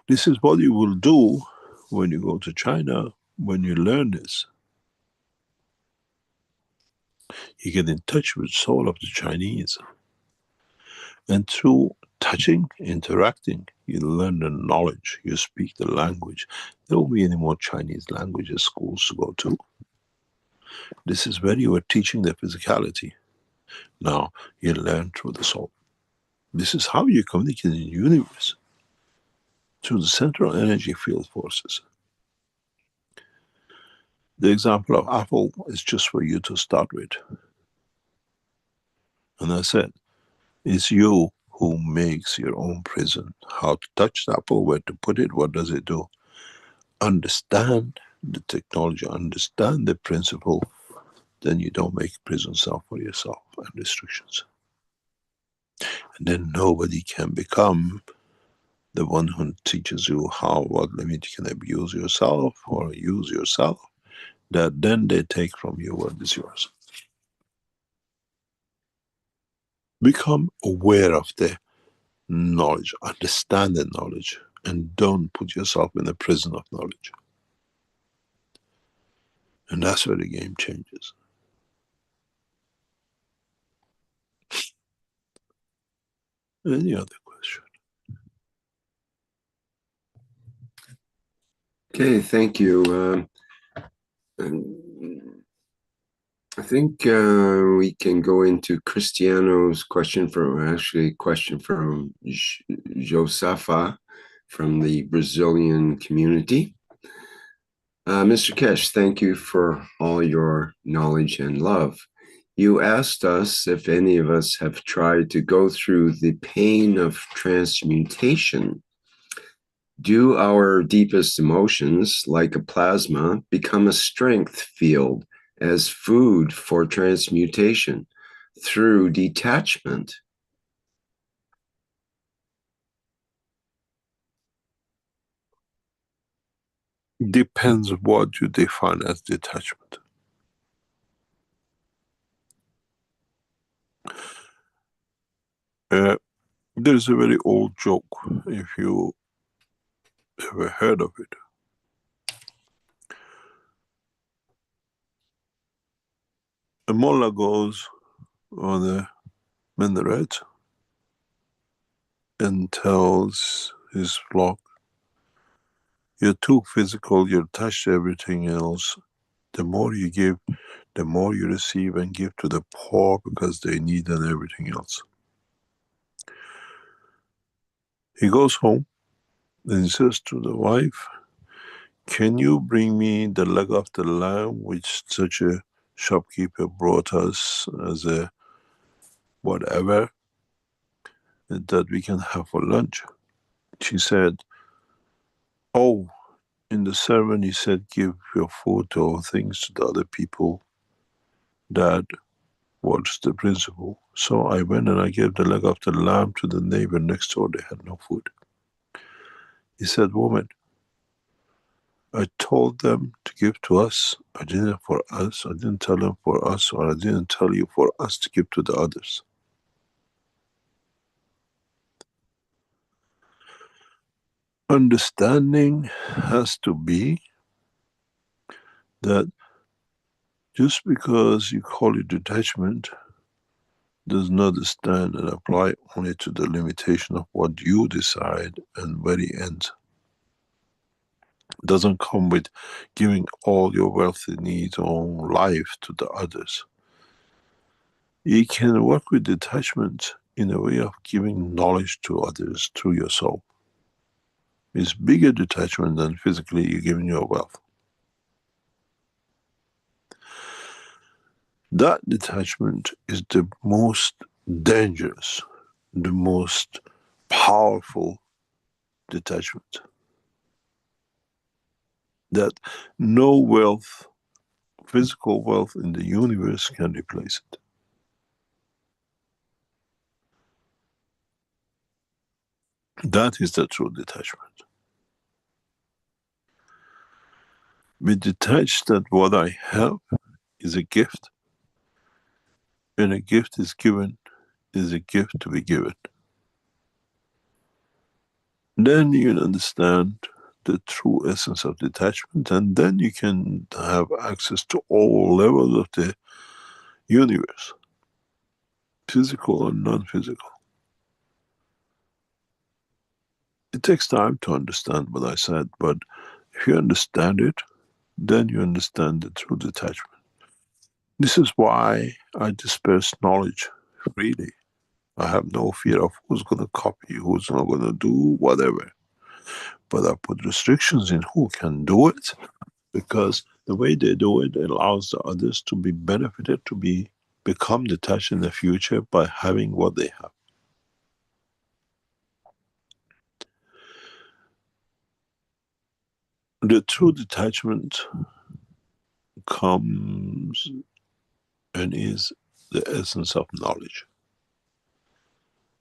S3: This is what you will do when you go to China, when you learn this. You get in touch with the soul of the Chinese. And through touching, interacting, you learn the knowledge, you speak the language. There won't be any more Chinese languages schools to go to. This is where you are teaching the physicality. Now you learn through the soul. This is how you communicate in the universe, through the central energy field forces. The example of apple is just for you to start with. And I said, it's you who makes your own prison. How to touch the apple, where to put it, what does it do? Understand the technology, understand the principle, then you don't make prison cell for yourself and restrictions. And then nobody can become the one who teaches you how, what limit you can abuse yourself or use yourself, that then they take from you what is yours. Become aware of the knowledge, understand the knowledge, and don't put yourself in a prison of knowledge. And that's where the game changes. Any other question?
S2: Okay, thank you. I think we can go into Cristiano's question from Josafa from the Brazilian community. Mr. Keshe, thank you for all your knowledge and love. You asked us if any of us have tried to go through the pain of transmutation. Do our deepest emotions, like a plasma, become a strength field as food for transmutation through detachment?
S3: Depends what you define as detachment. There's a very old joke, if you ever heard of it. A mullah goes on a minaret and tells his flock, you're too physical, you're attached to everything else. The more you give, the more you receive, and give to the poor because they need and everything else. He goes home and he says to the wife, can you bring me the leg of the lamb which such a shopkeeper brought us as a whatever that we can have for lunch? She said, oh, in the sermon he said give your food or things to the other people. That was the principle. So I went and I gave the leg of the lamb to the neighbor next door. They had no food. He said, woman, I told them to give to us. I didn't for us. I didn't tell them for us, or I didn't tell you for us to give to the others. Understanding has to be that just because you call it detachment does not stand and apply only to the limitation of what you decide and where it ends. It doesn't come with giving all your wealthy needs or life to the others. You can work with detachment in a way of giving knowledge to others through your soul. It's bigger detachment than physically you're giving your wealth. That detachment is the most dangerous, the most powerful detachment. That no wealth, physical wealth in the universe can replace it. That is the true detachment. We detach that what I have is a gift, and a gift is given is a gift to be given. Then you can understand the true essence of detachment, and then you can have access to all levels of the universe, physical and non-physical. It takes time to understand what I said, but if you understand it, then you understand the true detachment. This is why I disperse knowledge freely. I have no fear of who's going to copy, who's not going to do whatever. But I put restrictions in who can do it, because the way they do it allows the others to be benefited, to become detached in the future by having what they have. The true detachment comes and is the essence of knowledge,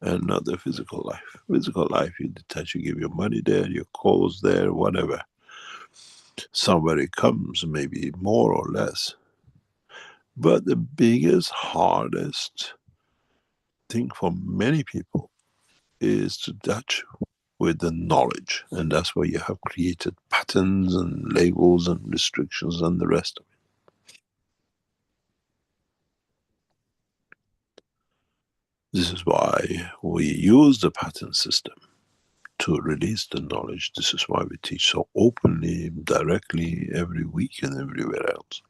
S3: and not the physical life. Physical life, you detach, you give your money there, your clothes there, whatever. Somewhere it comes, maybe more or less. But the biggest, hardest thing for many people is to detach with the knowledge, and that's why you have created patterns and labels and restrictions and the rest of it. This is why we use the pattern system to release the knowledge. This is why we teach so openly, directly, every week and everywhere else.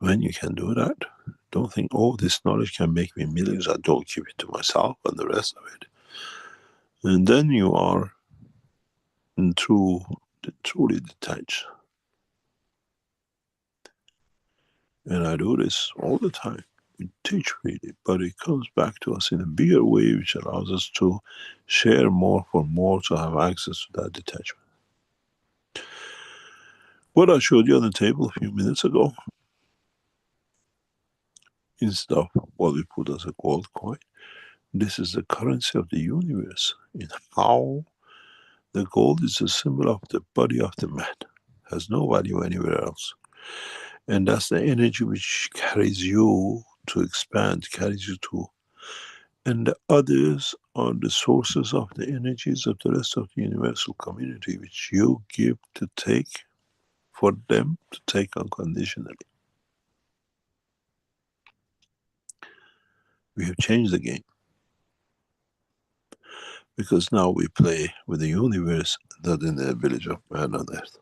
S3: When you can do that, don't think, oh, this knowledge can make me millions, I don't keep it to myself and the rest of it. And then you are truly detached. And I do this all the time. We teach really, but it comes back to us in a bigger way, which allows us to share more for more, to have access to that detachment. What I showed you on the table a few minutes ago, instead of what we put as a gold coin, this is the currency of the universe, in how the gold is a symbol of the body of the man, has no value anywhere else. And that's the energy which carries you to expand, carries you to. And the others are the sources of the energies of the rest of the universal community, which you give to take, for them to take unconditionally. We have changed the game, because now we play with the universe, not in the village of man on earth.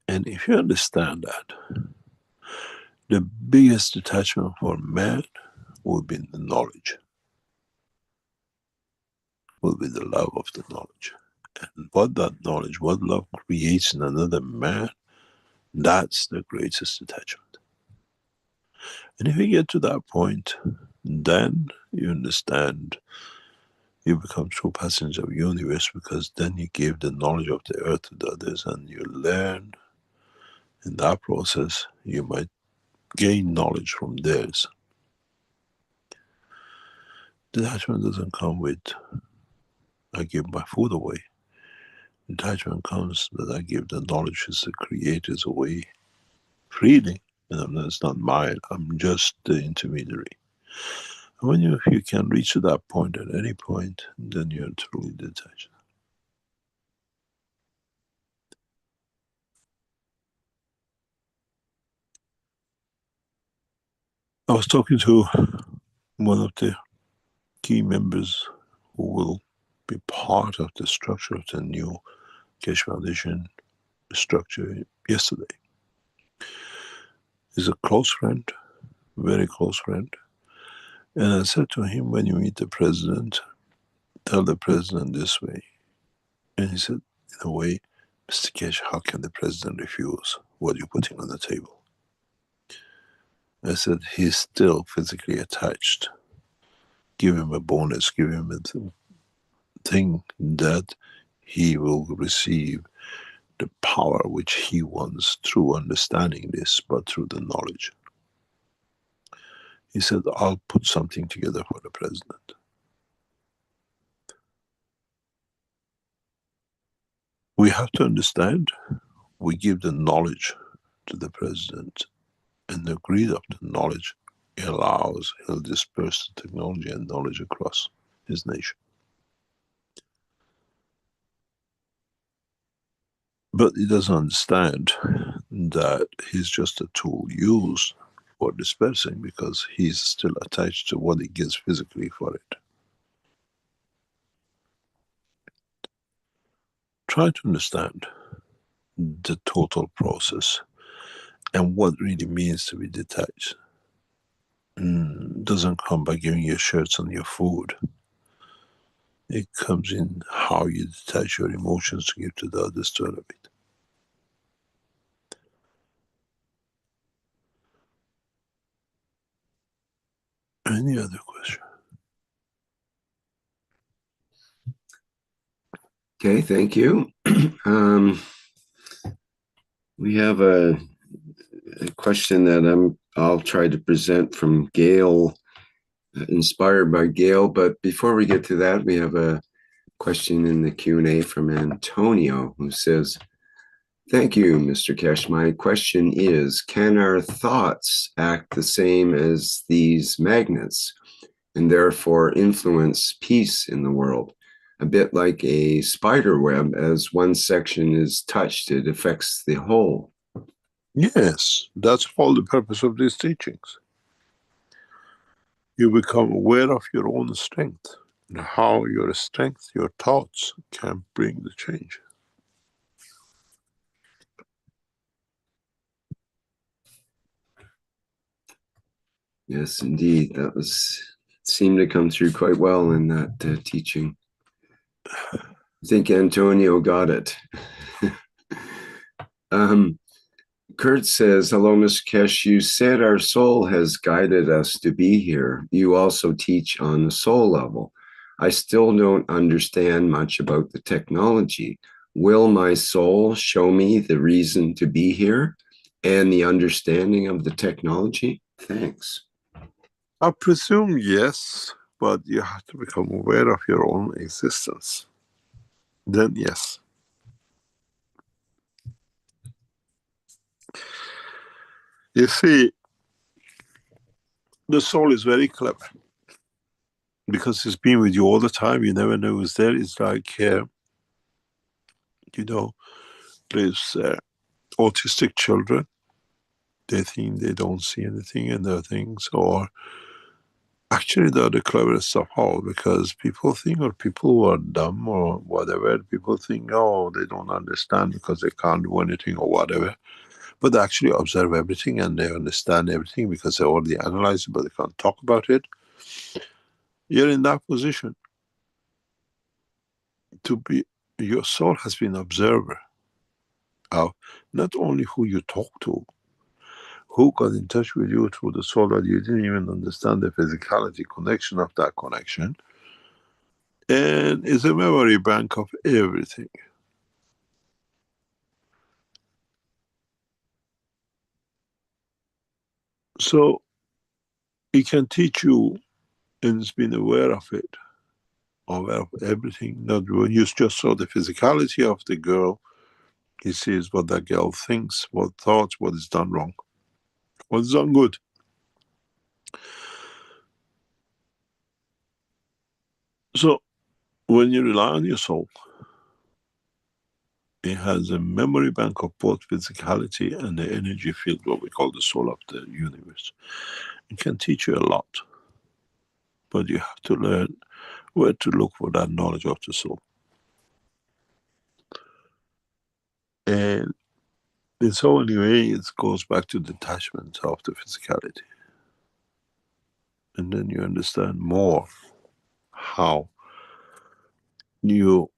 S3: And if you understand that, the biggest detachment for man will be the knowledge, will be the love of the knowledge. And what that knowledge, what love creates in another man, that's the greatest detachment. And if you get to that point, then you understand, you become true passenger of the universe, because then you give the knowledge of the earth to the others, and you learn. In that process, you might gain knowledge from theirs. Detachment doesn't come with, I give my food away. Detachment comes that I give the knowledge as the creators away freely. And it's not mine, I'm just the intermediary. And when you can reach to that point at any point, then you're truly detached. I was talking to one of the key members who will be part of the structure of the new Keshe Foundation structure yesterday. He's a close friend, very close friend. And I said to him, when you meet the president, tell the president this way. And he said, in a way, Mr. Keshe, how can the president refuse what you're putting on the table? I said, he's still physically attached. Give him a bonus, give him a thing that he will receive the power which he wants through understanding this, but through the knowledge. He said, I'll put something together for the president. We have to understand, we give the knowledge to the president, and the greed of the knowledge allows, he'll disperse the technology and knowledge across his nation. But he doesn't understand that he's just a tool used for dispersing, because he's still attached to what he gets physically for it. Try to understand the total process and what really means to be detached. Doesn't come by giving your shirts and your food. It comes in how you detach your emotions to give to the others to elevate. Any other question?
S2: Okay, thank you. We have a question that I'll try to present from Gail, inspired by Gail. But before we get to that, we have a question in the Q&A from Antonio, who says, Thank you, Mr. Keshe. My question is, can our thoughts act the same as these magnets and therefore influence peace in the world? A bit like a spider web, as one section is touched, it affects the whole.
S3: Yes, that's all the purpose of these teachings. You become aware of your own strength and how your strength, your thoughts can bring the change.
S2: Yes, indeed. That seemed to come through quite well in that teaching. I think Antonio got it. Kurt says, hello, Mr. Keshe. You said our soul has guided us to be here. You also teach on the soul level. I still don't understand much about the technology. Will my soul show me the reason to be here and the understanding of the technology? Thanks.
S3: I presume yes, but you have to become aware of your own existence. Then yes. You see, the soul is very clever because it's been with you all the time. You never know it's there. It's like, you know, there's autistic children. They think they don't see anything in their things, or actually they're the cleverest of all, because people think, or people who are dumb or whatever, people think, oh, they don't understand because they can't do anything or whatever. But they actually observe everything and they understand everything because they already analyze it, but they can't talk about it. You're in that position to be, your soul has been observer of not only who you talk to, who got in touch with you through the soul that you didn't even understand the physicality connection of that connection, and it's a memory bank of everything. So it can teach you, and it's been aware of it, aware of everything. Not when you just saw the physicality of the girl, he sees what that girl thinks, what thoughts, what is done wrong, what is done good. So when you rely on your soul, it has a memory bank of both physicality and the energy field, what we call the soul of the universe. It can teach you a lot, but you have to learn where to look for that knowledge of the soul. And in so many ways, it goes back to detachment of the physicality. And then you understand more how you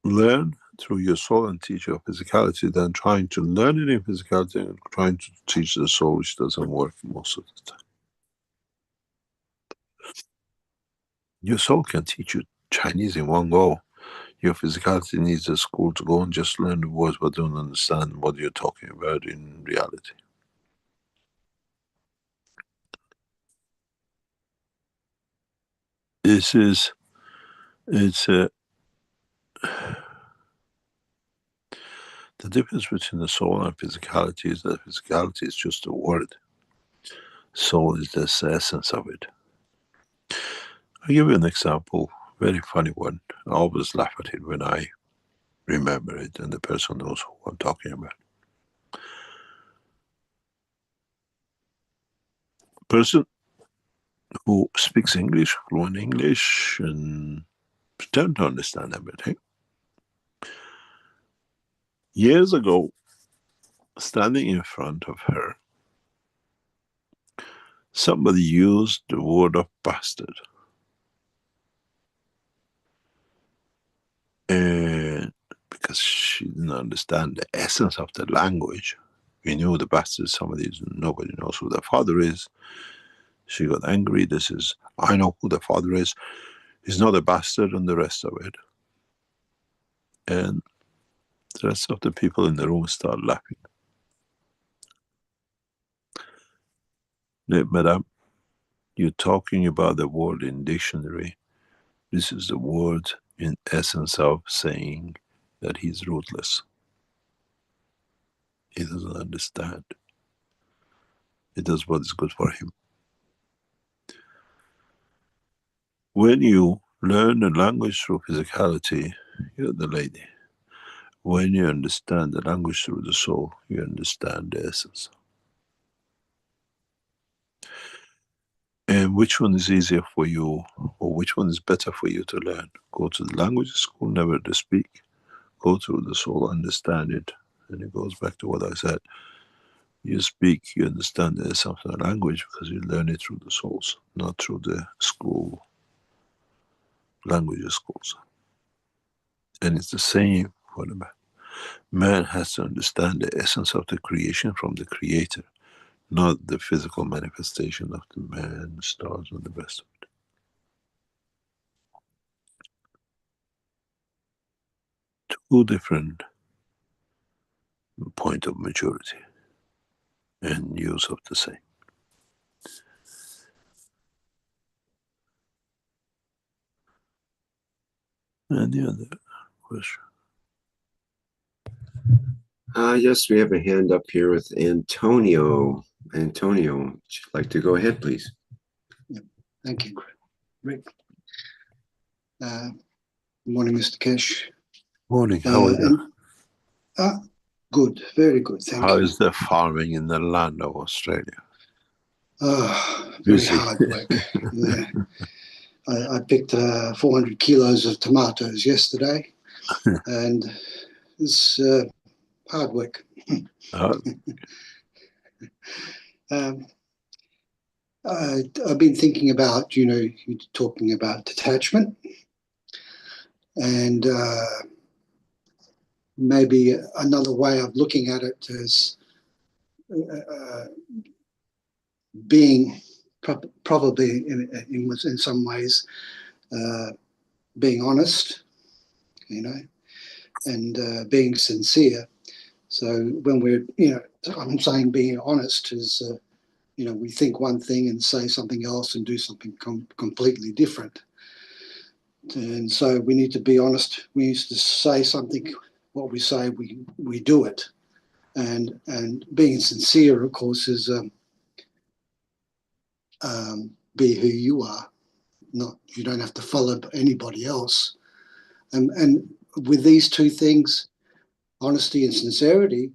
S3: learn through your soul and teach your physicality than trying to learn it in physicality and trying to teach the soul, which doesn't work most of the time. Your soul can teach you Chinese in one go. Your physicality needs a school to go and just learn the words but don't understand what you're talking about in reality. The difference between the soul and physicality is that physicality is just a word. Soul is the essence of it. I'll give you an example, very funny one. I always laugh at it when I remember it and the person knows who I'm talking about. A person who speaks English, fluent English, and pretend to understand everything. Years ago, standing in front of her, somebody used the word of bastard. And because she didn't understand the essence of the language, we knew the bastard is somebody, nobody knows who the father is. She got angry. I know who the father is. He's not a bastard, and the rest of it. And the rest of the people in the room start laughing. Madam, you're talking about the word in dictionary. This is the word in essence of saying that he's ruthless. He doesn't understand. He does what is good for him. When you learn a language through physicality, you're the lady. When you understand the language through the soul, you understand the essence. And which one is easier for you, or which one is better for you to learn? Go to the language school, never to speak. Go through the soul, understand it. And it goes back to what I said. You speak, you understand the essence of the language because you learn it through the souls, not through the school, language schools. And it's the same for the man. Man has to understand the essence of the creation from the creator, not the physical manifestation of the man, the stars, and the rest of it. Two different point of maturity and use of the same. Any other question?
S2: Yes, we have a hand up here with Antonio. Antonio, would you like to go ahead, please?
S6: Yeah. Thank you, Rick. Good morning, Mr. Keshe.
S3: Morning, how are you?
S6: Good, very good, thank
S3: How
S6: you.
S3: is the farming in the land of Australia?
S6: Very
S3: Busy.
S6: hard work. Yeah. I picked 400 kilos of tomatoes yesterday, and it's hard work. I've been thinking about, you're talking about detachment, and maybe another way of looking at it is being probably in some ways being honest, and being sincere. So when we're, I'm saying being honest is, we think one thing and say something else and do something completely different. And so we need to be honest. We need to say something, what we say, we do it. And being sincere, of course, is be who you are. You don't have to follow anybody else. And with these two things, honesty and sincerity,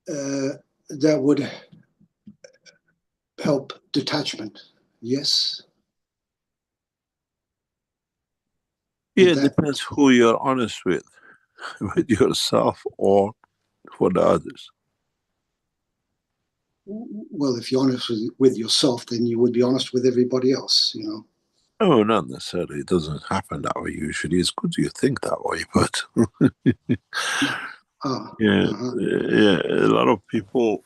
S6: that would help detachment. Yes.
S3: Yeah, it depends who you're honest with yourself or for the others.
S6: Well, if you're honest with yourself, then you would be honest with everybody else,
S3: No, not necessarily. It doesn't happen that way usually. It's good you think that way, but yeah, a lot of people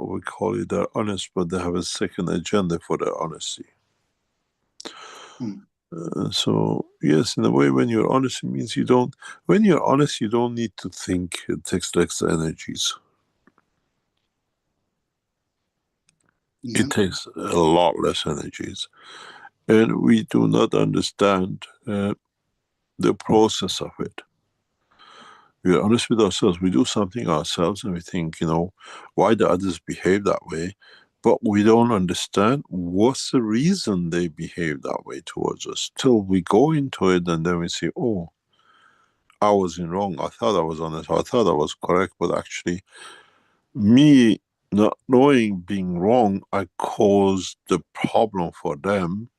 S3: we call it they're honest, but they have a second agenda for their honesty. So yes, in a way, when you're honest, it means when you're honest, you don't need to think. It takes less energies. It takes a lot less energies. And we do not understand the process of it. We are honest with ourselves. We do something ourselves and we think, why the others behave that way? But we don't understand what's the reason they behave that way towards us till we go into it and then we say, oh, I was in wrong. I thought I was honest. I thought I was correct. But actually, me not knowing being wrong, I caused the problem for them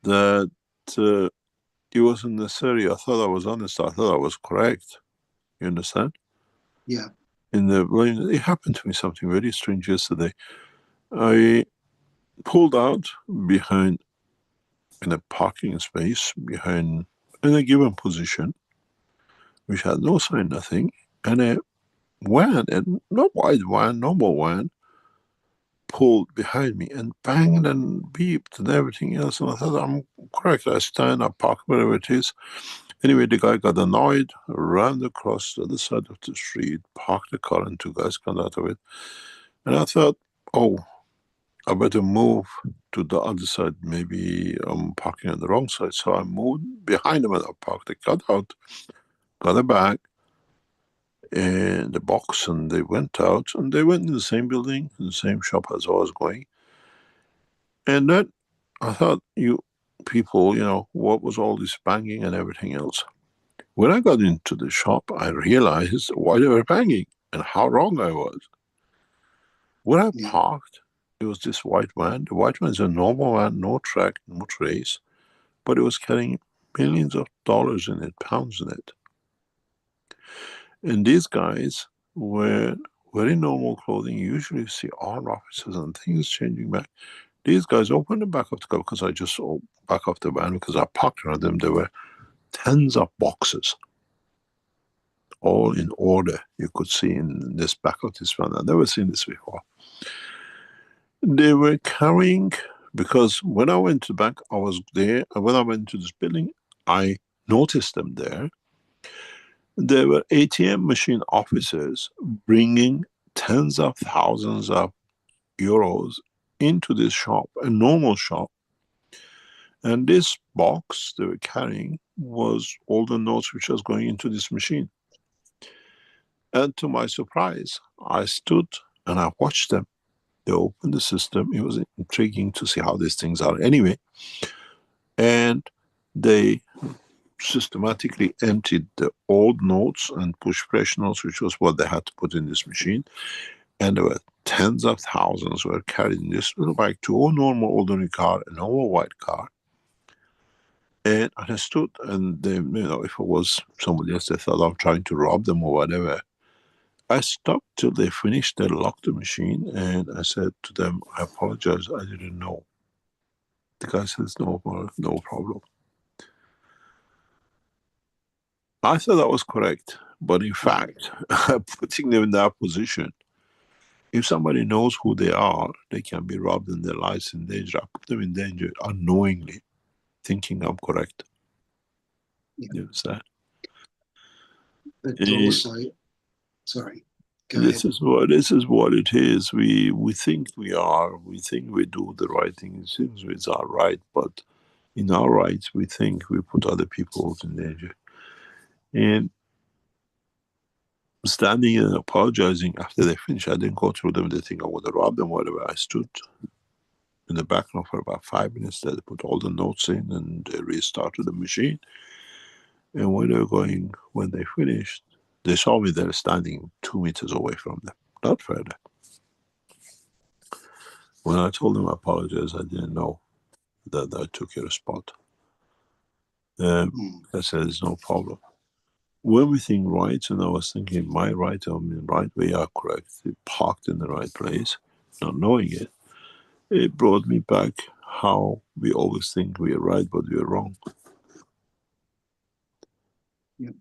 S3: that it wasn't necessary. I thought I was honest. I thought I was correct. You understand?
S6: Yeah.
S3: It happened to me something very strange yesterday. I pulled out behind in a parking space behind in a given position, which had no sign, nothing, and a van, and not wide van, normal van, pulled behind me and banged and beeped and everything else. And I thought, I'm correct. I stand, I park wherever it is. Anyway, the guy got annoyed, ran across the other side of the street, parked the car, and two guys got out of it. And I thought, oh, I better move to the other side. Maybe I'm parking on the wrong side. So I moved behind them and I parked. They got out, got a bag, and the box, and they went out, and they went in the same building, in the same shop as I was going. And then I thought, you people, what was all this banging and everything else? When I got into the shop, I realized why they were banging and how wrong I was. When I parked, it was this white van. The white van is a normal van, no track, no trace, but it was carrying millions of dollars in it, pounds in it. And these guys were very normal clothing. Usually you see armed officers and things changing back. These guys opened the back of the car, because I just saw back of the van, because I parked around them. There were tens of boxes, all in order. You could see in this back of this van. I've never seen this before. They were carrying, because when I went to the bank, I was there, and when I went to this building, I noticed them there. There were ATM machine officers bringing tens of thousands of euros into this shop, a normal shop. And this box they were carrying was all the notes which was going into this machine. And to my surprise, I stood and I watched them. They opened the system. It was intriguing to see how these things are anyway. And they systematically emptied the old notes and pushed fresh notes, which was what they had to put in this machine. And there were tens of thousands were carried in this little bike to a normal ordinary car, a normal white car. And I stood, and they, if it was somebody else, they thought I'm trying to rob them or whatever. I stopped till they finished. They locked the machine, and I said to them, I apologize, I didn't know. The guy says, no problem. I thought that was correct, but in fact, putting them in that position, if somebody knows who they are, they can be robbed and their lives in danger. I put them in danger unknowingly, thinking I'm correct. You understand?
S6: But also, sorry.
S3: This is what it is. We think we are. We think we do the right thing. It seems it's our right, but in our rights, we think we put other people in danger. And standing and apologizing after they finish, I didn't go through them. They think I would have robbed them, whatever. I stood in the background for about 5 minutes. They put all the notes in, and they restarted the machine. And when they finished, they saw me there standing 2 meters away from them, not further. When I told them I apologize, I didn't know that I took your spot. I said, there's no problem. When we think right, and I was thinking my right, I'm in the right way, are correct, it parked in the right place, not knowing it, it brought me back how we always think we are right, but we are wrong.
S6: Yep.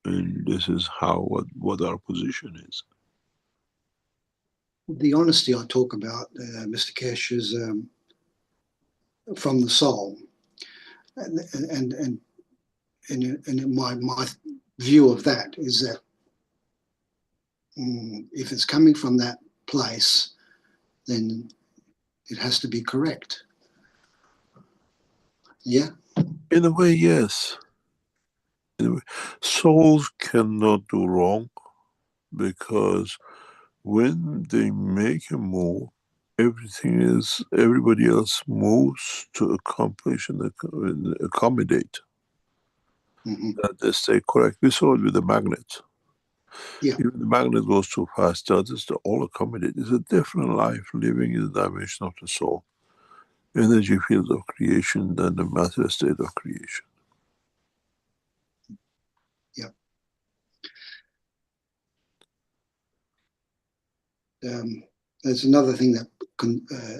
S3: And this is what our position is.
S6: The honesty I talk about, Mr. Keshe, is from the soul, and my view of that is that if it's coming from that place, then it has to be correct. Yeah.
S3: In a way, yes. Souls cannot do wrong, because when they make a move, everybody else moves to accomplish and accommodate. That they stay correct. We saw it with the magnet.
S6: Yeah.
S3: If the magnet goes too fast, the others to all accommodate. It's a different life living in the dimension of the soul, energy field of creation than the matter state of creation.
S6: Yeah. There's another thing that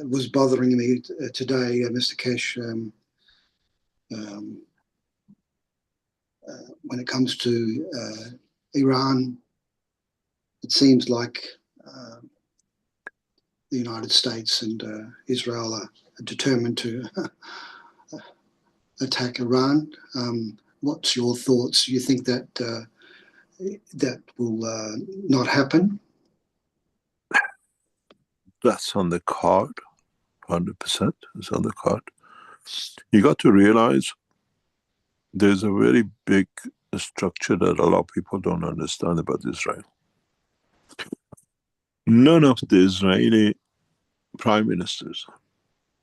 S6: was bothering me today, Mr. Keshe. When it comes to Iran, it seems like the United States and Israel are determined to attack Iran. What's your thoughts? You think that that will not happen?
S3: That's on the card, 100%. It's on the card. You got to realize there's a very big a structure that a lot of people don't understand about Israel. None of the Israeli prime ministers,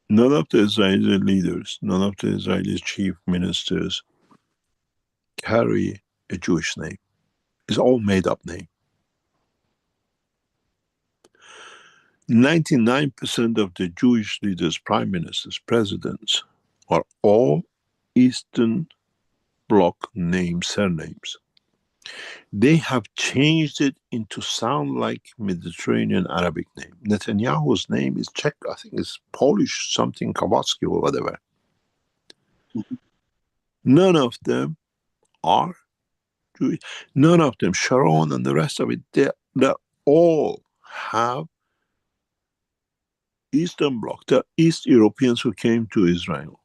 S3: none of the Israeli leaders, none of the Israeli chief ministers carry a Jewish name. It's all made-up name. 99% of the Jewish leaders, prime ministers, presidents, are all Eastern Bloc names, surnames. They have changed it into sound like Mediterranean Arabic name. Netanyahu's name is Czech, I think it's Polish, something Kowalski or whatever. None of them are Jewish. None of them, Sharon and the rest of it, they all have Eastern Bloc. They're East Europeans who came to Israel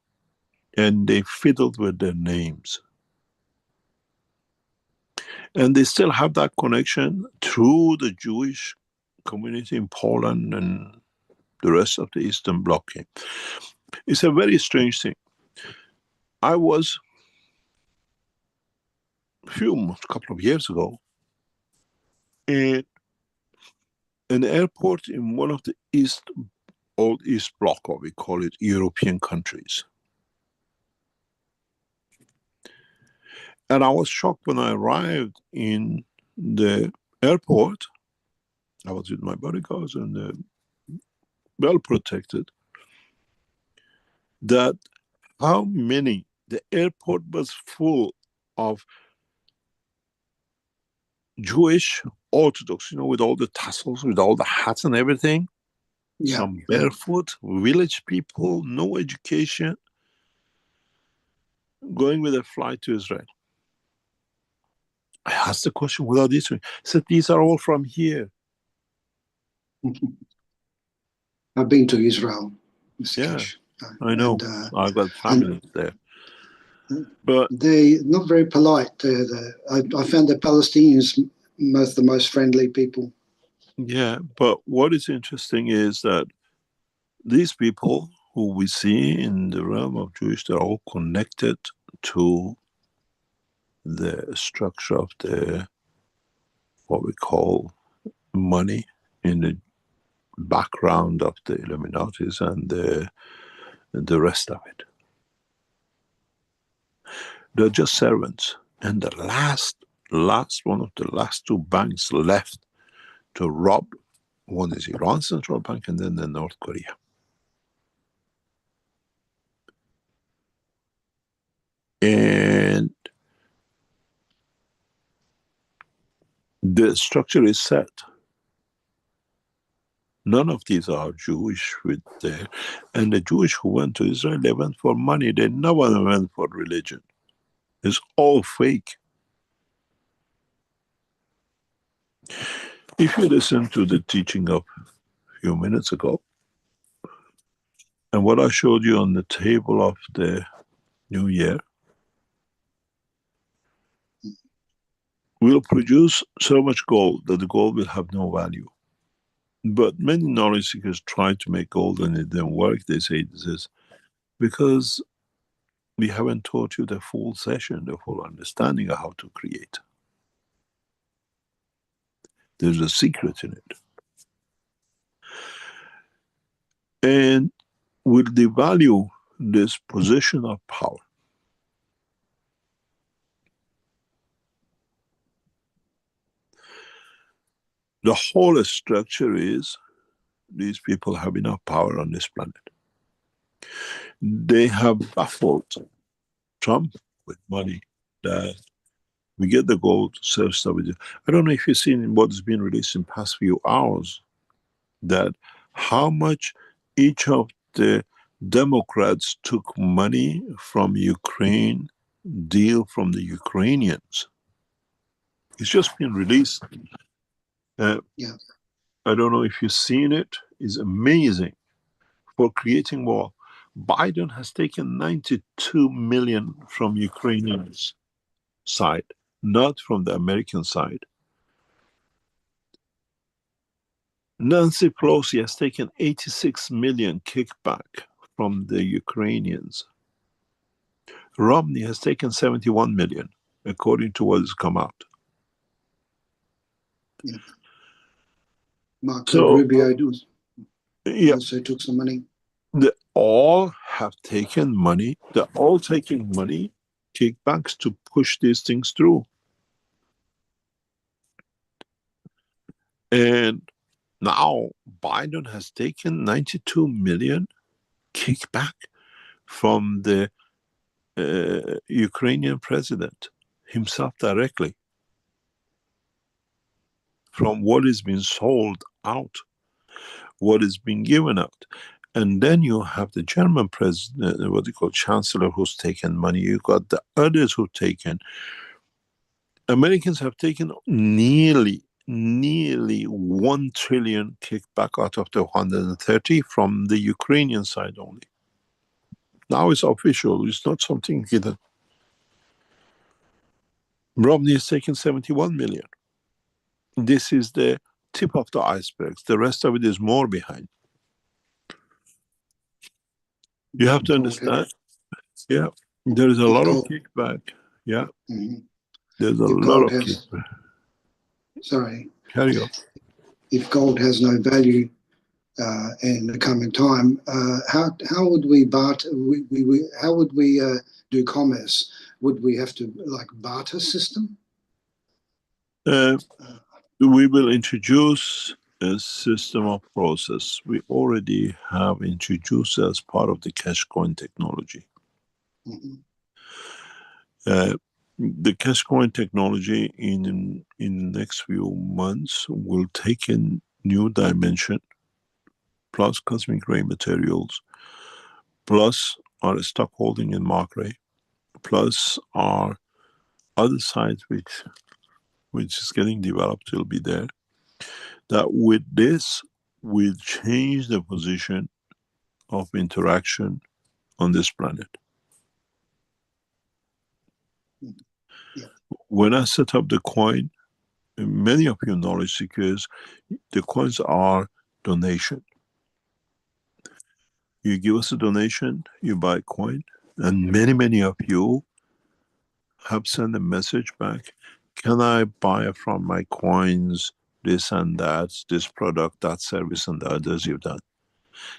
S3: and they fiddled with their names. And they still have that connection through the Jewish community in Poland and the rest of the Eastern Bloc. It's a very strange thing. I was, a couple of years ago, in an airport in one of the old East Bloc, or we call it European countries. And I was shocked when I arrived in the airport. I was with my bodyguards and well protected. That how many, the airport was full of Jewish Orthodox, with all the tassels, with all the hats and everything. Yeah. Some barefoot, village people, no education, going with a flight to Israel. I asked the question, what are these? He said, these are all from here.
S6: I've been to Israel, Mr.
S3: Yeah,
S6: Keshe.
S3: I know. I've got family there. But
S6: they're not very polite. I found the Palestinians the most friendly people.
S3: Yeah, but what is interesting is that these people who we see in the realm of Jewish, they're all connected to the structure of the, what we call money in the background of the Illuminatis and the rest of it. They're just servants. And the last one of the last two banks left to rob, one is Iran Central Bank and then the North Korea. And the structure is set. None of these are Jewish and the Jewish who went to Israel, they went for money. They never went for religion. It's all fake. If you listen to the teaching of a few minutes ago, and what I showed you on the table of the New Year, we'll produce so much gold that the gold will have no value. But many knowledge seekers try to make gold and it didn't work. They say this is because we haven't taught you the full session, the full understanding of how to create. There's a secret in it. And we'll devalue this position of power. The whole structure is these people have enough power on this planet. They have baffled Trump with money that we get the gold, self-stability. I don't know if you've seen what has been released in past few hours, that how much each of the Democrats took money from Ukraine, deal from the Ukrainians. It's just been released.
S6: Yeah.
S3: I don't know if you've seen it. It's amazing for creating war. Biden has taken 92 million from Ukrainians' side, not from the American side. Nancy Pelosi has taken 86 million kickback from the Ukrainians. Romney has taken 71 million. according to what has come out.
S6: Yeah. Marco
S3: So,
S6: Rubio
S3: yeah,
S6: also took some money.
S3: they all have taken money. They're all taking money, kickbacks to push these things through. And now Biden has taken 92 million kickback from the Ukrainian president himself directly from what is being sold out, what is being given out. And then you have the German president, what they call chancellor, who's taken money. You got the others who've taken. Americans have taken nearly 1 trillion kickback out of the 130 from the Ukrainian side only. Now it's official. It's not something hidden. Romney has taken 71 million. This is the tip of the iceberg. The rest of it is more behind. You have to understand. Yeah, there is a lot of kickback. Yeah, there's a lot of kickback.
S6: Sorry.
S3: Carry on.
S6: If gold has no value in the coming time, how would we barter? How would we do commerce? Would we have to like barter system?
S3: We will introduce a system of process. We already have introduced as part of the cash coin technology. The cash coin technology in the next few months will take in new dimension, plus cosmic ray materials, plus our stock holding in Markray, plus our other side which is getting developed will be there. That with this will change the position of interaction on this planet.
S6: Yeah.
S3: When I set up the coin, many of you knowledge seekers, the coins are donation. You give us a donation, you buy a coin, and many of you have sent a message back. Can I buy from my coins this and that, this product, that service, and the others you've done?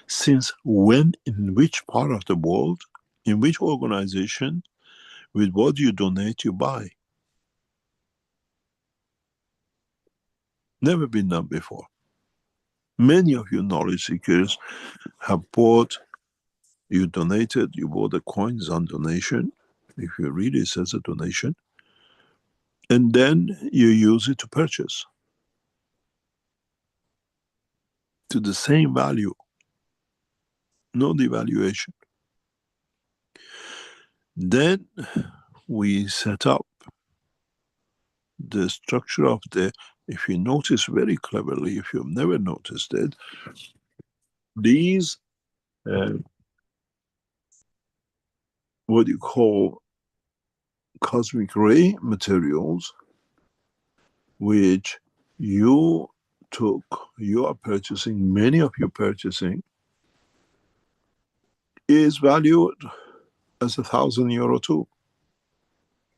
S3: Since when, in which part of the world, in which organization, with what you donate, you buy? Never been done before. Many of you knowledge seekers have bought, you donated, you bought the coins on donation. If you read it says a donation. And then you use it to purchase to the same value, no devaluation. Then we set up the structure of the, if you notice very cleverly, if you've never noticed it, these what you call cosmic ray materials, which you are purchasing, many of you purchasing, is valued as €1,000 too.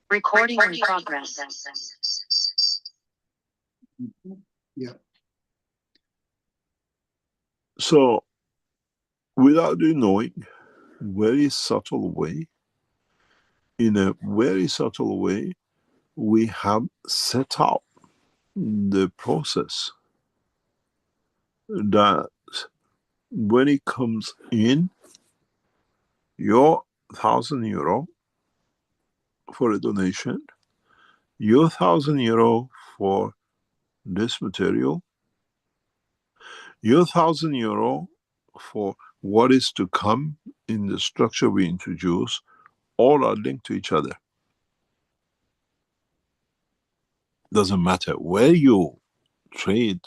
S5: Recording in progress.
S6: Yeah.
S3: So, without you knowing, very subtle way, in a very subtle way, we have set up the process that when it comes in, your €1,000 for a donation, your €1,000 for this material, your €1,000 for what is to come in the structure we introduce, all are linked to each other. Doesn't matter where you trade,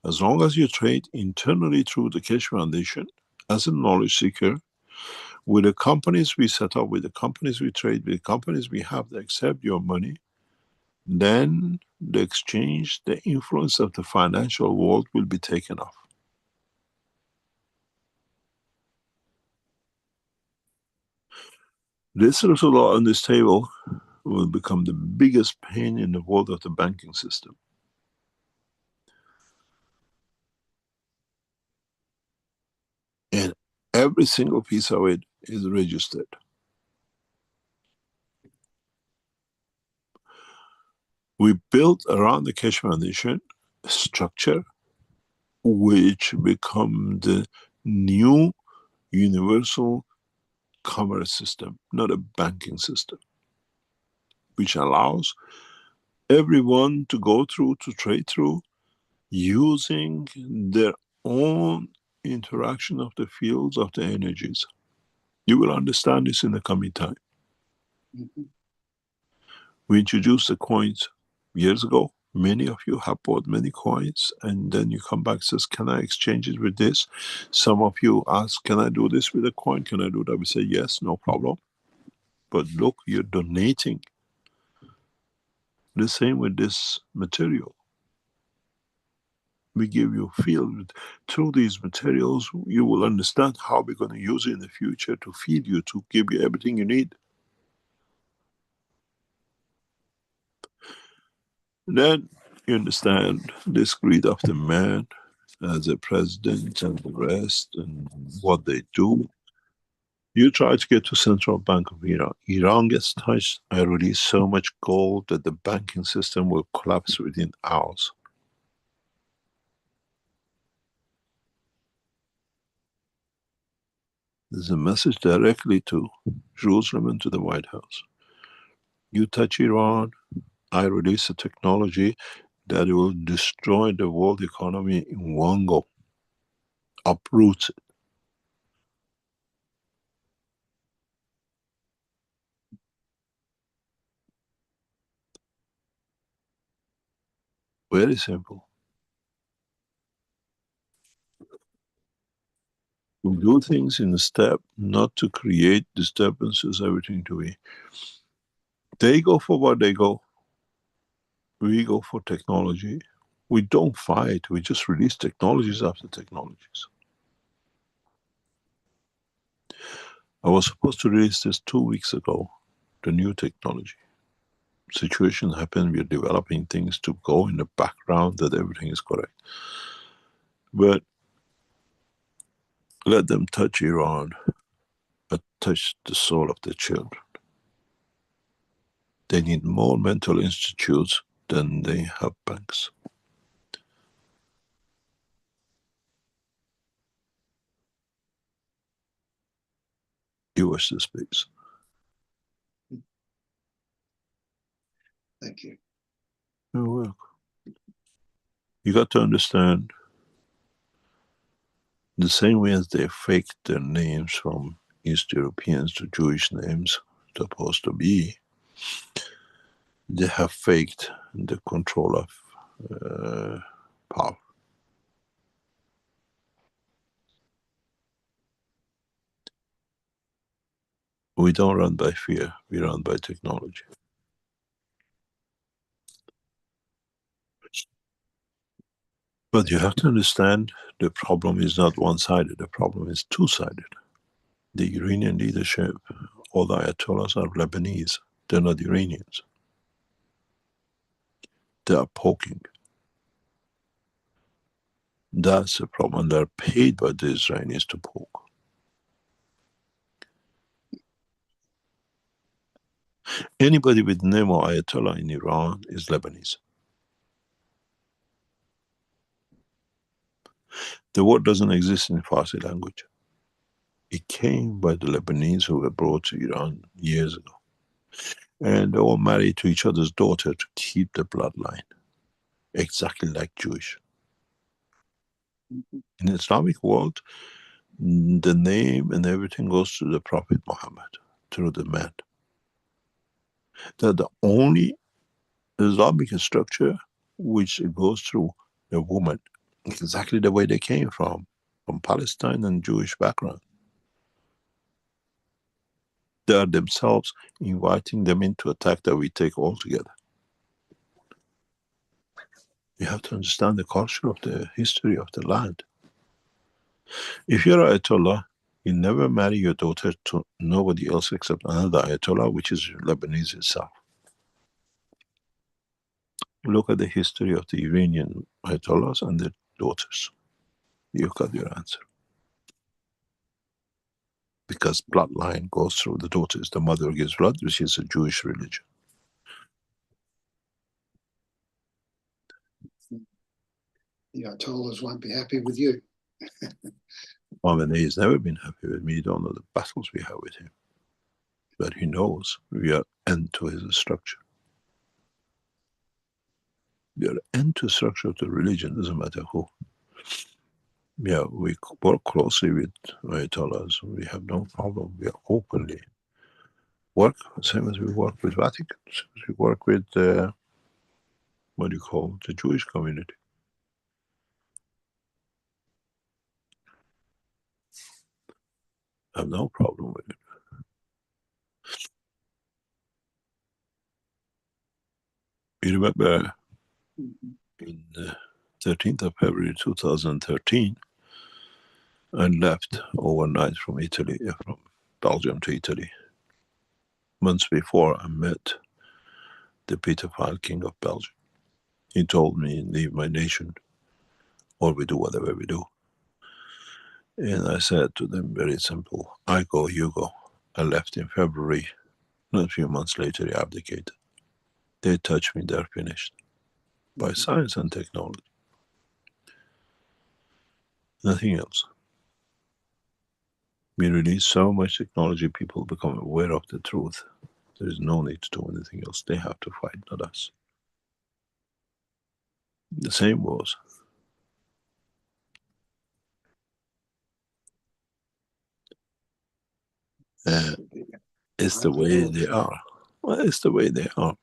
S3: as long as you trade internally through the Keshe Foundation as a knowledge seeker, with the companies we set up, with the companies we trade, with the companies we have that accept your money, then the exchange, the influence of the financial world will be taken off. This is a lot on this table. will become the biggest pain in the world of the banking system. And every single piece of it is registered. We built around the Keshe Foundation a structure which become the new universal commerce system, not a banking system, which allows everyone to go through, to trade through, using their own interaction of the fields of the energies. You will understand this in the coming time.
S6: Mhm.
S3: We introduced the coins years ago. Many of you have bought many coins, and then you come back and says, can I exchange it with this? Some of you ask, can I do this with a coin? Can I do that? We say, yes, no problem. But look, you're donating. The same with this material. We give you a field. Through these materials, you will understand how we're going to use it in the future to feed you, to give you everything you need. Then you understand this greed of the man as a president and the rest and what they do. You try to get to Central Bank of Iran. Iran gets touched. I release so much gold that the banking system will collapse within hours. There's a message directly to Jerusalem and to the White House. You touch Iran, I release a technology that will destroy the world economy in one go, uproots it. Very simple. We do things in a step, not to create disturbances, everything to be. They go for what they go. We go for technology. We don't fight, we just release technologies after technologies. I was supposed to release this 2 weeks ago, the new technology. Situation happened, we're developing things to go in the background that everything is correct. But let them touch Iran, but touch the soul of the children. They need more mental institutes than they have banks. You watch the space.
S6: Thank you.
S3: You're welcome. You got to understand, the same way as they faked their names from East Europeans to Jewish names supposed to be, they have faked the control of power. We don't run by fear, we run by technology. But you have to understand, the problem is not one-sided, the problem is two-sided. The Iranian leadership, all the Ayatollahs are Lebanese, they're not Iranians. They are poking. That's the problem. They're paid by the Israelis to poke. Anybody with the name of Ayatollah in Iran is Lebanese. The word doesn't exist in Farsi language. It came by the Lebanese who were brought to Iran years ago. And they all married to each other's daughter to keep the bloodline. Exactly like Jewish. In the Islamic world, the name and everything goes to the Prophet Muhammad, through the man. They're the only Islamic structure which goes through the woman, exactly the way they came from Palestine and Jewish background. They are themselves inviting them into attack that we take all together. You have to understand the culture of the history of the land. If you're Ayatollah, you never marry your daughter to nobody else except another Ayatollah, which is Lebanese itself. Look at the history of the Iranian Ayatollahs and their daughters. You got your answer. Because bloodline goes through the daughters. The mother gives blood, which is a Jewish religion.
S6: The Ayatollahs won't be happy with you.
S3: Khamenei has never been happy with me. You don't know the battles we have with him. But he knows we are end to his structure. We are end to structure of the religion, doesn't matter who. Yeah, we work closely with Ayatollahs. We have no problem. We are openly work, same as we work with Vatican, same as we work with, what do you call, the Jewish community. I have no problem with it. You remember in 13th of February 2013, I left overnight from Italy, from Belgium to Italy. Months before, I met the Pedophile King of Belgium. He told me, leave my nation, or we do whatever we do. And I said to them, very simple, I go, you go. I left in February, and a few months later, he abdicated. They touch me, they're finished. By science and technology. Nothing else. We release so much technology, people become aware of the truth. There is no need to do anything else. They have to fight, not us. The same was. It's the way they are. Well, it's the way they are.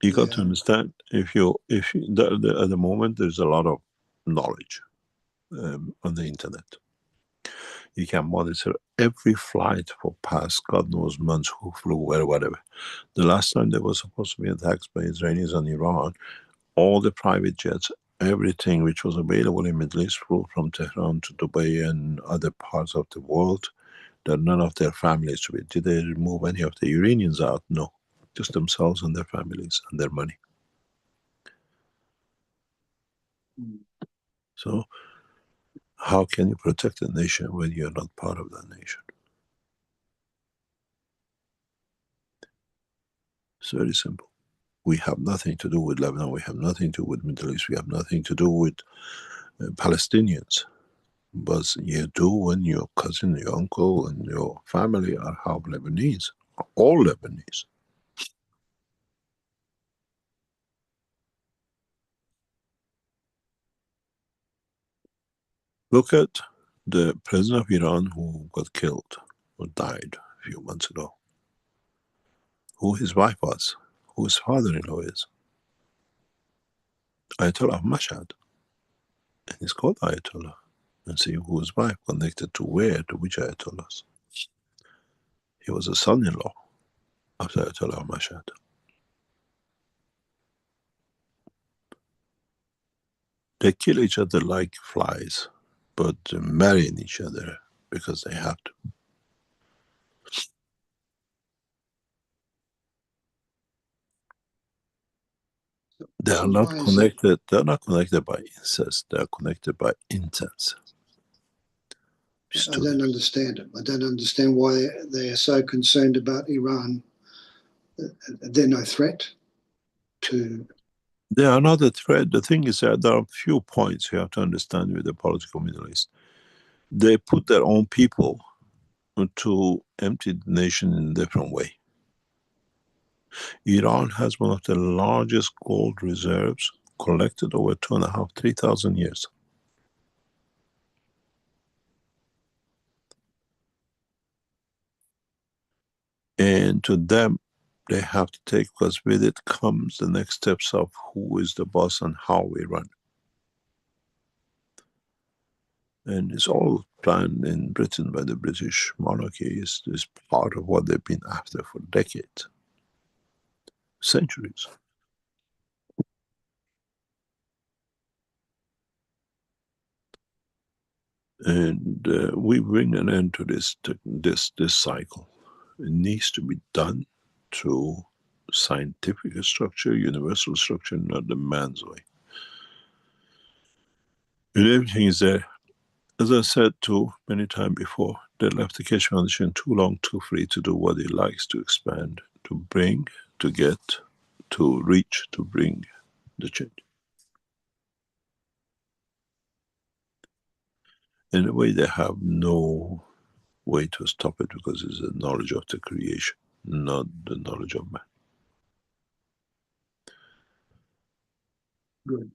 S3: You got to understand, at the moment, there's a lot of knowledge on the internet. You can monitor every flight for past God knows months, who flew where, whatever. The last time there was supposed to be attacks by Israelis on Iran, all the private jets, everything which was available in Middle East flew from Tehran to Dubai and other parts of the world. That none of their families to it. Did they remove any of the Iranians out? No. Just themselves and their families and their money. So how can you protect a nation when you're not part of that nation? It's very simple. We have nothing to do with Lebanon. We have nothing to do with Middle East. We have nothing to do with Palestinians. But you do when your cousin, your uncle, and your family are half Lebanese, all Lebanese. Look at the president of Iran who got killed or died a few months ago. Who his wife was, who his father-in-law is. Ayatollah Mashhad. And he's called Ayatollah. And see who his wife connected to where, to which Ayatollahs. He was a son-in-law of Ayatollah Mashhad. They kill each other like flies, but marrying each other because they have to. They are not connected. They are not connected by incest. They are connected by intent.
S6: I don't understand it. I don't understand why they are so concerned about Iran. They're no threat to.
S3: They are not a threat. The thing is that there are a few points you have to understand with the political Middle East. They put their own people to empty the nation in a different way. Iran has one of the largest gold reserves collected over 2,500 to 3,000 years. And to them, they have to take, because with it comes the next steps of who is the boss and how we run. And it's all planned in Britain by the British monarchy. It's part of what they've been after for decades, centuries. And we bring an end to this cycle. It needs to be done through scientific structure, universal structure, not the man's way. And everything is there. As I said too many times before, they left the Keshe Foundation too long, too free to do what it likes, to expand, to bring, to get, to reach, to bring the change. In a way, they have no way to stop it because it's the knowledge of the creation, not the knowledge of man.
S6: Good.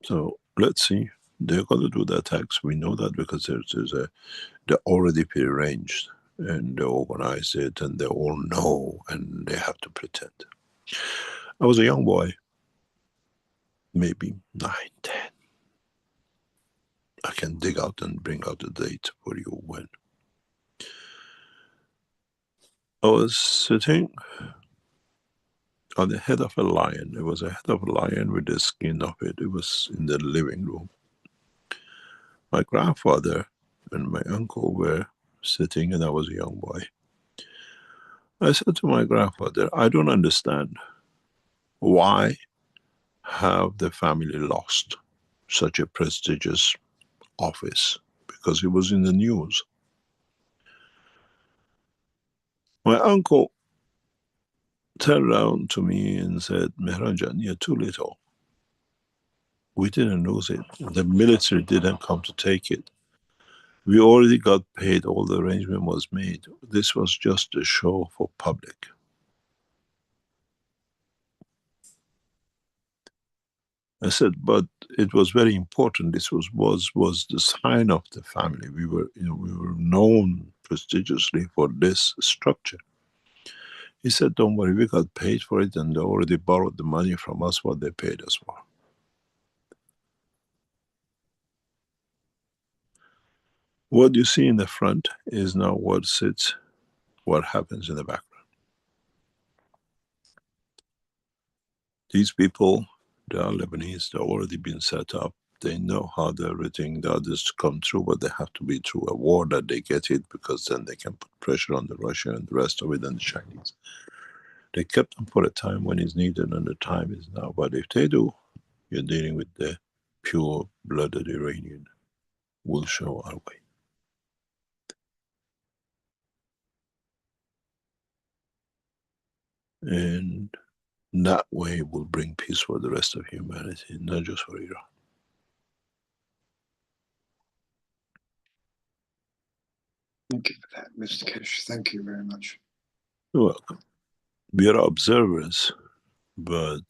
S3: So let's see. They're going to do the attacks. We know that because they're already prearranged and they organize it and they all know and they have to pretend. I was a young boy, maybe 9, 10. I can dig out and bring out the date for you when. I was sitting on the head of a lion. It was a head of a lion with the skin of it. It was in the living room. My grandfather and my uncle were sitting and I was a young boy. I said to my grandfather, I don't understand why have the family lost such a prestigious office, because it was in the news. My uncle turned around to me and said, Mehran, you're too little. We didn't lose it. The military didn't come to take it. We already got paid, all the arrangement was made. This was just a show for public. I said, but it was very important. This was the sign of the family. We were known prestigiously for this structure. He said, don't worry, we got paid for it and they already borrowed the money from us, what they paid us for. What you see in the front is now what happens in the background. These people, they are Lebanese, they've already been set up. They know how everything, the others come through, but they have to be through a war that they get it, because then they can put pressure on the Russia and the rest of it and the Chinese. They kept them for a time when it's needed, and the time is now. But if they do, you're dealing with the pure-blooded Iranian. Will show our way. And that way will bring peace for the rest of humanity, not just for Iran.
S6: Thank you for that, Mr. Keshe. Thank you very much.
S3: You're welcome. We are observers, but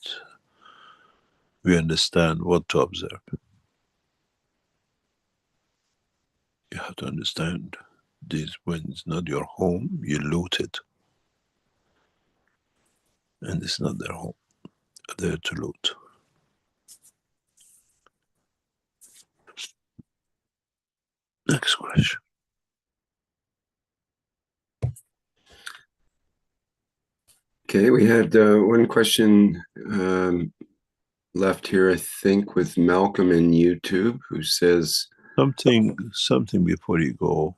S3: we understand what to observe. You have to understand this: when it's not your home, you loot it. And it's not their home. They're there to loot. Next question.
S2: Okay, we had one question left here, I think, with Malcolm in YouTube, who says...
S3: Something before you go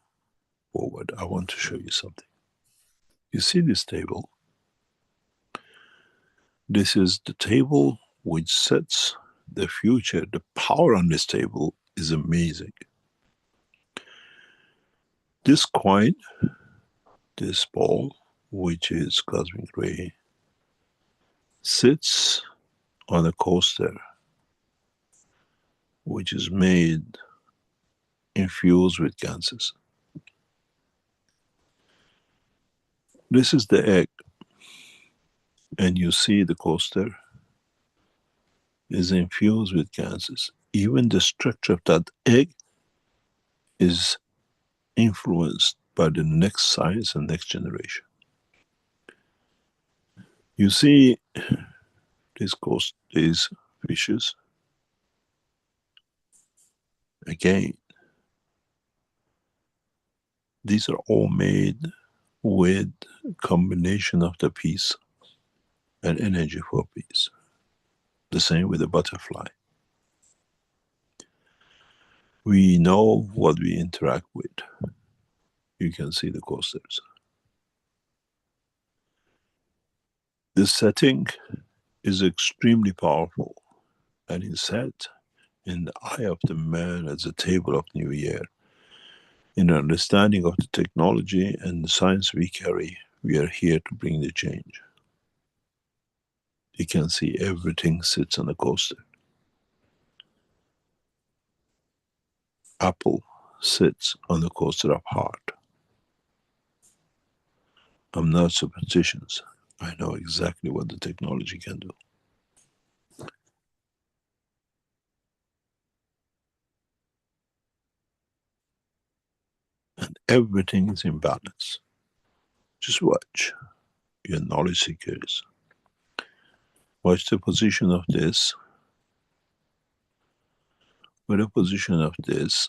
S3: forward. I want to show you something. You see this table? This is the table which sets the future. The power on this table is amazing. This coin, this ball, which is cosmic ray, sits on a coaster which is made, infused with gases. This is the egg, and you see the coaster is infused with gases. Even the structure of that egg is influenced by the next science and next generation. You see these fishes, again, these are all made with a combination of the peace and energy for peace. The same with the butterfly. We know what we interact with. You can see the coasters. This setting is extremely powerful and is set in the eye of the man as a table of New Year. In understanding of the technology and the science we carry, we are here to bring the change. You can see everything sits on the coaster. Apple sits on the coaster of heart. I'm not superstitious. I know exactly what the technology can do. And everything is in balance. Just watch, your knowledge seekers. Watch the position of this, with the position of this,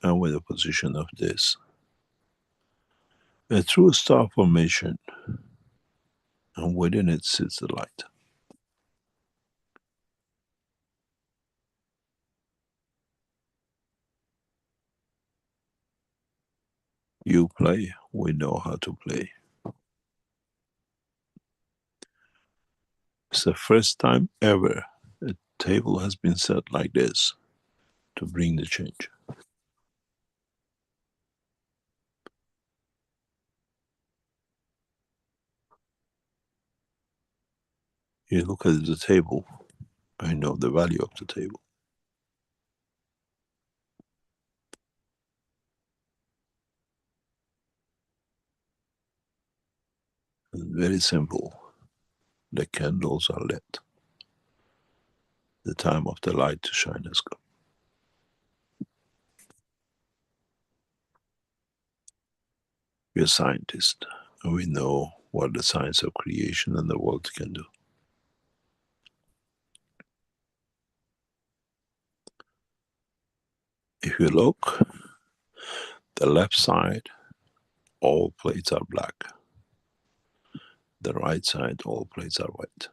S3: and with the position of this. A true star formation, and within it sits the light. You play, we know how to play. It's the first time ever a table has been set like this to bring the change. You look at the table, I know the value of the table. It's very simple. The candles are lit. The time of the light to shine has come. We are scientists, and we know what the science of creation and the world can do. If you look, the left side, all plates are black. The right side, all plates are white.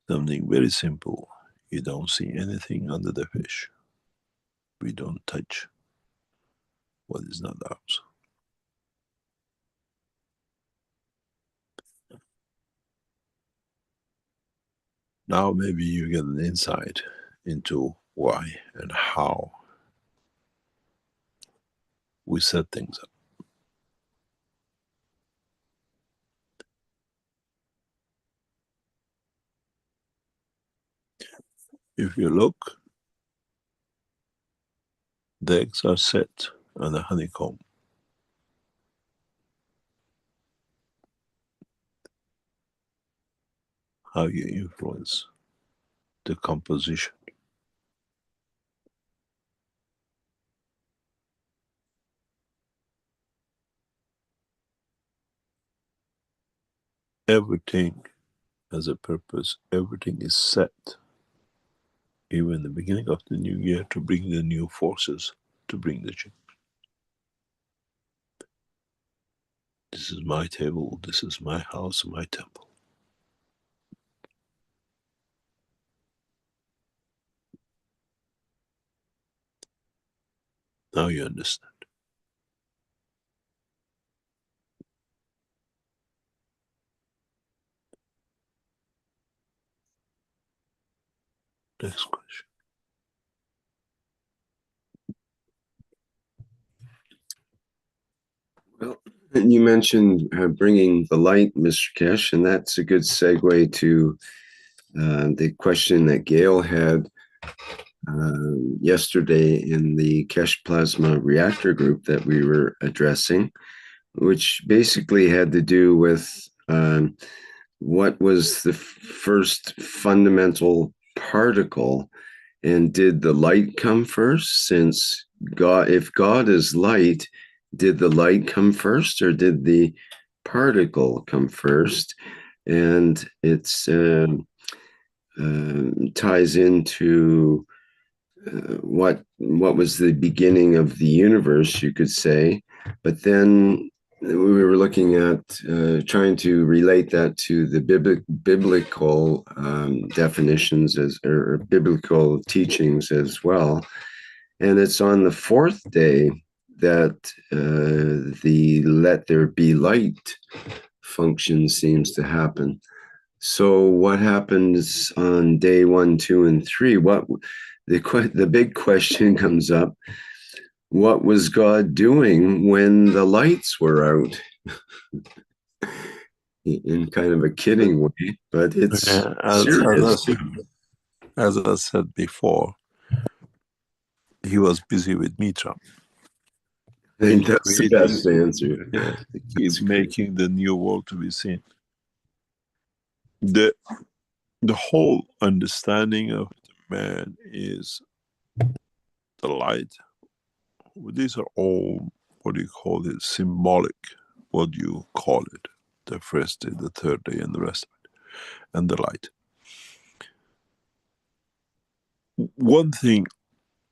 S3: Something very simple. You don't see anything under the fish. We don't touch what is not ours. Now maybe you get an insight into why and how we set things up. If you look, the eggs are set on a honeycomb. How you influence the composition. Everything has a purpose. Everything is set. Even the beginning of the new year to bring the new forces, to bring the change. This is my table, this is my house, my temple. Now you understand. Next question.
S2: Well, you mentioned bringing the light, Mr. Keshe, and that's a good segue to the question that Gail had yesterday in the Keshe Plasma Reactor group that we were addressing, which basically had to do with what was the first fundamental particle, and did the light come first? Since God, if God is light, did the light come first, or did the particle come first? And it's ties into what was the beginning of the universe, you could say. But then we were looking at trying to relate that to the biblical definitions or biblical teachings as well. And it's on the fourth day that the let there be light function seems to happen. So what happens on day 1, 2, and 3? What the big question comes up: what was God doing when the lights were out? In kind of a kidding way, but it's serious.
S3: As I said before, he was busy with Mitra.
S2: I think that's the best answer.
S3: Yeah, keep making the new world to be seen. The whole understanding of the man is the light. These are all, what do you call it, symbolic, what do you call it, the first day, the third day, and the rest of it, and the light. One thing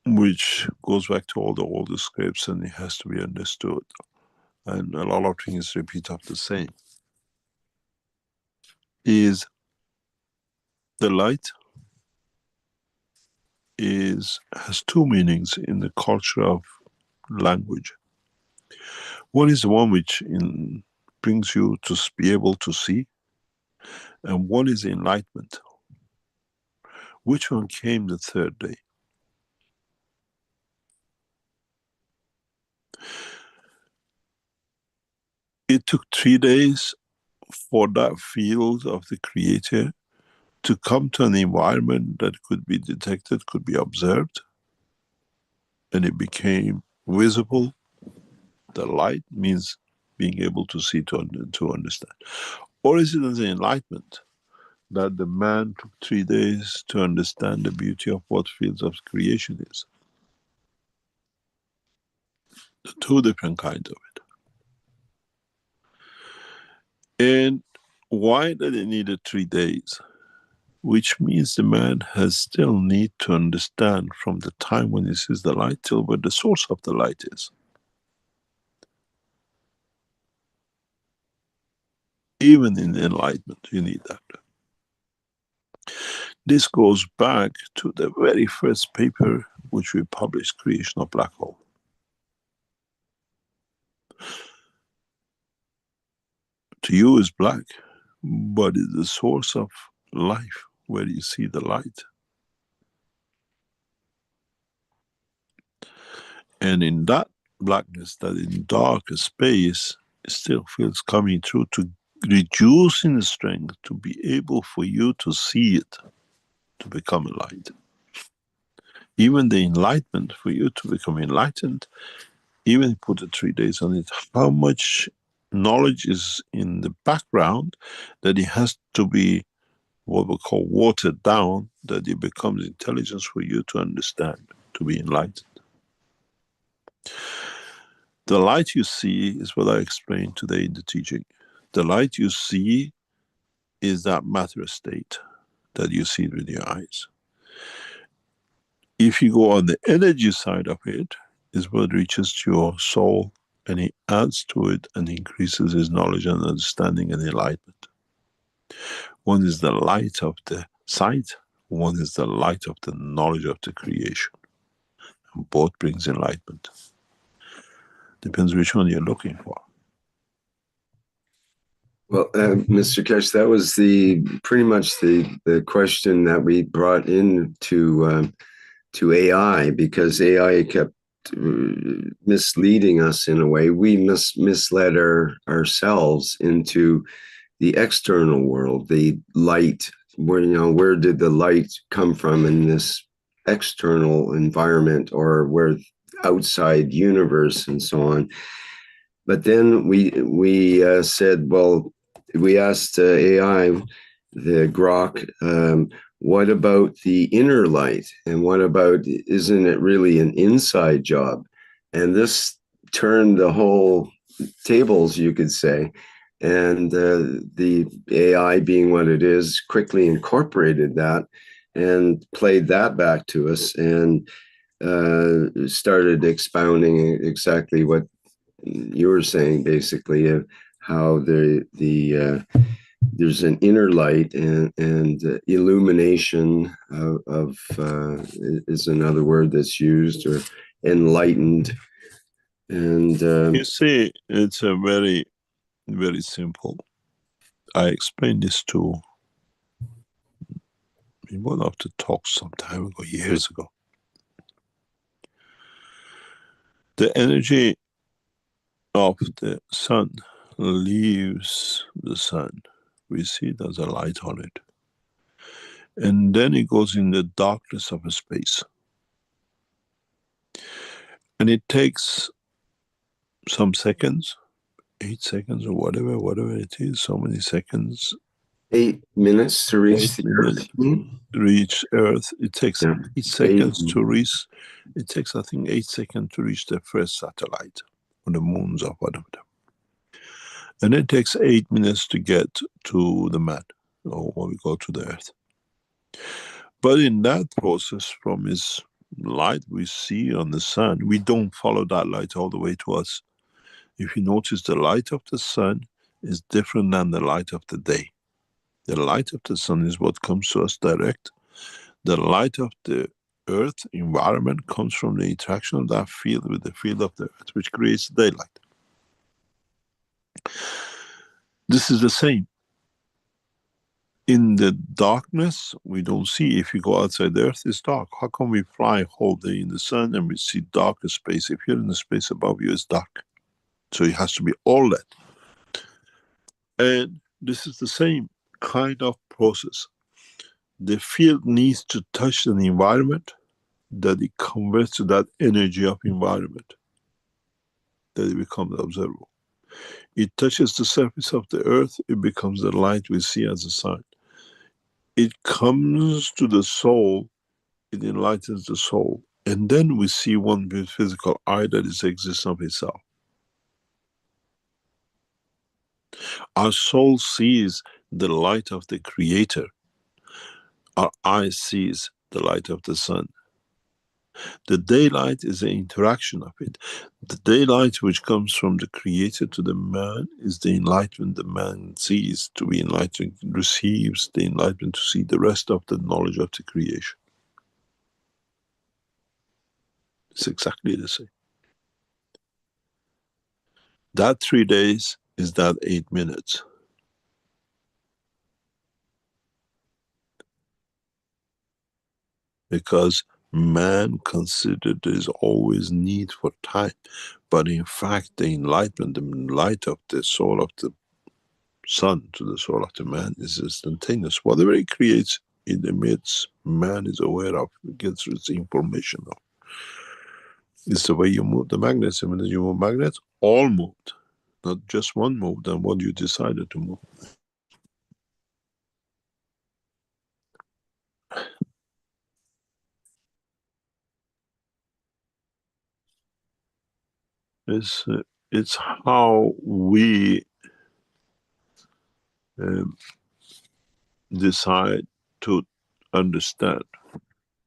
S3: which goes back to all the older scripts, and it has to be understood, and a lot of things repeat of the same, is the light has two meanings in the culture of language. One is the one which brings you to be able to see, and one is enlightenment. Which one came the third day? It took 3 days for that field of the Creator to come to an environment that could be detected, could be observed, and it became visible. The light means being able to see, to understand. Or is it an enlightenment that the man took 3 days to understand the beauty of what fields of creation is? The two different kinds of it. And why did it need 3 days? Which means the man has still need to understand from the time when he sees the light till where the source of the light is. Even in enlightenment, you need that. This goes back to the very first paper which we published, Creation of Black Hole. To you is black, but it's the source of life where you see the light. And in that blackness, that in dark space, it still feels coming through to reduce in strength to be able for you to see it, to become a light. Even the enlightenment, for you to become enlightened, even put the 3 days on it, how much knowledge is in the background that it has to be what we call watered down, that it becomes intelligence for you to understand, to be enlightened. The light you see is what I explained today in the teaching. The light you see is that matter state that you see with your eyes. If you go on the energy side of it, is what reaches to your soul, and he adds to it and increases his knowledge and understanding and enlightenment. One is the light of the sight, one is the light of the knowledge of the creation. And both brings enlightenment. Depends which one you're looking for.
S2: Well, Mr. Keshe, that was pretty much the question that we brought into to AI, because AI kept misleading us in a way. We misled ourselves into the external world, the light. Where did the light come from in this external environment, or where outside universe and so on? But then we said, well, we asked AI, the Grok, what about the inner light? And what about, isn't it really an inside job? And this turned the whole tables, you could say. And the AI, being what it is, quickly incorporated that and played that back to us, and started expounding exactly what you were saying basically of how there's an inner light and illumination of is another word that's used, or enlightened. And
S3: You see, it's a very, very simple. I explained this to in one of the talks some time ago, years ago. The energy of the sun leaves the sun. We see there's a light on it. And then it goes in the darkness of a space. And it takes some seconds, 8 seconds or whatever it is, so many seconds.
S2: 8 minutes to reach
S3: 8
S2: the
S3: minutes
S2: Earth.
S3: Reach Earth. It takes 8 seconds
S2: 8.
S3: to reach. It takes, I think, 8 seconds to reach the first satellite on the moons of one of them. And it takes 8 minutes to get to the man, or what we go to the Earth. But in that process, from his light we see on the sun, we don't follow that light all the way to us. If you notice, the light of the sun is different than the light of the day. The light of the sun is what comes to us direct. The light of the earth environment comes from the interaction of that field with the field of the earth, which creates daylight. This is the same. In the darkness, we don't see. If you go outside, the earth is dark. How come we fly whole day in the sun and we see darker space? If you're in the space above you, it's dark. So it has to be all that. And this is the same kind of process. The field needs to touch the environment, that it converts to that energy of environment, that it becomes observable. It touches the surface of the earth, it becomes the light we see as a sun. It comes to the soul, it enlightens the soul. And then we see one with physical eye that is existence of itself. Our soul sees the light of the Creator. Our eye sees the light of the sun. The daylight is the interaction of it. The daylight which comes from the Creator to the man is the enlightenment the man sees. To be enlightened, receives the enlightenment to see the rest of the knowledge of the creation. It's exactly the same. That 3 days is that 8 minutes. Because man considered there is always need for time. But in fact, the enlightenment, the light of the soul of the sun to the soul of the man is instantaneous. Whatever it creates, it emits, man is aware of, gets its information of. It's the way you move the magnets. And when you move magnets, all moved. Not just one moved and what you decided to move. It's how we decide to understand.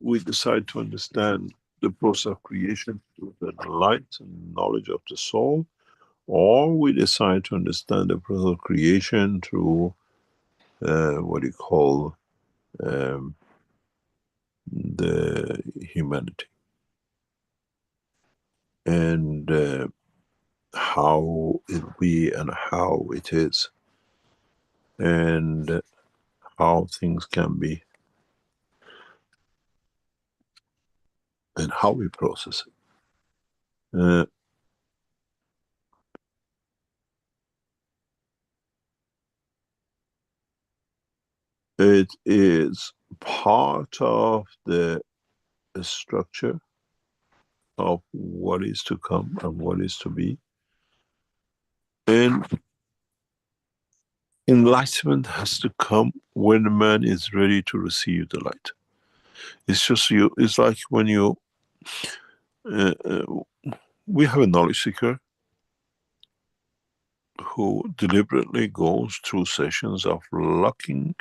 S3: We decide to understand the process of creation through the light and knowledge of the soul, or we decide to understand the process of creation through what you call the humanity. And how it be and how it is, and how things can be, and how we process it. It is part of the structure of what is to come and what is to be. And enlightenment has to come when the man is ready to receive the light. It's just you, it's like when you, we have a knowledge seeker who deliberately goes through sessions of locking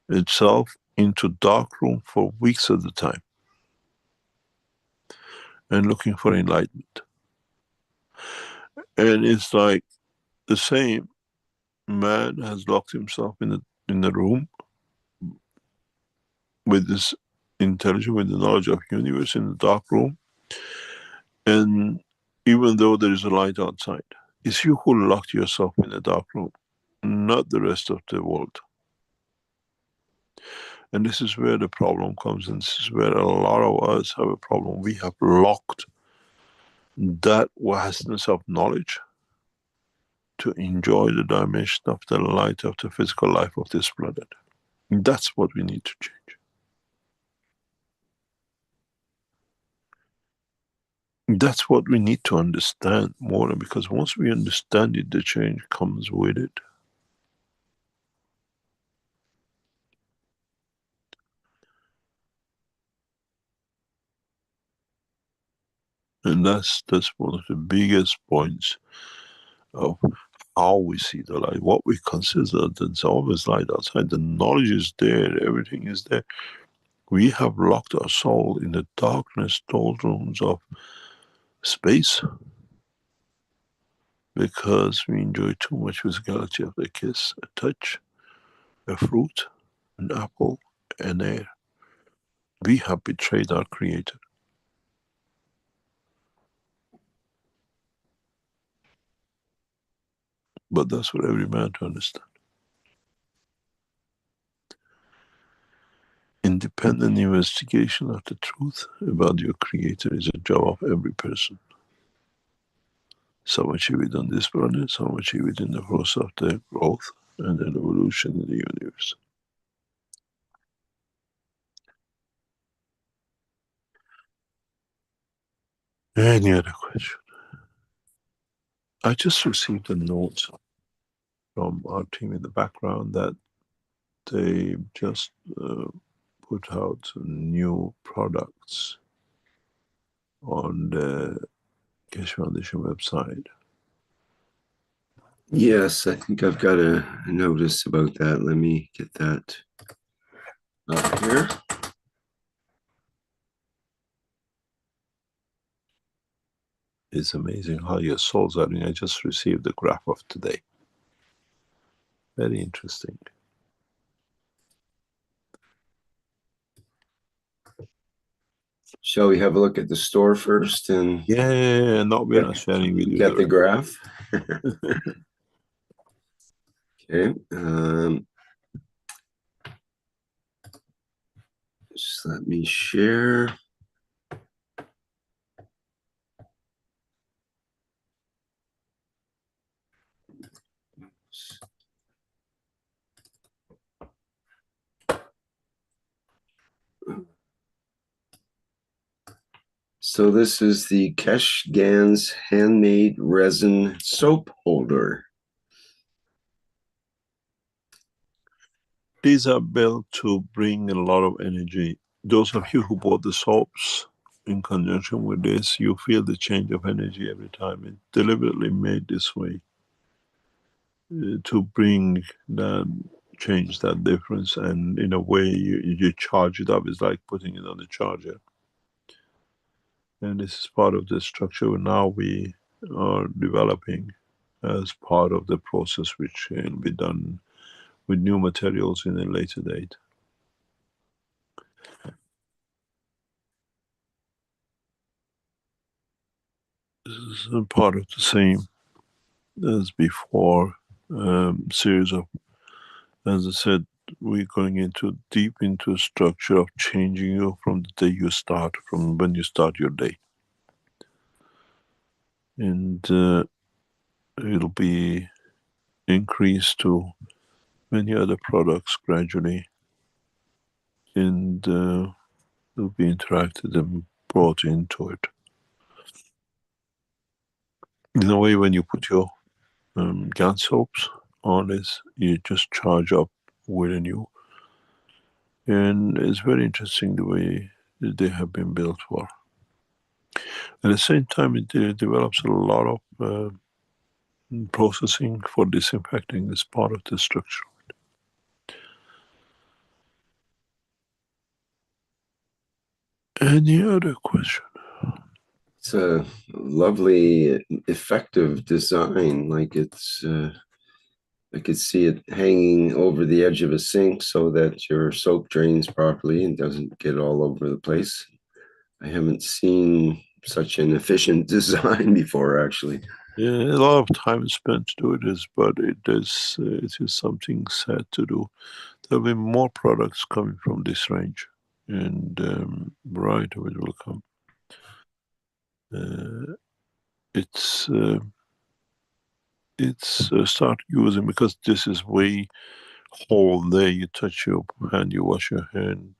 S3: itself into dark room for weeks at a time and looking for enlightenment. And it's like the same man has locked himself in the room with this intelligence, with the knowledge of universe in the dark room. And even though there is a light outside, it's you who locked yourself in the dark room, not the rest of the world. And this is where the problem comes, and this is where a lot of us have a problem. We have locked that vastness of knowledge to enjoy the dimension of the light of the physical life of this planet. That's what we need to change. That's what we need to understand more, because once we understand it, the change comes with it. And that's one of the biggest points of how we see the light, what we consider there's always light outside. The knowledge is there, everything is there. We have locked our soul in the darkness, doldrums of space, because we enjoy too much physicality of the kiss, a touch, a fruit, an apple, an air. We have betrayed our Creator. But that's for every man to understand. Independent investigation of the truth about your Creator is a job of every person. Some achieve it on this planet, some achieve it in the process of their growth and their evolution in the universe. Any other question? I just received a note from our team in the background that they just put out new products on the Keshe Foundation website.
S2: Yes, I think I've got a notice about that. Let me get that up here.
S3: It's amazing how your souls are in. I just received the graph of today. Very interesting.
S2: Shall we have a look at the store first? And
S3: yeah, no, we're not sharing with you.
S2: Get the graph. Okay. Just let me share. So this is the Keshe Gans handmade resin soap holder.
S3: These are built to bring a lot of energy. Those of you who bought the soaps in conjunction with this, you feel the change of energy every time. It's deliberately made this way to bring that change, that difference, and in a way you charge it up. It's like putting it on the charger. And this is part of the structure now we are developing as part of the process, which will be done with new materials in a later date. This is a part of the same as before series of, as I said, we're going into deep into a structure of changing you from the day you start, from when you start your day. And it'll be increased to many other products gradually, and will be interacted and brought into it. In a way, when you put your gun soaps on this, you just charge up within you. And it's very interesting the way they have been built for. At the same time, it develops a lot of processing for disinfecting as part of the structure. Any other question?
S2: It's a lovely, effective design. Like it's, I could see it hanging over the edge of a sink so that your soap drains properly and doesn't get all over the place. I haven't seen such an efficient design before, actually.
S3: Yeah, a lot of time is spent to do this, but it is something sad to do. There'll be more products coming from this range, and right, it will come. It's start using, because this is way whole there. You touch your hand, you wash your hand,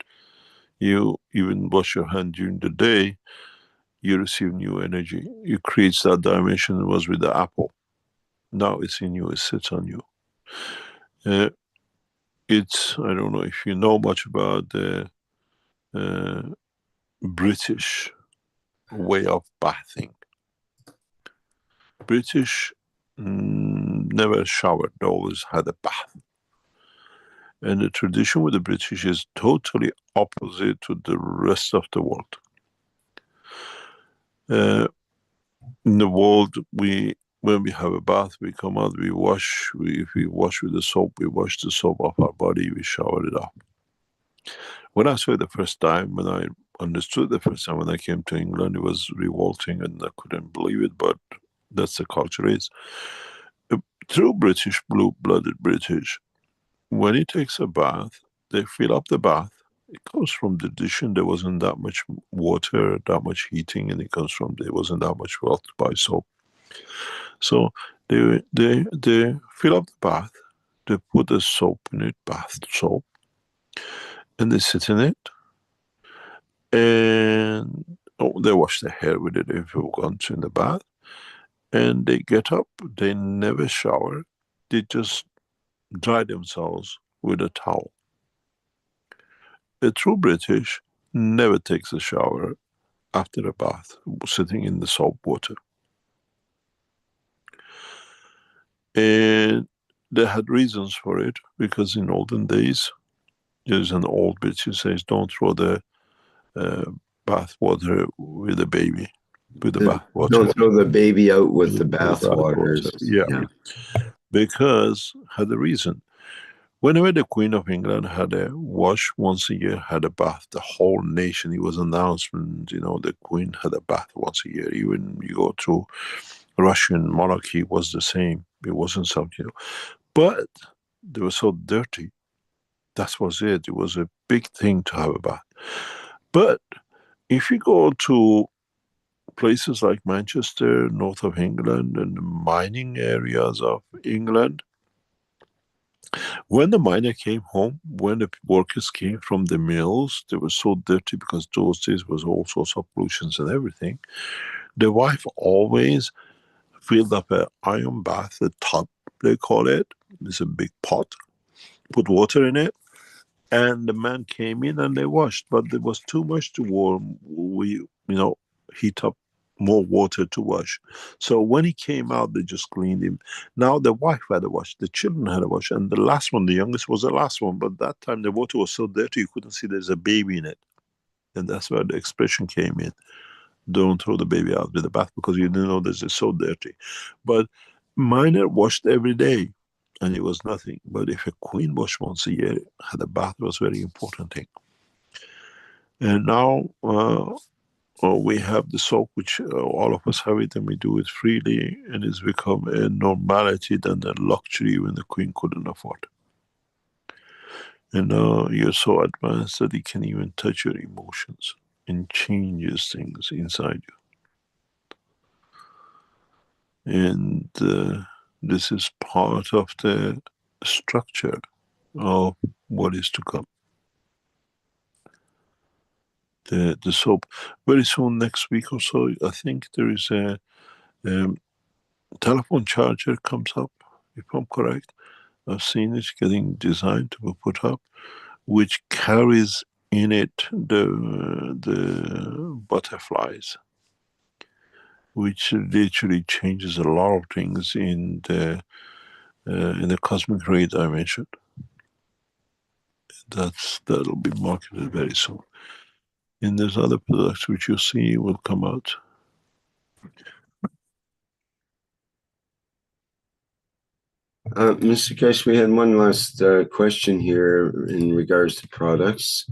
S3: you even wash your hand during the day, you receive new energy. You create that dimension. It was with the apple. Now it's in you, it sits on you. It's, I don't know if you know much about the British way of bathing. British never showered, they always had a bath. And the tradition with the British is totally opposite to the rest of the world. In the world, when we have a bath, we come out, we wash. If we wash with the soap, we wash the soap off our body, we shower it off. When I saw it the first time, when I understood the first time when I came to England, it was revolting and I couldn't believe it, but that's the culture is. True British, blue-blooded British, when he takes a bath, they fill up the bath. It comes from the dish, and there wasn't that much water, that much heating, and there wasn't that much wealth to buy soap. So they fill up the bath, they put the soap in it, bath soap, and they sit in it, and they wash their hair with it if you've gone to in the bath, and they get up, they never shower, they just dry themselves with a towel. A true British never takes a shower after a bath, sitting in the salt water. And they had reasons for it, because in olden days, there's an old bit who says, don't throw the bath water with the baby, with the bath water.
S2: Don't throw the baby out with the bath water.
S3: Yeah. Because had a reason. Whenever the Queen of England had a wash once a year, had a bath, the whole nation, it was an announcement, the Queen had a bath once a year. Even you go to Russian monarchy, was the same. It wasn't something, but they were so dirty. That was it. It was a big thing to have a bath. But if you go to places like Manchester, north of England, and the mining areas of England, when the miner came home, when the workers came from the mills, they were so dirty, because those days was all sorts of pollutions and everything. The wife always filled up an iron bath, a tub, they call it. It's a big pot, put water in it, and the man came in and they washed. But there was too much to warm. We, heat up more water to wash. So when he came out, they just cleaned him. Now the wife had a wash, the children had a wash, and the last one, the youngest, was the last one. But that time the water was so dirty you couldn't see there's a baby in it. And that's where the expression came in. Don't throw the baby out with the bath, because you didn't know this is so dirty. But miner washed every day, and it was nothing. But if a queen washed once a year, had a bath, was a very important thing. And now we have the soap, which all of us have it, and we do it freely, and it's become a normality than a luxury when the queen couldn't afford. And now you're so advanced that it can even touch your emotions and changes things inside you. And this is part of the structure of what is to come. The soap. Very soon, next week or so, I think there is a telephone charger comes up, if I'm correct. I've seen it getting designed to be put up, which carries in it the butterflies, which literally changes a lot of things in the cosmic ray dimension. That'll be marketed very soon. And there's other products which you see will come out.
S2: Mr. Keshe, we had one last question here in regards to products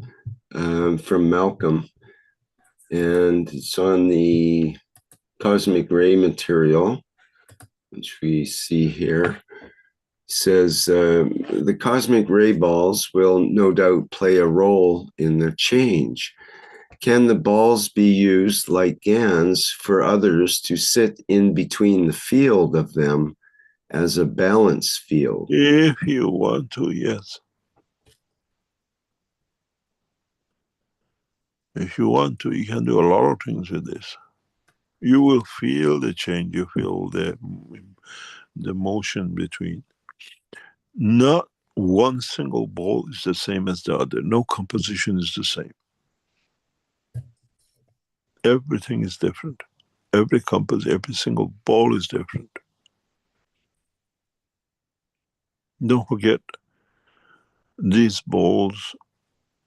S2: from Malcolm, and it's on the cosmic ray material, which we see here. It says the cosmic ray balls will no doubt play a role in the change. Can the balls be used like GANs for others to sit in between the field of them as a balance field?
S3: If you want to, yes. If you want to, you can do a lot of things with this. You will feel the change, you feel the motion between. Not one single ball is the same as the other. No composition is the same. Everything is different. Every single ball is different. Don't forget, these balls,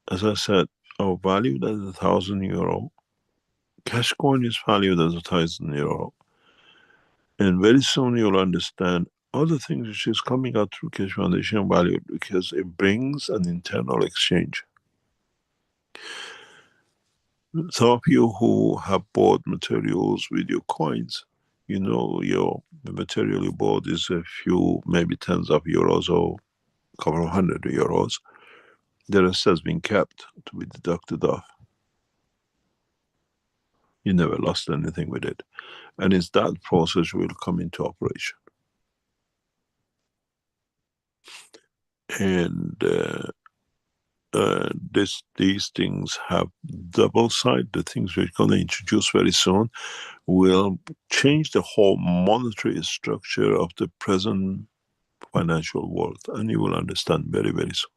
S3: as I said, are valued at €1,000. Cash coin is valued as €1,000. And very soon you'll understand other things which is coming out through Keshe Foundation valued because it brings an internal exchange. Some of you who have bought materials with your coins, you know the material you bought is a few, maybe tens of euros or a couple of €100. The rest has been kept to be deducted off. You never lost anything with it. And it's that process will come into operation. And these things have double side. The things we're going to introduce very soon will change the whole monetary structure of the present financial world, and you will understand very, very soon.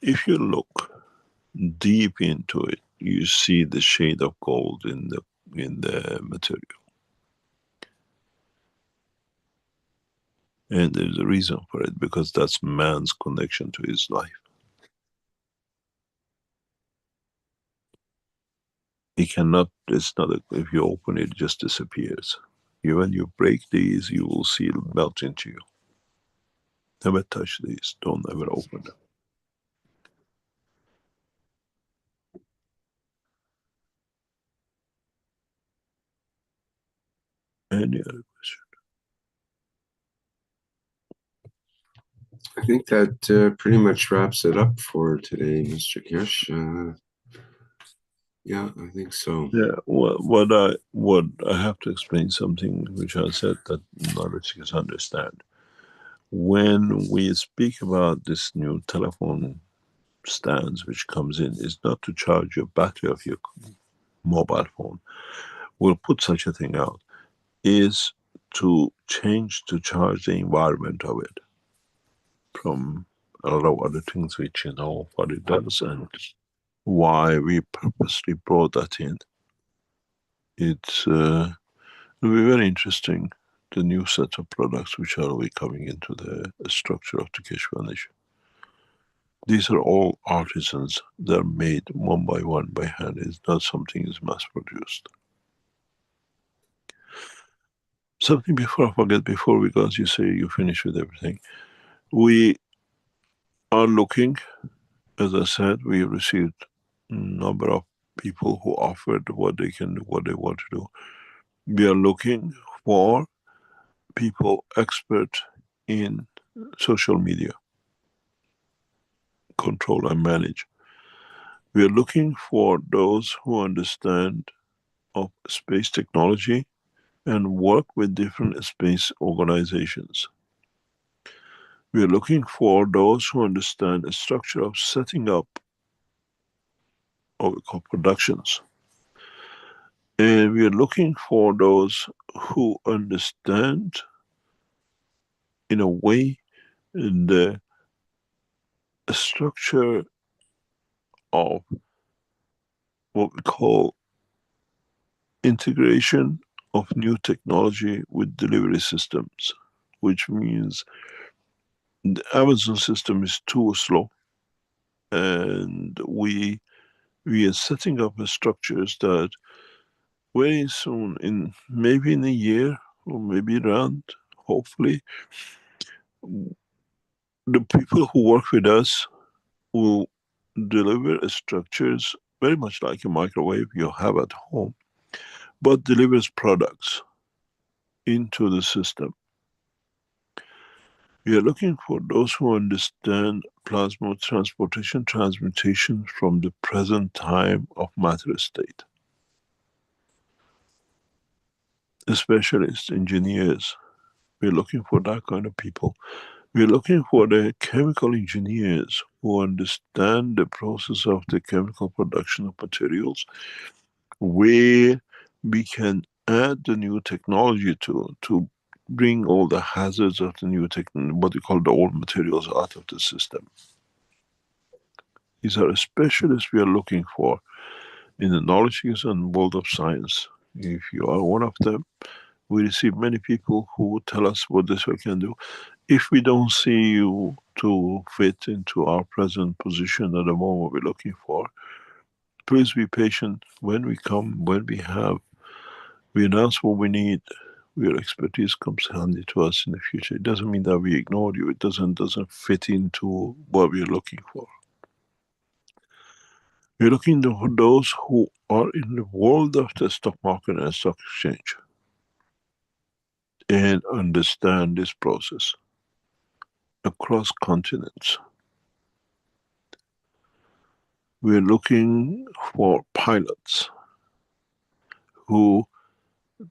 S3: If you look deep into it, you see the shade of gold in the material. And there's a reason for it, because that's man's connection to his life. He cannot, it's not, if you open it, it just disappears. When you break these, you will see it melt into you. Never touch these, don't ever open them. Any other question?
S2: I think that pretty much wraps it up for today, Mr. Keshe. Yeah, I think so.
S3: Yeah, what I have to explain something which I said that not everyone understand. When we speak about this new telephone stands which comes in, is not to charge your battery of your mobile phone. We'll put such a thing out. Is to charge the environment of it from a lot of other things which you know what it does and why we purposely brought that in. It'll be very interesting, the new set of products which are we coming into the structure of the Keshe Foundation. These are all artisans. They're made one by one by hand. It's not something is mass produced. Something before I forget, before we go, as you say, you finish with everything. We are looking, as I said, we received a number of people who offered what they can do, what they want to do. We are looking for people expert in social media, control and manage. We are looking for those who understand of space technology and work with different space organizations. We are looking for those who understand the structure of setting up what we call productions. And we are looking for those who understand, in a way, the structure of what we call integration of new technology with delivery systems, which means the Amazon system is too slow, and we we are setting up structures that very soon, maybe in a year or maybe around, hopefully, the people who work with us will deliver structures very much like a microwave you have at home, but delivers products into the system. We are looking for those who understand plasma transportation, transmutation from the present time of matter state. Specialists, engineers, we're looking for that kind of people. We're looking for the chemical engineers who understand the process of the chemical production of materials, where we can add the new technology to bring all the hazards of the new technology, what we call the old materials, out of the system. These are specialists we are looking for in the knowledge use and world of science. If you are one of them, we receive many people who tell us what this we can do. If we don't see you to fit into our present position at the moment we're looking for, please be patient. When we come, when we announce what we need, your expertise comes handy to us in the future. It doesn't mean that we ignore you. It doesn't fit into what we're looking for. We're looking for those who are in the world of the stock market and stock exchange and understand this process across continents. We're looking for pilots who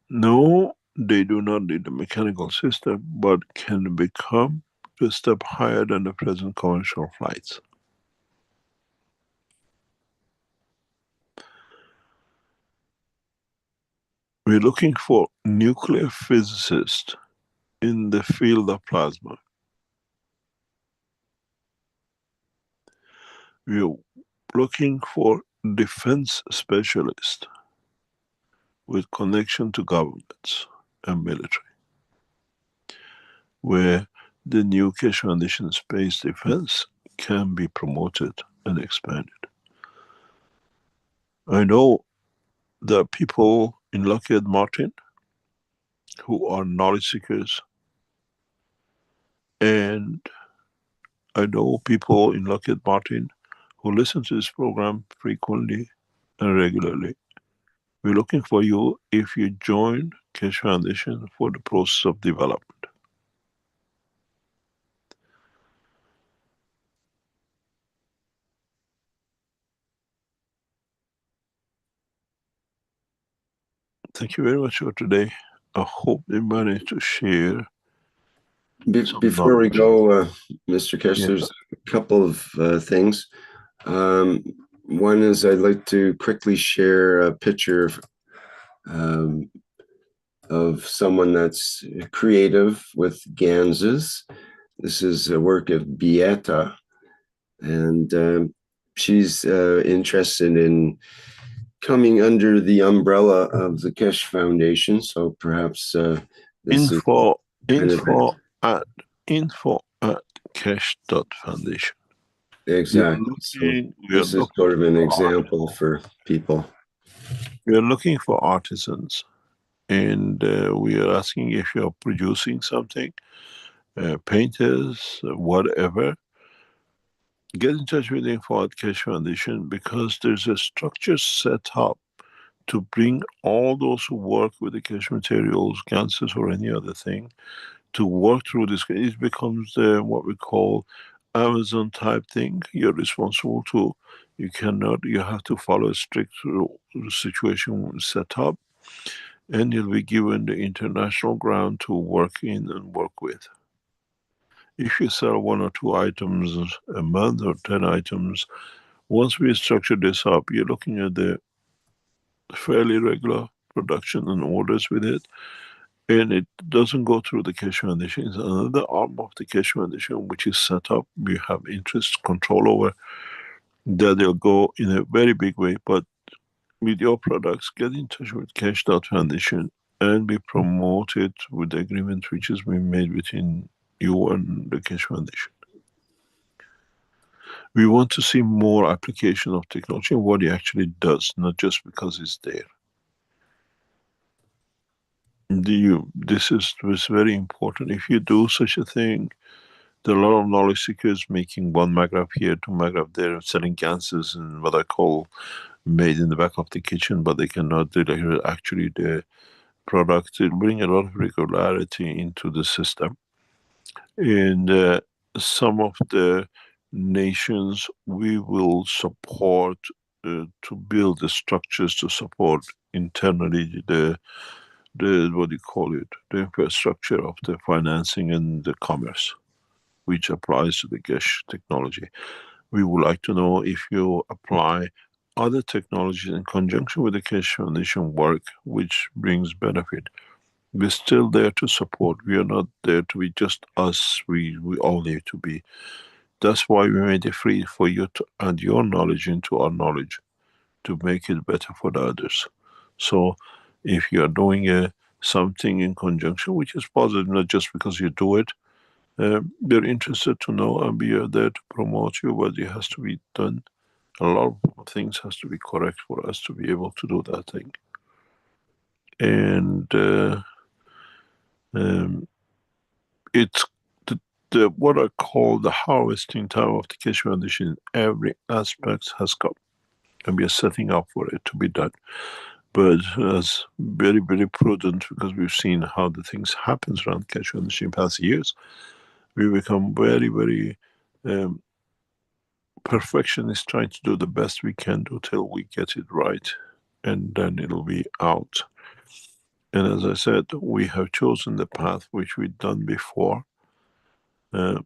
S3: know they do not need the mechanical system, but can become a step higher than the present commercial flights. We're looking for nuclear physicists in the field of plasma. We're looking for defense specialists with connection to governments and military, where the new Keshe Foundation space defense can be promoted and expanded. I know there are people in Lockheed Martin who are knowledge seekers, and I know people in Lockheed Martin who listen to this program frequently and regularly. We're looking for you if you join Keshe Foundation for the process of development. Thank you very much for today. I hope they managed to share.
S2: Before we go, Mr. Keshe, there's a couple of things. One is I'd like to quickly share a picture of someone that's creative with ganzas. This is a work of Beata, and she's interested in coming under the umbrella of the Keshe Foundation. So perhaps
S3: info at keshe.foundation.
S2: Exactly. So this is sort of an example for people.
S3: We are looking for artisans, and we are asking if you are producing something, painters, whatever. Get in touch with the info at Keshe Foundation, because there's a structure set up to bring all those who work with the Keshe materials, ganses, or any other thing, to work through this. It becomes what we call Amazon type thing. You're responsible to, you have to follow a strict situation set up, and you'll be given the international ground to work in and work with. If you sell 1 or 2 items a month or 10 items, once we structure this up, you're looking at the fairly regular production and orders with it. And it doesn't go through the Keshe Foundation. It's another arm of the Keshe Foundation, which is set up. We have interest control over that. They'll go in a very big way. But with your products, get in touch with Keshe.Foundation and be promoted with the agreement which has been made between you and the Keshe Foundation. We want to see more application of technology and what it actually does, not just because it's there. This was very important. If you do such a thing, there are a lot of knowledge seekers making 1 megagraph here, 2 megagraph there, selling gases and what I call made in the back of the kitchen, but they cannot deliver actually the product. It bring a lot of regularity into the system. In some of the nations, we will support to build the structures to support internally the what do you call it, the infrastructure of the financing and the commerce, which applies to the Keshe technology. We would like to know if you apply other technologies in conjunction with the Keshe Foundation work, which brings benefit. We're still there to support. We are not there to be just us. We all need to be. That's why we made it free for you to add your knowledge into our knowledge to make it better for the others. So if you are doing something in conjunction, which is positive, not just because you do it, they're interested to know, and we are there to promote you, but it has to be done. A lot of things has to be correct for us to be able to do that thing. And it's what I call the harvesting time of the Keshe Foundation. Every aspect has come, and we are setting up for it to be done. But as very, very prudent, because we've seen how the things happens around Keshe Foundation in past years, we become very, very perfectionist, trying to do the best we can do till we get it right, and then it'll be out. And as I said, we have chosen the path which we've done before, and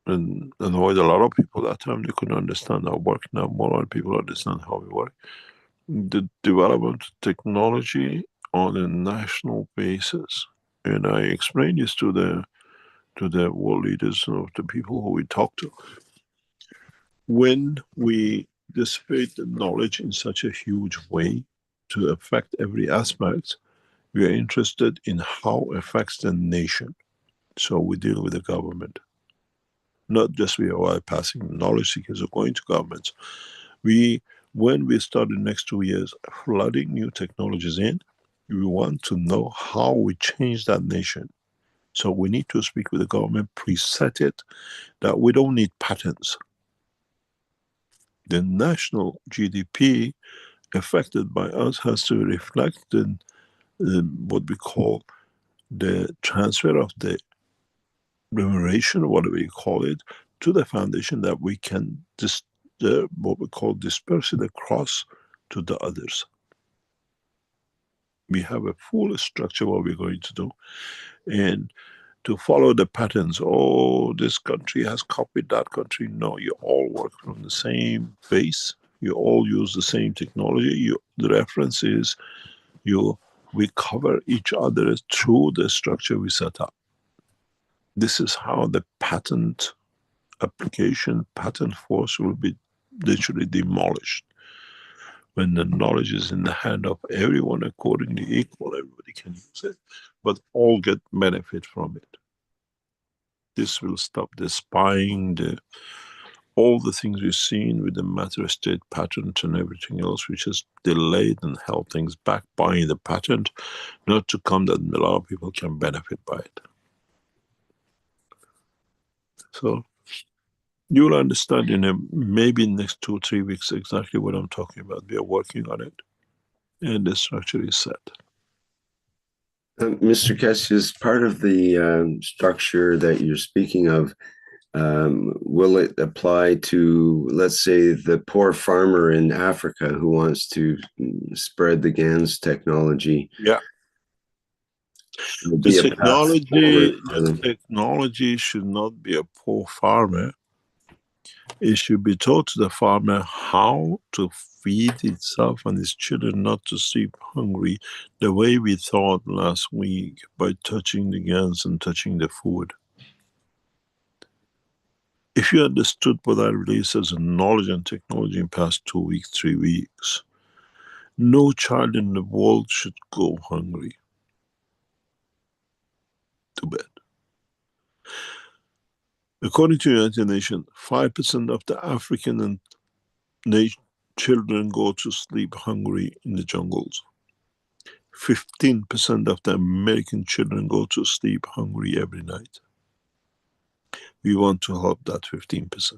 S3: annoyed a lot of people that time. They couldn't understand our work. Now more people understand how we work. The development of technology on a national basis, and I explained this to the world leaders, of the people who we talk to. When we dissipate the knowledge in such a huge way to affect every aspect, we are interested in how it affects the nation. So we deal with the government. Not just we are bypassing knowledge seekers or going to governments. When we start the next 2 years flooding new technologies in, we want to know how we change that nation. So we need to speak with the government, preset it, that we don't need patents. The national GDP affected by us has to reflect in what we call the transfer of the remuneration, whatever you call it, to the foundation, that we can what we call disperse it across to the others. We have a full structure what we're going to do, and to follow the patterns. Oh, this country has copied that country. No, you all work from the same base. You all use the same technology. The reference is we cover each other through the structure we set up. This is how the patent application, patent force will be literally demolished. When the knowledge is in the hand of everyone accordingly equal, everybody can use it, but all get benefit from it. This will stop the spying, all the things we've seen with the matter of state patent and everything else, which has delayed and held things back. Buying the patent, not to come that a lot of people can benefit by it. So you'll understand in maybe next 2 or 3 weeks exactly what I'm talking about. We are working on it, and the structure is set.
S2: Mr. Keshe, as part of the structure that you're speaking of, will it apply to, let's say, the poor farmer in Africa who wants to spread the GANS technology?
S3: Yeah. The technology should not be a poor farmer. It should be taught to the farmer how to feed itself and its children not to sleep hungry, the way we thought last week by touching the GANS and touching the food. If you understood what I released as a knowledge and technology in past 2 weeks, 3 weeks, no child in the world should go hungry to bed. According to the United Nations, 5% of the African and children go to sleep hungry in the jungles. 15% of the American children go to sleep hungry every night. We want to help that 15%.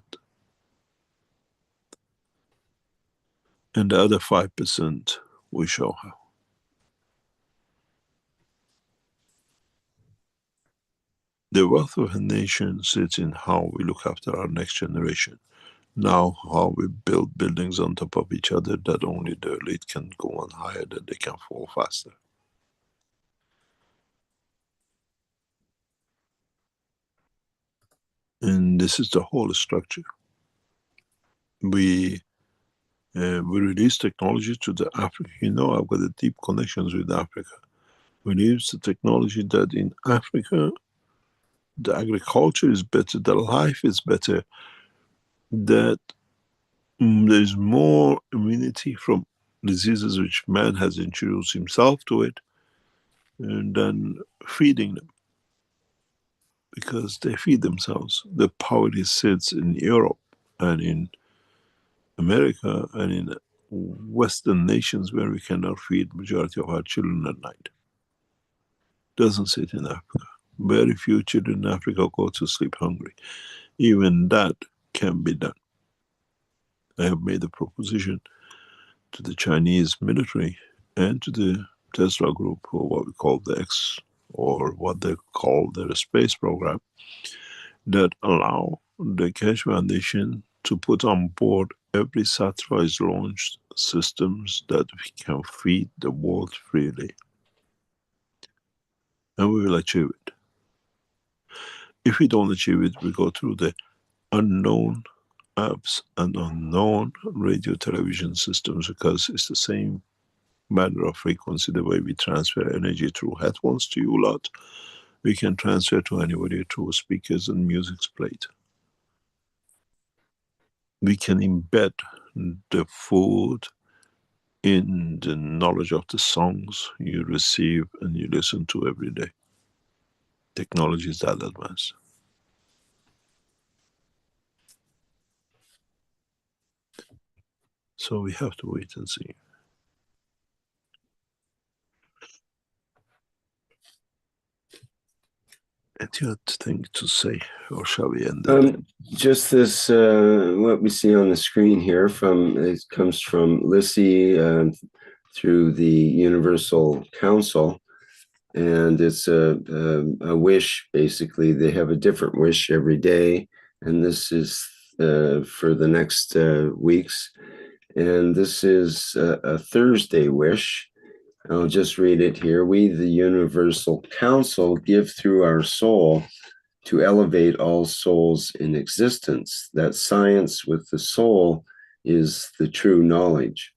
S3: And the other 5%, we show how. The wealth of a nation sits in how we look after our next generation. Now, how we build buildings on top of each other that only the elite can go on higher, that they can fall faster. And this is the whole structure. We release technology to the Africa. You know, I've got a deep connections with Africa. We release the technology that in Africa, the agriculture is better, the life is better, that there's more immunity from diseases which man has introduced himself to it, and then feeding them, because they feed themselves. The poverty sits in Europe and in America and in Western nations where we cannot feed majority of our children at night. Doesn't sit in Africa. Very few children in Africa go to sleep hungry. Even that can be done. I have made a proposition to the Chinese military and to the Tesla group, or what we call the X, or what they call their space program, that allow the Keshe Foundation to put on board every satellite launched systems that we can feed the world freely. And we will achieve it. If we don't achieve it, we go through the unknown apps and unknown radio television systems, because it's the same matter of frequency. The way we transfer energy through headphones to you lot, we can transfer to anybody through speakers and music's played. We can embed the food in the knowledge of the songs you receive and you listen to every day. Technology is that advanced. So we have to wait and see. Any other thing to say, or shall we end it?
S2: Just this, what we see on the screen here, it comes from Lissy through the Universal Council, and it's a wish. Basically, they have a different wish every day, and this is for the next weeks. And this is a Thursday wish. I'll just read it here. We, the Universal Council, give through our soul to elevate all souls in existence. That science with the soul is the true knowledge.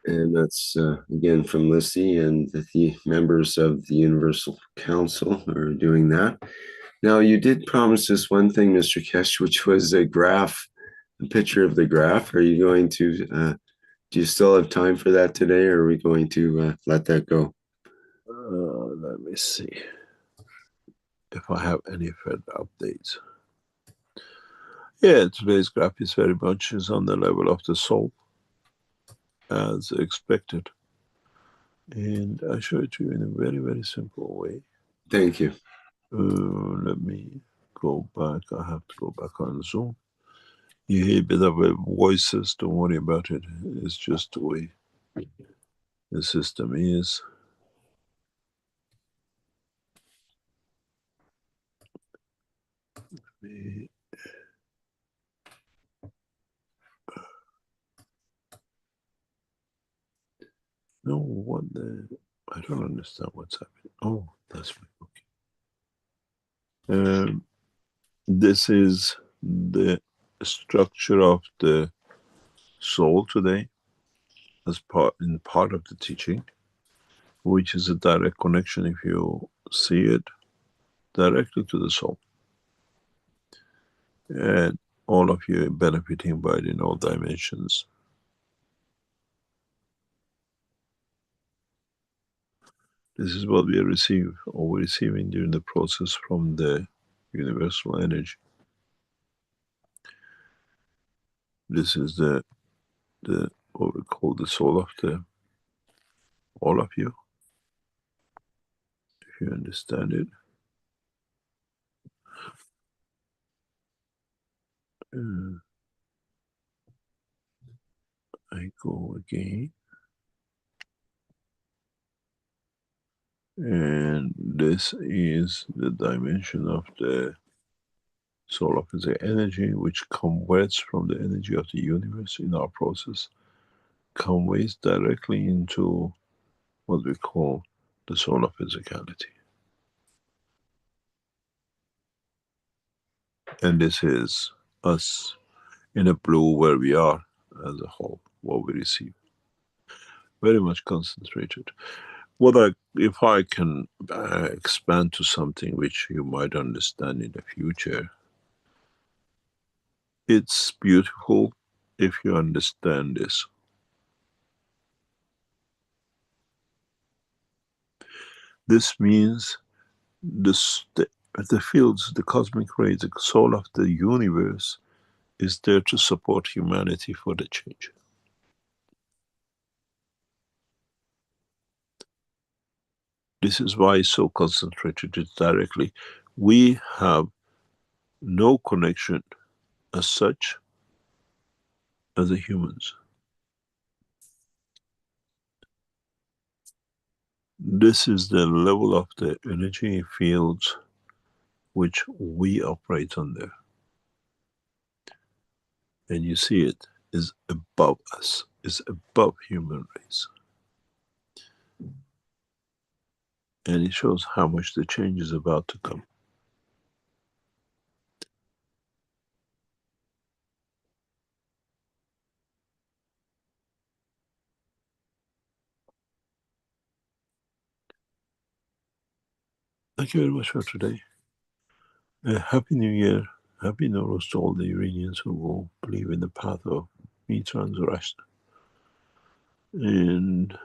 S2: And that's, again, from Lissy, and the members of the Universal Council are doing that. Now, you did promise us one thing, Mr. Keshe, which was a graph, a picture of the graph. Are you going to, do you still have time for that today, or are we going to let that go?
S3: Let me see if I have any further updates. Yeah, today's graph is very much on the level of the soul, as expected. And I show it to you in a very, very simple way.
S2: Thank you.
S3: Let me go back. I have to go back on Zoom. You hear a bit of voices, don't worry about it. It's just the way the system is. No, what the? I don't understand what's happening. Oh, that's okay. This is the structure of the soul today, as part of the teaching, which is a direct connection, if you see it, directly to the soul. And all of you are benefiting by it in all dimensions. This is what we receive, or we're receiving during the process from the universal energy. This is the what we call the soul of all of you, if you understand it. I go again. And this is the dimension of the soul of the energy, which converts from the energy of the universe in our process, conveys directly into what we call the soul of physicality. And this is us in a blue where we are as a whole, what we receive. Very much concentrated. If I can expand to something which you might understand in the future, it's beautiful if you understand this. This means the fields, the cosmic rays, the soul of the universe is there to support humanity for the change. This is why it's so concentrated directly. We have no connection as such as the humans. This is the level of the energy fields which we operate under. And you see it is above us, is above human race. And it shows how much the change is about to come. Thank you very much for today. Happy New Year. Happy Nowruz to all the Iranians who will believe in the path of Mitra and Zoroaster. And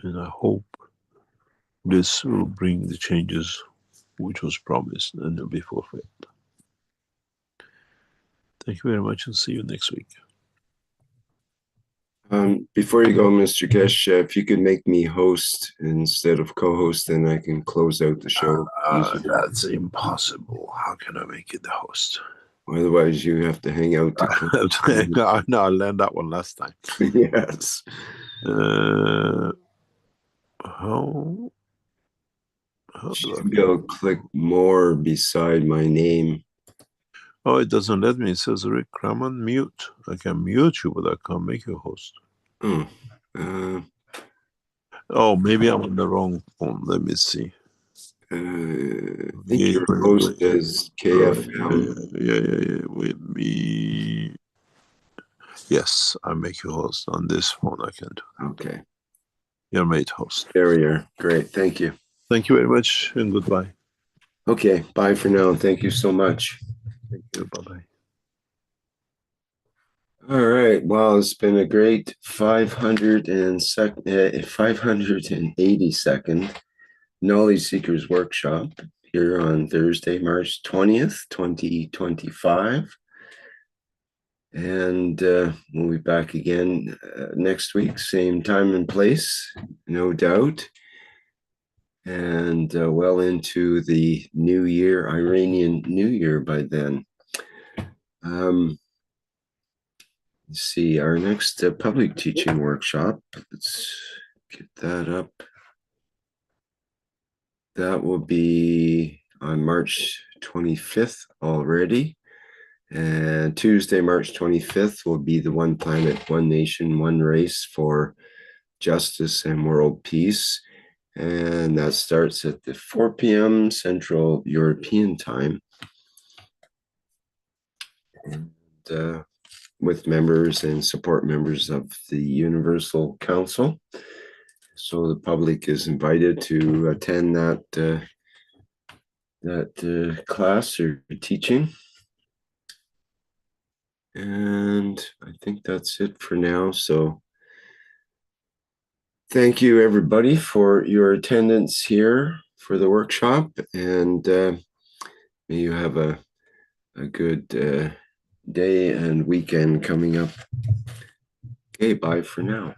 S3: I hope this will bring the changes which was promised and will be fulfilled. Thank you very much and see you next week.
S2: Before you go, Mr. Keshe, if you could make me host instead of co-host, then I can close out the show.
S3: That's impossible. How can I make you the host?
S2: Otherwise, you have to hang out.
S3: No, I learned that one last time.
S2: Yes.
S3: How do I
S2: go click more beside my name?
S3: Oh, it doesn't let me. It says Rick Raman mute. I can mute you, but I can't make you host. Oh, maybe I'm on the wrong phone. Let me see.
S2: I think your host is KF.
S3: Yeah. With me. Yes, I make you host on this phone. I can do.
S2: Okay.
S3: You're made host.
S2: There we are. Great. Thank you.
S3: Thank you very much and goodbye.
S2: Okay. Bye for now. Thank you so much.
S3: Thank you. Bye-bye.
S2: All right. Well, it's been a great 582nd Knowledge Seekers Workshop here on Thursday, March 20th, 2025. And we'll be back again next week, same time and place, no doubt. And well into the new year, Iranian New Year by then. Let's see, our next public teaching workshop, let's get that up. That will be on March 25th already. And Tuesday, March 25th will be the One Planet, One Nation, One Race for Justice and World Peace. And that starts at the 4 p.m. Central European Time. And with members and support members of the Universal Council. So the public is invited to attend that class or teaching. And I think that's it for now. So thank you, everybody, for your attendance here for the workshop, and may you have a good day and weekend coming up. Okay, bye for now.